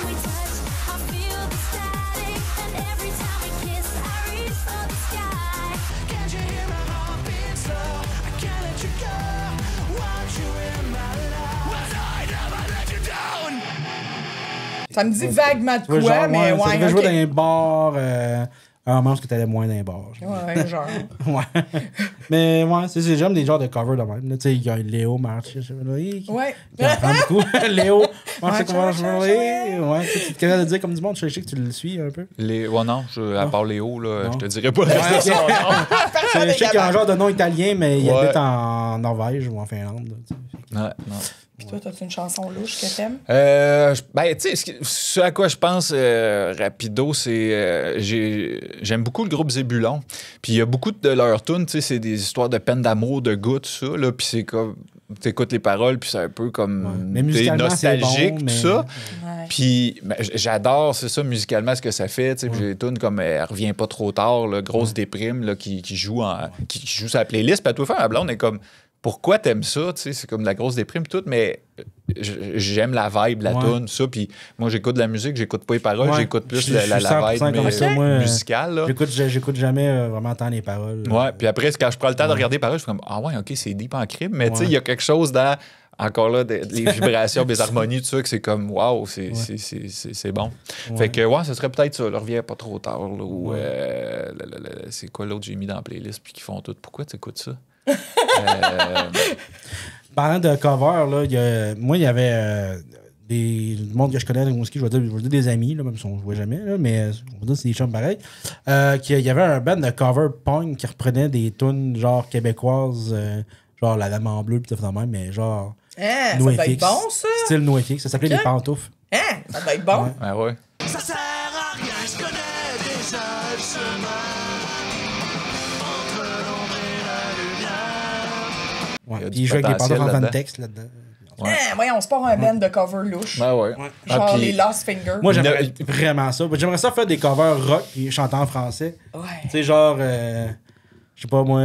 Ça me dit vaguement de quoi, genre, mais ça devait jouer dans un bar. Un moment que t'allais moins dans un bar. Ouais, genre. Ouais. Mais ouais, j'aime des genres de covers de même. Tu sais, il y a Léo March. Ouais. J'apprends beaucoup. Léo March, comment je vais. Ouais, tu te capable de dire comme du monde, je sais que tu le suis un peu. Non, à part Léo, là, je te dirais pas le reste de son nom. Je sais qu'il y a un genre de nom italien, mais il habite en Norvège ou en Finlande. Non. Puis toi, t'as-tu une chanson louche que t'aimes? Tu sais, ce à quoi je pense rapido, c'est... j'aime beaucoup le groupe Zébulon. Puis il y a beaucoup de leurs tunes, tu sais, c'est des histoires de peine d'amour, de goût, tout ça, là. Puis c'est comme... T'écoutes les paroles, puis c'est un peu comme nostalgique, tout ça. Ouais. Puis j'adore, c'est ça, musicalement, ce que ça fait. Tu sais, j'ai des tunes comme Elle revient pas trop tard, là, Grosse déprime, là, qui joue sur la playlist. Puis à tout faire, la blonde est comme... Pourquoi t'aimes ça? Tu sais, c'est comme de la grosse déprime tout, mais j'aime la vibe, la toune, ça. Puis moi, j'écoute de la musique, j'écoute pas les paroles, j'écoute plus la vibe musicale. Là. J'écoute jamais vraiment tant les paroles. Ouais, puis après, quand je prends le temps de regarder les paroles, je suis comme, ah ouais, OK, c'est deep en crime. Mais tu sais, il y a quelque chose dans, encore là, les vibrations, les harmonies, tout ça, que c'est comme, waouh, c'est bon. Ouais. Fait que, ouais, ce serait peut-être ça, reviens pas trop tard. Là, ou c'est quoi l'autre que j'ai mis dans la playlist, puis qui font tout. Pourquoi tu écoutes ça? Parlant de cover, là, moi, il y avait des monde que je connais, je vais dire des amis, là, même si on ne jouait jamais, là, mais on va dire c'est des chums pareils. Il y avait un band de cover punk qui reprenait des tunes genre québécoises, genre La Dame en bleu, pis tout même, mais genre. Ça doit être bon, ça? Style NoFX, ça s'appelait Les Pantoufles. Ça doit être bon. Ouais. Ça sert à rien, je connais déjà le chemin. Ouais. Puis il jouait avec des pantoufles en texte là-dedans. Ouais. Voyons, c'est pas un band de cover louche. Ouais. Genre les Lost Fingers. Moi, j'aimerais vraiment ça. J'aimerais ça faire des covers rock et chanter en français. Ouais. Tu sais, genre... je sais pas, moi...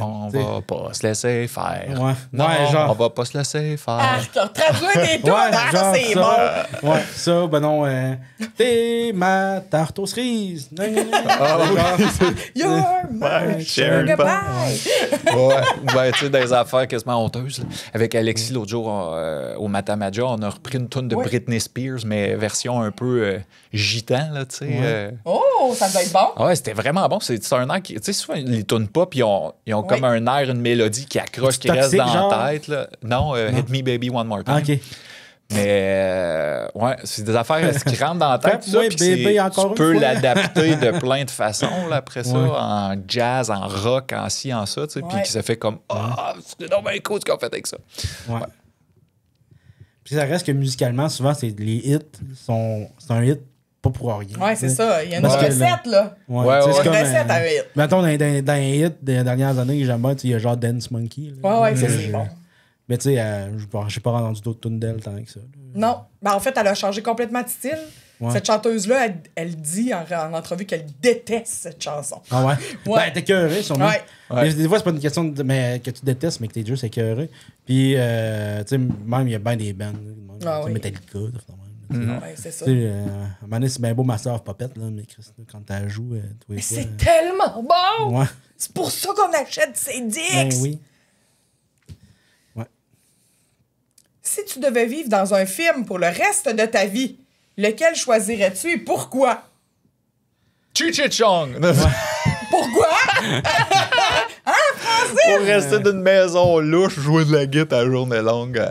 on va pas se laisser faire. Ouais. Non, genre... on va pas se laisser faire. Traduire des tunes, genre c'est ça. bon. Ouais, ça, ben non... T'es ma tarte aux cerises. You're my sugar pie. Ouais, tu sais, des affaires quasiment honteuses. Là. Avec Alexis, l'autre jour, au Matamaja, on a repris une tune de Britney Spears, mais version un peu gitan, là, tu sais. Oh, ça doit être bon. Ouais, c'était vraiment bon. C'est un air qui... Tu sais, souvent, les tunes pop, ils ont comme un air, une mélodie qui accroche, qui reste dans la tête. Là. Non, Hit Me Baby One More Time. OK. Mais, c'est des affaires qui rentrent dans la tête. Ça, tu peux l'adapter de plein de façons, là, après ça, en jazz, en rock, en ci, en ça, tu sais, puis qui se fait comme, c'est donc bien cool ce qu'on fait avec ça. Ouais. Puis ça reste que musicalement, souvent, c'est les hits c'est un hit pas pour rien. Ouais, c'est ça. Il y a une Parce que recette, là. Ouais, C'est c'est une comme, recette à hit. mettons, dans les hits des dernières années, j'aime bien, il y a genre Dance Monkey. Là. Ouais, c'est bon. Mais tu sais, j'ai pas entendu d'autres tunes d'elle tant que ça. Non. Ben, en fait, elle a changé complètement de style. Ouais. Cette chanteuse-là, elle dit en entrevue qu'elle déteste cette chanson. Ah ouais? Ouais. Ben, t'es écœuré, sûrement. Ouais. Des fois, c'est pas une question que tu détestes, mais que t'es juste écœuré. Puis, tu sais, même, il y a bien des bands. Metallica, ouais, c'est ça. À un moment donné, c'est bien beau Master of Puppet, là, mais quand tu joues, mais c'est tellement bon! Ouais. C'est pour ça qu'on achète ces disques! Ben oui. Ouais. Si tu devais vivre dans un film pour le reste de ta vie, lequel choisirais-tu et pourquoi? Cheech-Chong! Pourquoi? Hein, Francis? Pour rester d'une maison louche, jouer de la guitare à journée longue.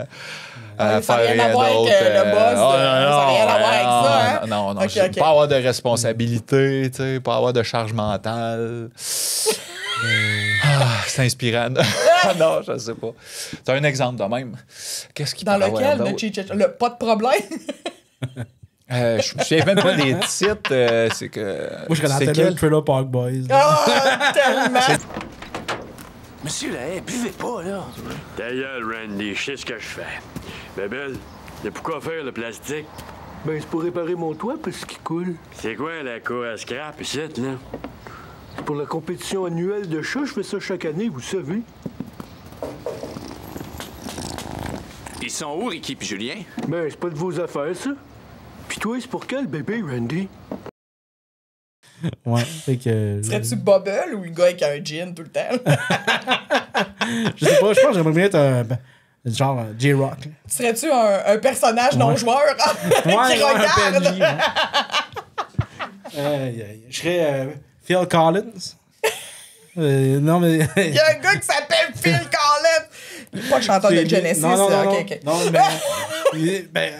Ça n'a rien à voir avec le boss. Ça n'a rien à voir avec ça. Hein? Non, okay. Pas avoir de responsabilité, pas avoir de charge mentale. C'est inspirant. Non, je sais pas. C'est un exemple de même. Qu'est-ce qui dans lequel de Cheech-Chong? Pas de problème. Je me souviens même pas des titres. C'est que. Moi, je connais le Trailer Park Boys. Ah, tellement! Monsieur Lahaye, buvez pas, là. Ta gueule, Randy, je sais ce que je fais. Bébel, y'a pourquoi faire le plastique? Ben, c'est pour réparer mon toit parce qu'il coule. C'est quoi la cour à scrap ici, là? C'est pour la compétition annuelle de chat, je fais ça chaque année, vous savez. Ils sont où, Ricky puis Julien? Ben, c'est pas de vos affaires, ça. Puis toi, c'est pour quel bébé, Randy? Ouais, fait que. Serais-tu Bubble ou le gars avec un gin tout le temps? Je sais pas, je pense que j'aimerais bien être genre J-Rock. Serais-tu un personnage non-joueur qui regarde? Je serais Phil Collins. Non, mais. Il y a un gars qui s'appelle Phil Collins! Il n'est pas le chanteur de Genesis. Non, mais.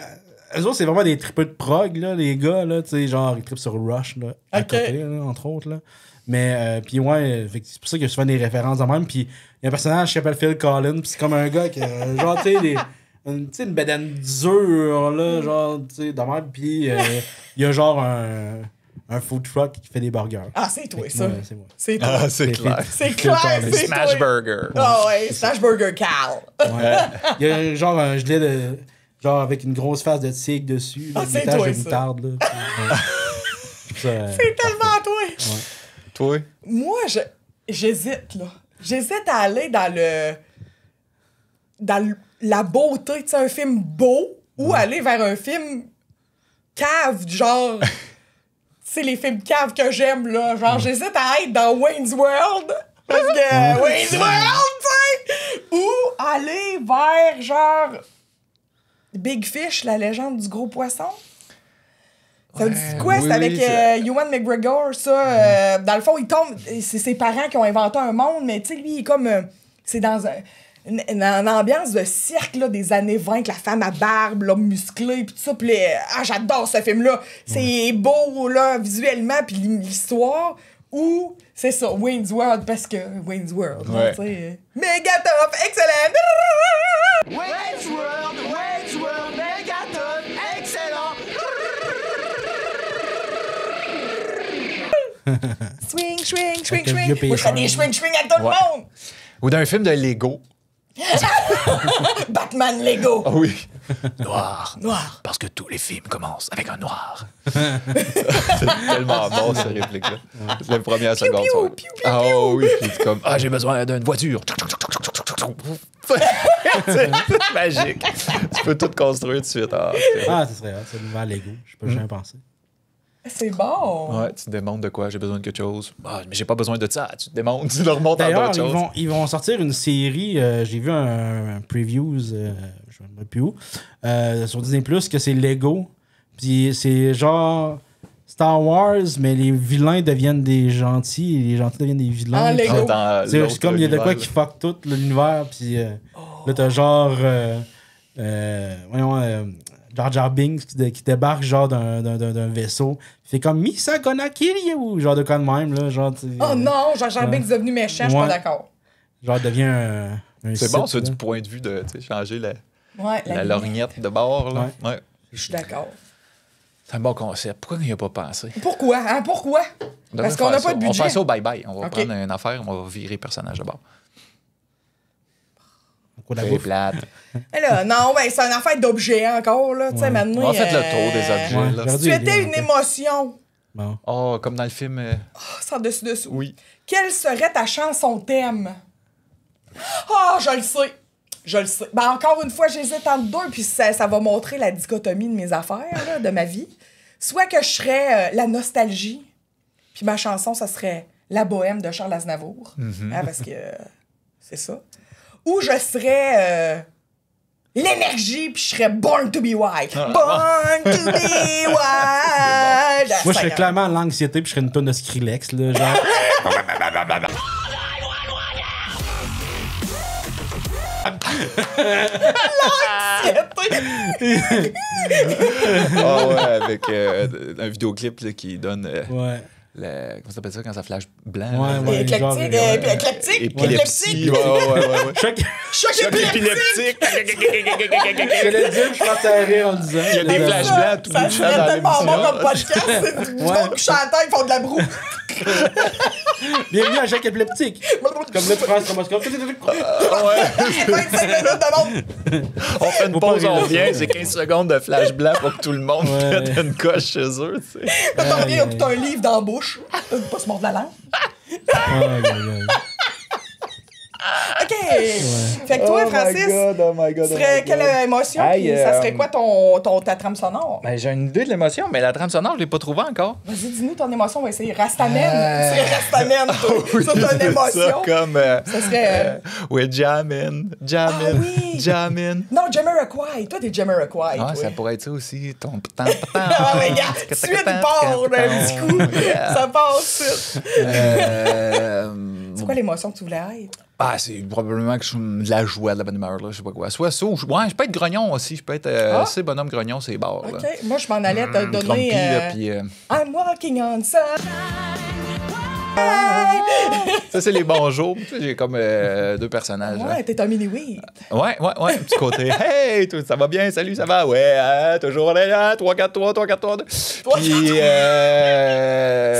Eux autres, c'est vraiment des tripeux de prog, là, les gars, là, tu sais, genre, ils trippent sur Rush, là, à côté, là, entre autres, là. Mais, puis ouais, c'est pour ça qu'il y a souvent des références de même, puis il y a un personnage qui s'appelle Phil Collins, puis c'est comme un gars qui a, genre, tu sais, une bedaine dure, là, genre, tu sais, de même, puis il y a genre un food truck qui fait des burgers. Ah, c'est toi, ça. Ouais, c'est moi. C'est toi. Ah, c'est clair. C'est clair, c'est toi. Smash Burger. Ah ouais, Smash Burger Cal. Ouais. Il y a genre un gilet de... Genre avec une grosse face de tigre dessus. Ah, c'est toi, toi, de ça. moutarde, là. C'est tellement toi. Ouais. Toi? Moi, j'hésite, là. J'hésite à aller dans la beauté, tu sais, un film beau, ou aller vers un film cave, genre... C'est les films caves que j'aime, là. Genre, j'hésite à être dans Wayne's World. Parce que Wayne's World, tu sais! Ou aller vers, genre... Big Fish, la légende du gros poisson. Ça veut dire quoi? C'est avec Ewan McGregor, ça. Dans le fond, il tombe... C'est ses parents qui ont inventé un monde, mais tu sais, lui, il est comme... c'est dans une ambiance de cirque, là, des années 20, avec la femme à barbe, l'homme musclé, puis tout ça. Puis j'adore ce film-là. C'est beau, là, visuellement, puis l'histoire. Ou, c'est ça, Wayne's World, parce que Wayne's World, tu sais. Méga top, excellent! Wayne's World, Megaton, excellent! Swing. Moi, je fais des swing à tout le monde! Ou d'un film de Lego. Batman Lego! Ah oui. Noir. Noir. Parce que tous les films commencent avec un noir. C'est tellement bon, cette réplique-là. C'est le premier à seconde. Ah oui, puis c'est comme, j'ai besoin d'une voiture. C'est magique. Tu peux tout construire tout de suite. Ça serait c'est une nouvelle Lego. Je peux jamais penser. C'est bon! Ouais, tu te demandes de quoi, j'ai besoin de quelque chose. Mais j'ai pas besoin de ça. Tu te demandes, tu le remontes à d'autres choses. Ils vont sortir une série, j'ai vu un previews, je ne sais plus où, sur Disney+, que c'est Lego. Puis c'est genre Star Wars, mais les vilains deviennent des gentils et les gentils deviennent des vilains. Ah, Lego! C'est comme il y a de quoi qui fuck tout l'univers, puis là t'as genre... Jar Jar Binks qui débarque genre d'un vaisseau. Il fait comme Misa gonna kill you, genre de quoi de même là, genre. Oh non, Jar Jar Binks est devenu méchant, je suis pas d'accord. Genre devient un c'est bon ça du point de vue de changer la lorgnette de bord là. Ouais. Je suis d'accord. C'est un bon concept. Pourquoi il n'y a pas pensé? Pourquoi? Hein? Pourquoi? Parce qu'on n'a pas de budget. On fait ça au bye-bye. On va prendre une affaire, on va virer personnage de bord. C'est plate. Là, non, ben, c'est une affaire d'objets encore, là. Tu sais, maintenant. On a fait le tour des objets, là. Si tu étais une émotion. Bon. Oh, comme dans le film. Sans dessus-dessous. Oui. Quelle serait ta chanson thème? Ah, je le sais. Je le sais. Ben, encore une fois, j'hésite entre deux, puis ça va montrer la dichotomie de mes affaires, là, de ma vie. Soit que je serais la nostalgie, puis ma chanson, ça serait La Bohème de Charles Aznavour. Hein, parce que c'est ça. Ou je serais l'énergie, puis je serais Born to be Wild. Born to be Wild. Moi, je serais clairement l'anxiété, puis je serais une tonne de Skrillex, là, genre. L'anxiété! Ah ouais, avec un vidéoclip là, qui donne ouais. Comment ça s'appelle ça quand ça flash blanc? Ouais, éclectique, épilepsie. Ouais. Choc épileptique! J'allais dire, je pense à rire en disant. Il y a des flashs blancs tout le temps. Ça serait tellement bon comme podcast. C'est du monde qui chante, ils font de la broue. Bienvenue à Choc épileptique. Comme là, tu prends ce moscow. 25 minutes de monde. On fait une pause, on revient. C'est 15 secondes de flash blanc pour que tout le monde mette une coche chez eux. Tu sais. Quand on revient, on a tout un livre dans la bouche. Pas se mordre la langue. OK. Fait que toi, Francis, quelle émotion? Ça serait quoi ta trame sonore? Ben, j'ai une idée de l'émotion, mais la trame sonore, je l'ai pas trouvée encore. Vas-y, dis-nous ton émotion, on va essayer. Rastaman. Tu serais Rastaman, toi. Ça, c'est une émotion. Ça, comme... ça serait... oui, jammin'. Non, Jamiroquai. Toi, t'es Jamiroquai. Ah, ça pourrait être ça aussi. Ton... Ah, ouais, regarde. Suite, il part d'un petit coup. Ça passe. C'est quoi l'émotion que tu voulais être? Ah, c'est probablement que je suis de la joie, de la bonne humeur, là, je sais pas quoi. Soit ça, ou je peux être grognon aussi. Je peux être assez bonhomme grognon, c'est barre. OK. Moi, je m'en allais te donner... I'm walking on sun. Ça, c'est les bons jours. J'ai comme deux personnages. Ouais, t'es un mini-weed. Ouais. Un petit côté. Hey, ça va bien? Salut, ça va? Ouais, toujours là, 3-4-3. Puis,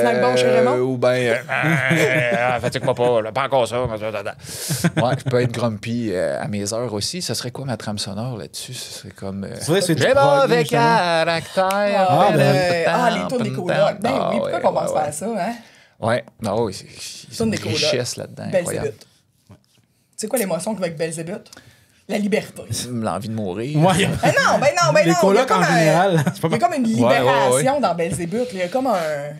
Snack bon chez Raymond? Ou ben, fatigue-moi pas, là, pas encore ça. Ouais, je peux être grumpy à mes heures aussi. Ça serait quoi ma trame sonore là-dessus? Ce serait comme. J'ai mauvais caractère. Les tours des colocs. Ben oui, pourquoi qu'on pense pas à ça, hein? Ouais, non, oui, c'est une richesse là-dedans. Belzébuth. C'est quoi l'émotion avec Belzébuth? La liberté. L'envie de mourir. Ouais. non. Les colocs en général. Il y a comme une libération dans Belzébuth. Il y a comme un...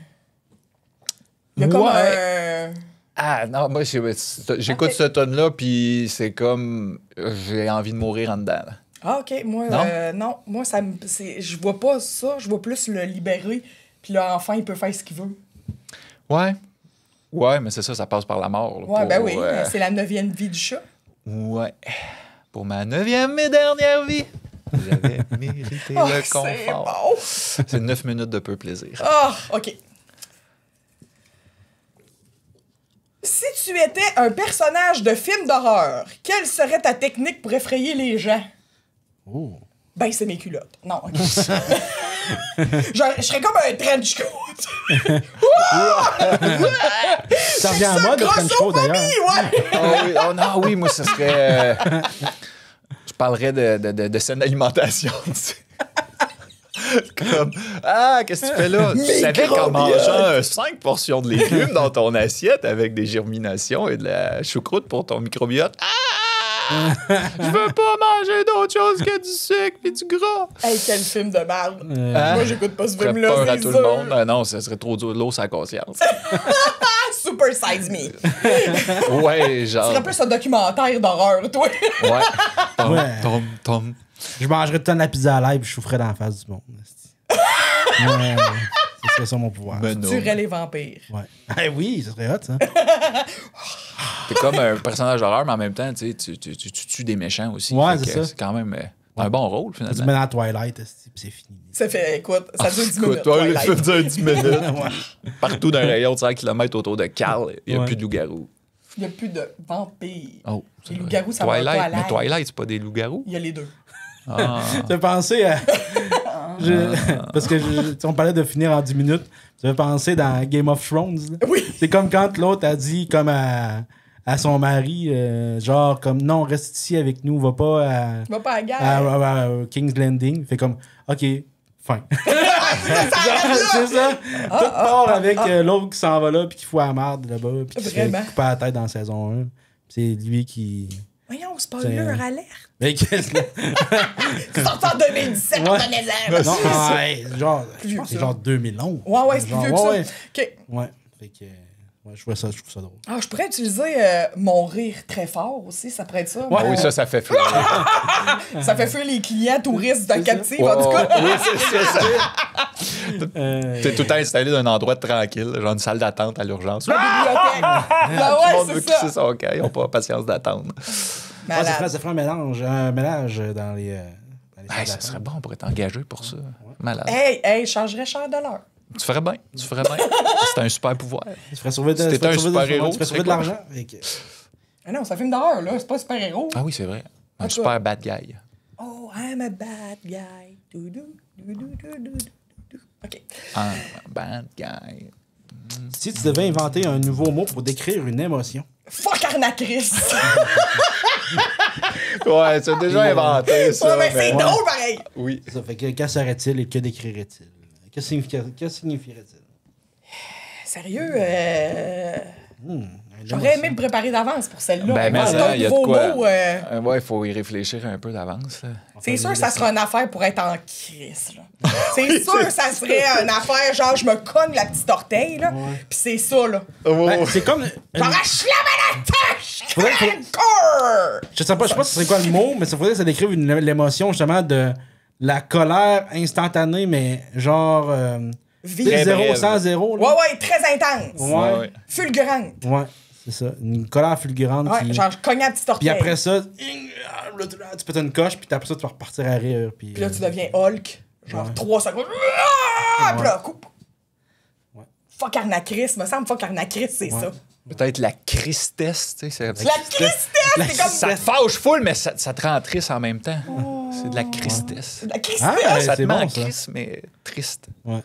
Ah, non, moi, j'écoute ce tonne-là, puis c'est comme... J'ai envie de mourir en dedans. Là. Ah, OK. Moi, non. Moi, je vois pas ça. Je vois plus le libérer, puis là, enfin, il peut faire ce qu'il veut. Ouais, mais c'est ça, ça passe par la mort. Là, ouais, ben oui, c'est la 9e vie du chat. Ouais. Pour ma 9e et dernière vie, j'avais mérité le confort. C'est 9 minutes de peu plaisir. Ah, OK. Si tu étais un personnage de film d'horreur, quelle serait ta technique pour effrayer les gens? Oh. Ben, c'est mes culottes. Non, OK. Je serais comme un trench coat. Ça revient en mode, le trench coat, d'ailleurs. Oui, moi, ce serait... je parlerais de saine alimentation, tu sais. Comme, qu'est-ce que tu fais là? Tu savais qu'en mangeant 5 portions de légumes dans ton assiette avec des germinations et de la choucroute pour ton microbiote. Je veux pas manger d'autre chose que du sucre et du gras. Hey, quel film de merde. Moi, j'écoute pas ce film-là. Peur à tout le monde. Non, ça serait trop dur de l'eau sur la conscience. Super Size Me. Ouais, genre. Tu serais plus un documentaire d'horreur, toi. Ouais. Tom. Je mangerais tout le temps de la pizza à l'ail et je souffrais dans la face du monde. Ouais, c'est ça mon pouvoir. Tu tuerais les vampires. Ouais. Oui, ça serait hot, ça. T'es comme un personnage d'horreur, mais en même temps, tu tues des méchants aussi. Ouais, c'est ça. C'est quand même un bon rôle, finalement. Tu mets dans Twilight, c'est fini. Ça fait, écoute, ça dure 10 minutes. Ça dure 10 minutes. Partout d'un rayon de 100 km autour de Carl, il n'y a plus de loups-garous. Il n'y a plus de vampires. Oh, les loups-garous, ça va pas à l'air. Mais Twilight, c'est pas des loups-garous? Il y a les deux. T'as pensé à Parce que on parlait de finir en 10 minutes. Tu avais pensé dans Game of Thrones. Là. Oui. C'est comme quand l'autre a dit comme à son mari, genre comme non, reste ici avec nous, va pas à King's Landing. Fait comme, OK, fin. C'est ça. Tout part avec l'autre qui s'en va là puis qui fout à la marde là-bas puis qui se fait couper la tête dans saison 1. C'est lui qui... Voyons, spoiler alerte. Mais qu'est-ce que... Sorti en 2017, ouais. Non, genre, je pense que c'est genre 2011. Ouais, c'est plus vieux que ça. Ouais. OK. Ouais, fait que... Ouais, je trouve ça drôle. Ah, je pourrais utiliser mon rire très fort aussi, ça pourrait être ça. Ouais. Oui, ça fait fuir. Ça fait fuir les clients touristes dans le captif, en tout cas. Oui, c'est ça. T'es tout le temps installé dans un endroit tranquille, genre une salle d'attente à l'urgence. La bibliothèque. Tout le monde veut kisser son camp, ils n'ont pas patience d'attendre. Ça ferait un mélange dans les ça serait bon, on pourrait t'engager pour ça. Malade. Hey, je changerais cher de l'heure. Tu ferais bien. C'est un super pouvoir. Tu ferais sauver de, un super-héros. Tu ferais sauver de l'argent. Ah non, c'est un film d'horreur, là. C'est pas un super-héros. Ah oui, c'est vrai. Un super bad guy. Oh, I'm a bad guy. OK. Un bad guy. Si tu devais inventer un nouveau mot pour décrire une émotion. Fuck Arnacris! Ouais, tu as déjà inventé ça. Ouais, mais c'est drôle, pareil. Oui. Ça fait que serait-il et que décrirait-il? Que signifierait-il? Sérieux, j'aurais aimé me préparer d'avance pour celle-là. Ben, mais ça, il y a de quoi. Ouais, il faut y réfléchir un peu d'avance. C'est sûr que ça sera une affaire pour être en crise. C'est sûr que ça serait une affaire, genre, je me cogne la petite orteil, là, pis c'est ça, là. C'est comme... J'arrache la tâche! Je sais pas si c'est quoi le mot, mais ça faudrait que ça décrive l'émotion, justement, de la colère instantanée, mais genre... 0 100 0. Ouais, très intense. Ouais. Fulgurante. Ouais, c'est ça. Une colère fulgurante. Ouais, genre, je cogne la petite orteil. Puis après ça, tu pètes une coche, puis après ça, tu vas repartir à rire. Puis là, tu deviens Hulk. Genre 3 secondes. Puis là, coupe. Ouais. Fuck Arnacris. Me semble fuck Arnacris, c'est ça. Peut-être la cristesse, tu sais. La cristesse, c'est comme ça te fâche full, mais ça te rend triste en même temps. Oh. C'est de la cristesse. La cristesse! Ça te met en crise, mais triste. Ouais.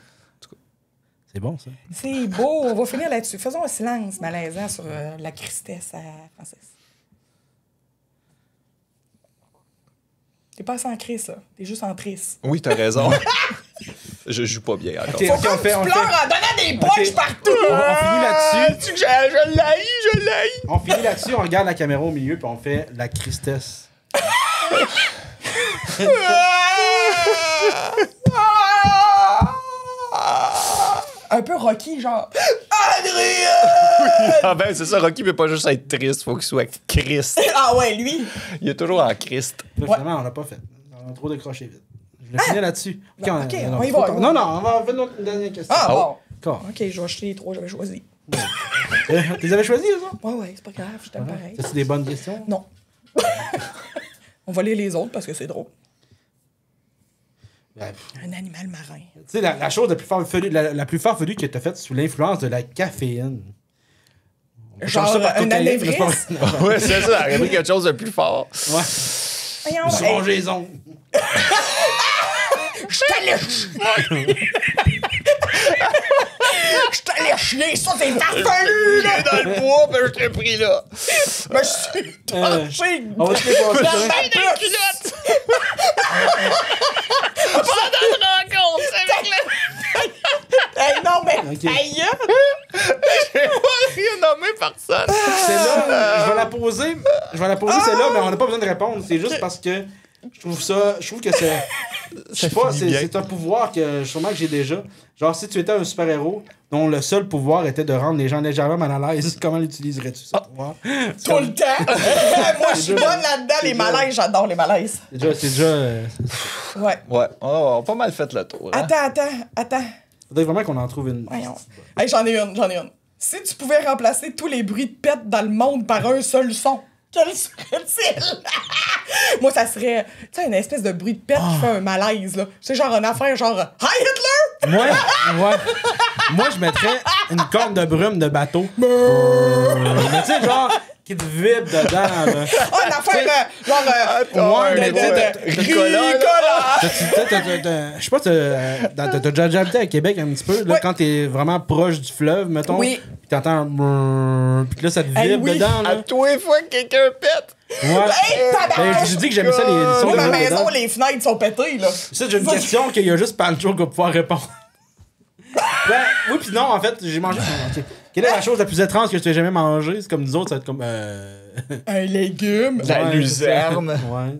C'est bon, ça. C'est beau. On va finir là-dessus. Faisons un silence malaisant sur la tristesse à Francis. T'es pas assez en crise, là. T'es juste en triste. Oui, t'as raison. Je joue pas bien encore. Faut pas que tu pleures en donnant des poches partout. On finit là-dessus. Je l'haïs. On finit là-dessus, on regarde la caméra au milieu, puis on fait la tristesse. Un peu Rocky, genre. Adrien! Ah ben, c'est ça, Rocky peut pas juste être triste, faut qu'il soit Christ. Ah ouais, lui. Il est toujours en Christ. Finalement, on l'a pas fait. On a trop décroché vite. Je vais finir là-dessus. OK, on y va. Non, on va faire une dernière question. Ah bon. OK, je vais acheter les 3 que j'avais choisis. Tu les avais choisis, ça? Ouais, c'est pas grave, je t'aime pareil. C'est des bonnes questions? Non. On va lire les autres parce que c'est drôle. Un animal marin. Tu sais, la chose la plus farfelue que tu as faite sous l'influence de la caféine. Genre un anévrisme? Ouais, c'est ça, il a pris quelque chose de plus fort. Ouais. Voyons, je mange les ongles. Je t'allais chier! Je t'allais chier, ça c'est farfelu, là! Dans le bois, ben je t'ai pris là. Mais je suis torché! On va se faire passer. La main dans les culottes! Pendant une rencontre avec le... Hey, non, mais... Okay. Aïe! J'ai pas rien nommé personne. C'est là, je vais la poser, celle-là, mais on n'a pas besoin de répondre. C'est juste parce que je trouve que c'est... Je sais pas, c'est un pouvoir que sûrement que j'ai déjà. Genre, si tu étais un super-héros dont le seul pouvoir était de rendre les gens légèrement mal à l'aise, comment l'utiliserais-tu, ce pouvoir? Tout le temps! Moi, je suis bonne là-dedans, les malaises. J'adore les malaises. C'est déjà... Ouais. Ouais, on a pas mal fait le tour. Hein? Attends. Faudrait vraiment qu'on en trouve une. Voyons. Hey, j'en ai une. Si tu pouvais remplacer tous les bruits de pète dans le monde par un seul son, quel serait-il? Moi, ça serait, tu sais, une espèce de bruit de pète qui fait un malaise, là. C'est genre une affaire, genre « Hi, Hitler! » Moi, je mettrais une corne de brume de bateau. Mais tu sais, genre, qui te vibre dedans, là. Ah, une affaire, genre, Ricola! Je sais pas, t'as déjà habité à Québec un petit peu, là, quand t'es vraiment proche du fleuve, mettons. Oui. Puis t'entends un brrrr, puis là, ça te vibre dedans, là. À tous les fois que quelqu'un pète. Ouais. J'ai dit que j'aimais ça, les sons Moi, de ma vibre maison, dedans. les fenêtres sont pétées, là. Ça, j'ai une question qu'il y a juste Pancho qui va pouvoir répondre. Oui, puis non, en fait, j'ai mangé. Okay. Quelle est la chose la plus étrange que tu aies jamais mangée? C'est comme nous autres, ça va être comme. Un légume. La luzerne. Ouais.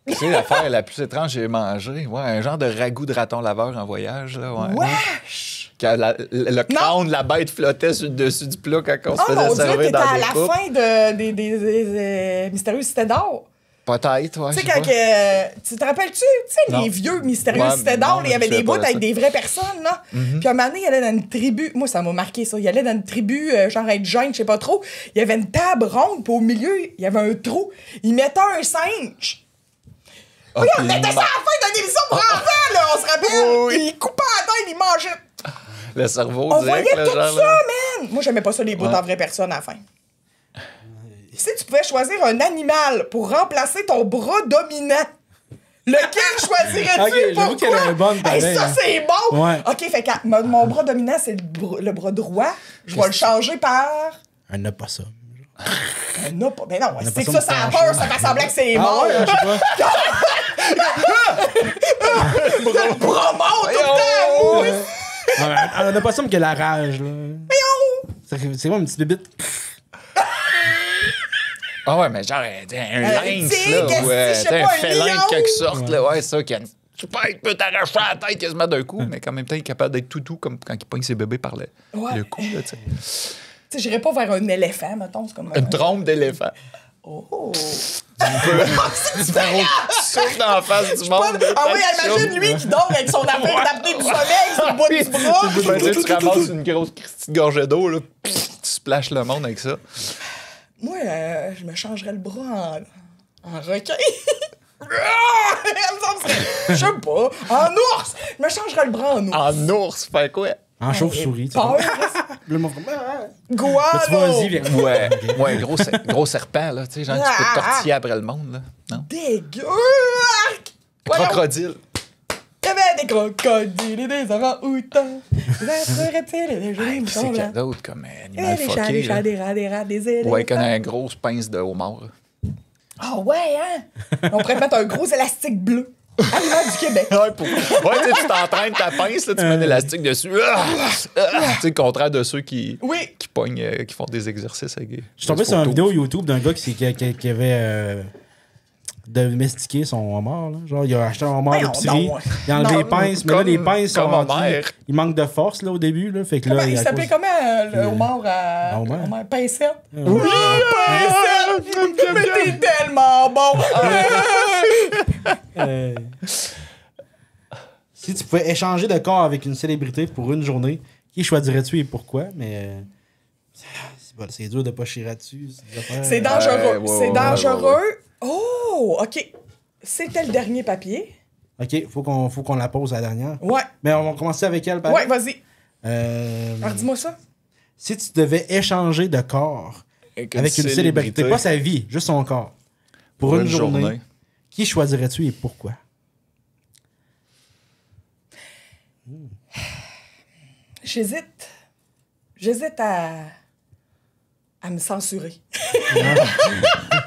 Tu sais, l'affaire la plus étrange que j'ai mangée? Ouais, un genre de ragoût de raton laveur en voyage, là. Ouais. Wesh! Quand le crâne de la bête flottait sur le dessus du plat quand on se faisait mon Dieu, servir t'étais dans à des la coupes. fin des Mystérieuses Cités d'Or. Peut-être, ouais. Tu sais, je sais quand pas. tu te rappelles-tu, tu sais, Non. les vieux Mystérieux Ouais, Cités d'Or, non, il y avait je des sais bouts pas avec ça. des vraies personnes, là. Puis un moment donné, il allait dans une tribu. Moi, ça m'a marqué, ça. Il allait dans une tribu, genre être jeune, je sais pas trop. Il y avait une table ronde, puis au milieu, il y avait un trou. Il mettait un singe. Oui, on mettait ça à la fin d'une émission pour enfants, là, on se rappelle. Oui. Il coupait la tête, il mangeait. Le cerveau, On direct, voyait le tout genre, ça, là. man! Moi, j'aimais pas ça, les bouts Ouais. en vraie personne à la fin. Si tu pouvais choisir un animal pour remplacer ton bras dominant, lequel choisirais-tu? Ok, j'avoue Pourquoi? qu'elle est bonne, pareil, Hey, ça, hein. c'est bon! Ouais. OK, fait que mon bras dominant, c'est le bras droit. Je vais le changer par... Un opossum. Un op... Ben non, c'est que opossum ça a peur, ça fait semblant que c'est Ah mort. ouais, je sais pas. Le bras mort tout le temps! Un opossum qui a la rage, là. C'est quoi une petite bébite? Ah ouais, mais genre un lynx, tigre, là, ou je sais un pas, un félin lion. de quelque sorte, là, ouais, ça, qui a une super, il peut t'arracher la tête quasiment d'un coup, mais qu'en même temps, il est capable d'être tout doux, comme quand il pogne ses bébés par le cou, là, tu sais. Tu sais, j'irais pas vers un éléphant, mettons, c'est comme... Une trompe d'éléphant. Oh! Tu souffles dans la face du monde. Ah oui, imagine lui qui dort avec son affaire d'apnée du sommeil sur le bout du bras. Tu ramasses une grosse petite gorgée d'eau, là, tu splashes le monde avec ça. Moi, je me changerais le bras en requin. Je sais pas. En ours! Je me changerais le bras en ours. En ours, faire quoi? En chauve-souris, tu Peur. Le mot vraiment. Guano! Tu vas-y, viens. Ouais, gros serpent, là, tu sais, genre, tu peux te tortiller après le monde, là. Non? Dégueu! Crocodile. Il y avait des crocodiles et des orang-outans, des êtres reptiles et des jolis C'est moutons qu'il y a blancs. d'autres comme Et animal des chats, fucké, des chats, là. des rats, des rats, des éléphants. Ouais, qu'on a une grosse pince de homard. Ah ouais, hein? On pourrait mettre un gros élastique bleu. Aliment du Québec. Ouais, tu sais, tu t'entraînes ta pince, là, tu mets un élastique dessus. Tu sais, le contraire de ceux qui pognent, qui font des exercices avec. Je suis tombé sur une vidéo YouTube d'un gars qui avait domestiqué son homard. Là. Genre, il a acheté un homard à l'épicerie. Il a enlevé les pinces, mais là, les pinces sont rendues. Il manque de force là, au début. Là, fait que là, Il s'appelait comment le homard à. Homard. Homard Pincette? Oui, Pincette! Mais t'es tellement bon! Si tu pouvais échanger de corps avec une célébrité pour une journée, qui choisirais-tu et pourquoi? Mais c'est dur de pas chier dessus. C'est dangereux. C'est dangereux. Ouais. Oh, OK. C'était le dernier papier. OK, faut qu'on la pose à la dernière. Ouais. Mais on va commencer avec elle, pareil. Ouais, vas-y. Alors, dis-moi ça. Si tu devais échanger de corps avec une célébrité, pas sa vie, juste son corps, pour une journée, qui choisirais-tu et pourquoi? J'hésite à me censurer.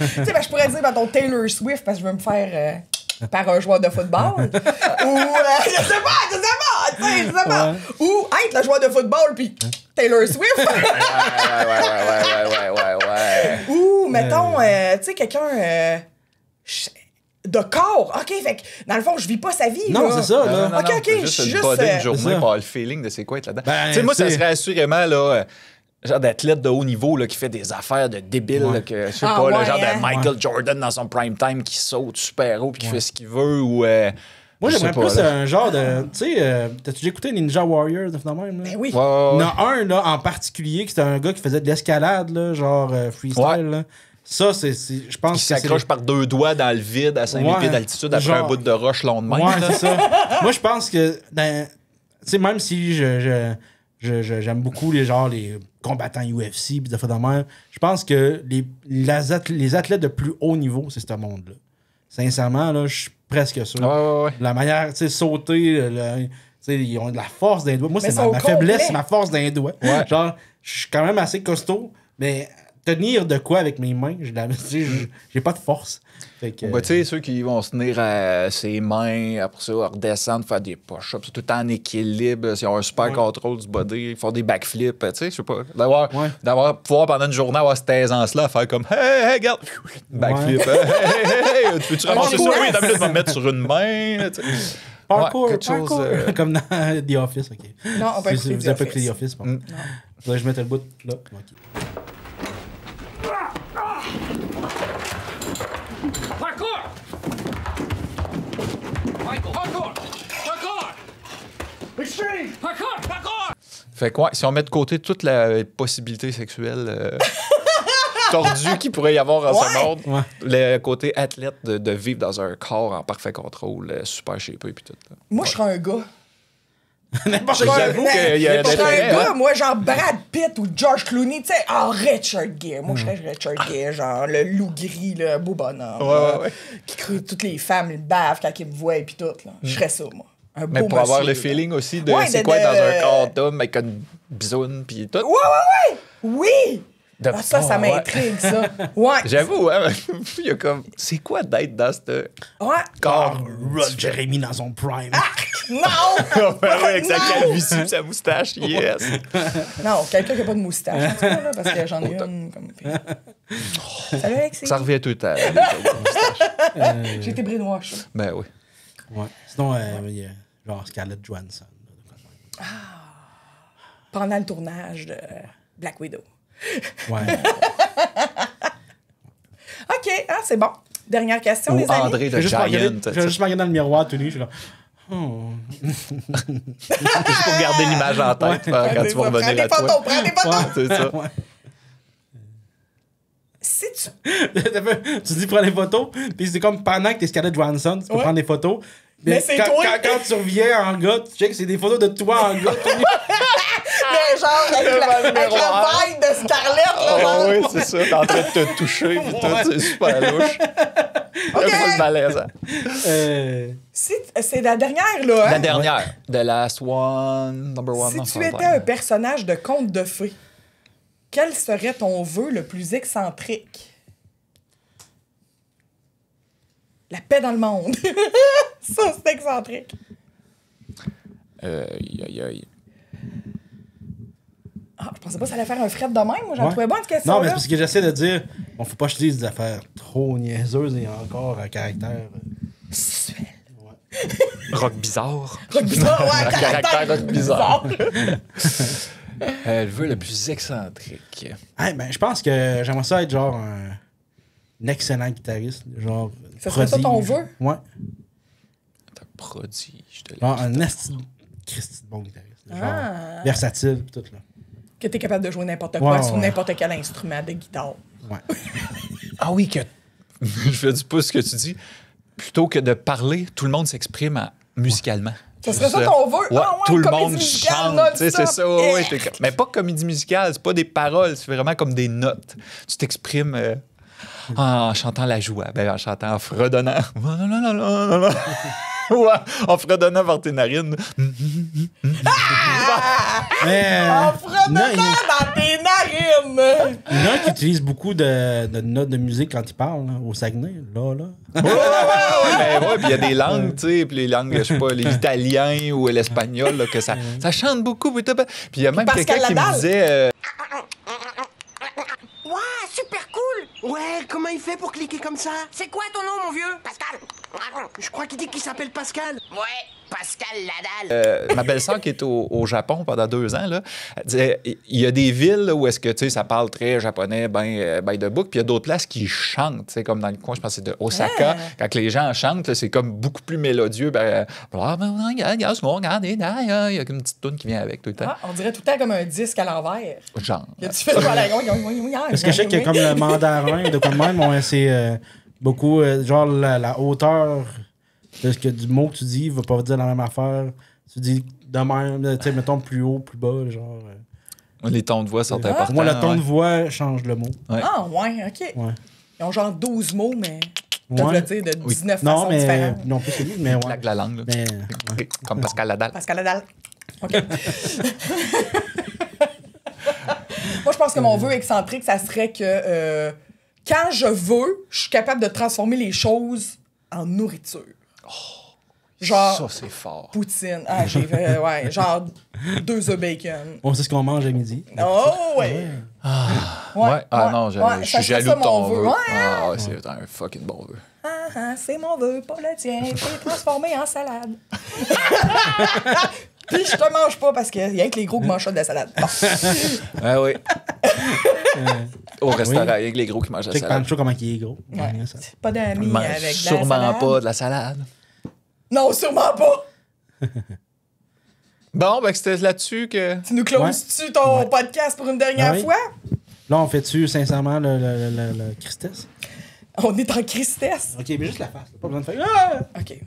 Tu sais, ben, je pourrais dire, mettons, Taylor Swift, parce que je veux me faire par un joueur de football. Ou, je sais pas. Ouais. Ou être le joueur de football, puis Taylor Swift. Ouais. Ou, mettons, tu sais, quelqu'un de corps. OK, fait que, dans le fond, je vis pas sa vie. Non, là. c'est ça, là. Non, OK, je juste suis le juste... body une journée pour avoir le feeling de c'est quoi être là-dedans. Tu sais, moi, ça serait assurément, là... genre d'athlète de haut niveau là, qui fait des affaires de débile, là, que je sais pas, le genre de Michael Jordan dans son prime time qui saute super haut puis qui fait ce qu'il veut ou. Moi, j'aimerais plus un genre de. Tu sais, t'as-tu déjà écouté Ninja Warriors de même? Là? Ben oui. Il y en a un là, en particulier qui c'était un gars qui faisait de l'escalade, là, genre freestyle. Là. Ça, c'est. Je pense qui s'accroche par deux doigts dans le vide à 5000 pieds d'altitude après un bout de roche long de même. Ouais, c'est ça. Moi, je pense que. Tu sais, même si je J'aime beaucoup les combattants UFC, puis des fois de même. Je pense que les athlètes de plus haut niveau, c'est ce monde-là. Sincèrement, là, je suis presque sûr. Ouais. La manière, tu sais, sauter, ils ont de la force d'un doigt. Moi, c'est ma complet. faiblesse, c'est ma force d'un doigt. Ouais. Genre, je suis quand même assez costaud, mais tenir de quoi avec mes mains, j'ai pas de force. Fait que, tu sais, ceux qui vont se tenir à ses mains, après ça, redescendre, faire des push-ups, c'est tout le temps en équilibre, ils ont un super contrôle du body, ils font des backflips, tu sais, je sais pas. Pouvoir pendant une journée avoir cette aisance-là à faire comme hey, regarde, backflip, hey, tu peux-tu ramasser ça? Oui, t'as plus de me mettre sur une main, tu sais. Parkour, quelque chose. Comme dans The Office, OK. Non, on peut écouter vous avez pas écouté The Office, bon. Faudrait que je mette le bout là. OK. Fait que, si on met de côté toute la possibilité sexuelle tordue qu'il pourrait y avoir dans ce monde, le côté athlète de vivre dans un corps en parfait contrôle, super shapé puis tout. Moi, je serais un gars. J'avoue qu'il y a je serais un gars, hein? moi, genre Brad Pitt ou George Clooney, tu sais, Richard Gere. Moi, je serais Richard Gere, genre le loup gris, le beau bonhomme. Ouais. Qui crée toutes les femmes, le bave quand ils me voient et puis tout. Là. Je serais ça, moi. Un beau Mais pour avoir monsieur, le feeling aussi de ouais, c'est quoi dans un corps d'homme avec une bisoune puis tout. Ouais! Oui! Ça m'intrigue, ça. Ouais. J'avoue, hein, il y a comme... C'est quoi d'être dans ce corps? Rod Jeremy dans son prime. Non! Avec sa calvitie et sa moustache, yes! Non, quelqu'un qui n'a pas de moustache, en tout cas, là, parce que j'en ai une comme... Salut, Alexis. Ça revient tout le temps. J'ai été brainwash. Ben oui. Ouais. Sinon, il y a genre Scarlett Johansson. Pendant le tournage de Black Widow. Ouais. OK, c'est bon. Dernière question, les amis. André de Giant. Je vais juste me regarder dans le miroir tout nu. Je suis là. Juste pour garder l'image en tête quand tu vas revenir à toi. Prends des photos. C'est ça. Si tu... tu dis prends des photos, puis c'est comme pendant que t'es Scarlett Johansson, tu peux prendre des photos. Mais c'est quand, toi. Quand tu reviens en gars, tu sais que c'est des photos de toi en gars. Mais genre, avec la vibe de Scarlett, là, genre. Oui, c'est ça. T'es en train de te toucher, pis tout, c'est super louche. OK. C'est malaisant. C'est la dernière, là. Hein? La dernière. The last one, number one. Si tu étais un personnage de conte de fées, quel serait ton vœu le plus excentrique? La paix dans le monde. Ça, c'est excentrique. Je pensais pas que ça allait faire un fret de même. Moi, j'en trouvais bonne cette question. Non, mais c'est parce que j'essaie de dire, faut pas que je dise des affaires trop niaiseuses et encore à caractère sexuel. Ouais. Rock bizarre. Rock bizarre, ouais. Caractère rock bizarre. Le vœu le plus excentrique. Je pense que j'aimerais ça être genre un excellent guitariste. Genre. Ça serait ça ton vœu? Ouais. Un prodige de la un Christy de bon guitariste. Genre versatile pis tout là. Que t'es capable de jouer n'importe quoi sur n'importe quel instrument de guitare. Ouais. Ah oui, que je fais du pouce ce que tu dis. Plutôt que de parler, tout le monde s'exprime musicalement. Ça serait ça ton vœu? Ouais, tout le monde chante. C'est ça. Ouais, mais pas comédie musicale, c'est pas des paroles, c'est vraiment comme des notes. Tu t'exprimes en chantant la joie, en chantant, en fredonnant. Ouais, en fredonnant par tes narines. En fredonnant dans tes narines! Il y en a qui utilisent beaucoup de notes de musique quand ils parlent, là, au Saguenay. Là. Ouais, puis il y a des langues, tu sais, puis les langues, je sais pas, l'italien ou l'espagnol, là, que ça chante beaucoup. Puis il y a même quelqu'un qui me disait... Ouah, super cool! Ouais, comment il fait pour cliquer comme ça? C'est quoi ton nom, mon vieux? Pascal! Je crois qu'il dit qu'il s'appelle Pascal. Ouais, Pascal Ladal. Ma belle-sœur qui est au Japon pendant 2 ans, là, elle disait, il y a des villes là, où est-ce que, tu sais, ça parle très japonais, by the book, puis il y a d'autres places qui chantent, tu sais, comme dans le coin, je pense que c'est de Osaka, quand les gens chantent, là, c'est comme beaucoup plus mélodieux. Il y a une petite toune qui vient avec tout le temps. On dirait tout le temps comme un disque à l'envers. Genre. Tu fais Parce que je sais que comme le mandarin, de comme même, c'est beaucoup, genre la hauteur de ce que du mot que tu dis va pas dire la même affaire Tu dis de même, tu sais, mettons plus haut, plus bas, genre. Les tons de voix sont importants. Pour moi, le ton de voix change le mot. Ouais. Ah, ouais, OK. Ouais. Ils ont genre 12 mots, mais ils peuvent Ouais. le dire de 19 Non, façons mais différentes. non plus celui, mais ouais. Plaque la langue, là. Mais, Ok, comme Pascal Nadal. Pascal Nadal. OK. Moi, je pense que mon vœu excentrique, ça serait que quand je veux, je suis capable de transformer les choses en nourriture. Genre. Ça, c'est fort. Poutine. Ah, j'ai fait, ouais, genre 2 œufs bacon. on sait ce qu'on mange à midi. Oh, ouais. Ouais. Ah non, je ouais, suis ça serait jaloux ça, de ton mon vœu. vœu. Ouais. Ah, ouais, c'est un fucking bon vœu. Ah, c'est mon vœu, pas le tien. Je l'ai transformé en salade. Puis je te mange pas parce qu'il y a que les gros qui mangent ça de la salade. Bon. Ah oui. Au restaurant, il y a que les gros qui mangent la Check salade. Pancho comment il est gros. Ouais. C'est pas d'amis Mange avec de la sûrement salade. pas de la salade. Non, sûrement pas. Bon, ben c'était là-dessus que... Tu nous closes-tu ton podcast pour une dernière fois? Là, on fait-tu sincèrement le Christesse? On est en tristesse. Ok, mais juste la face. Pas besoin de faire. Ah! OK.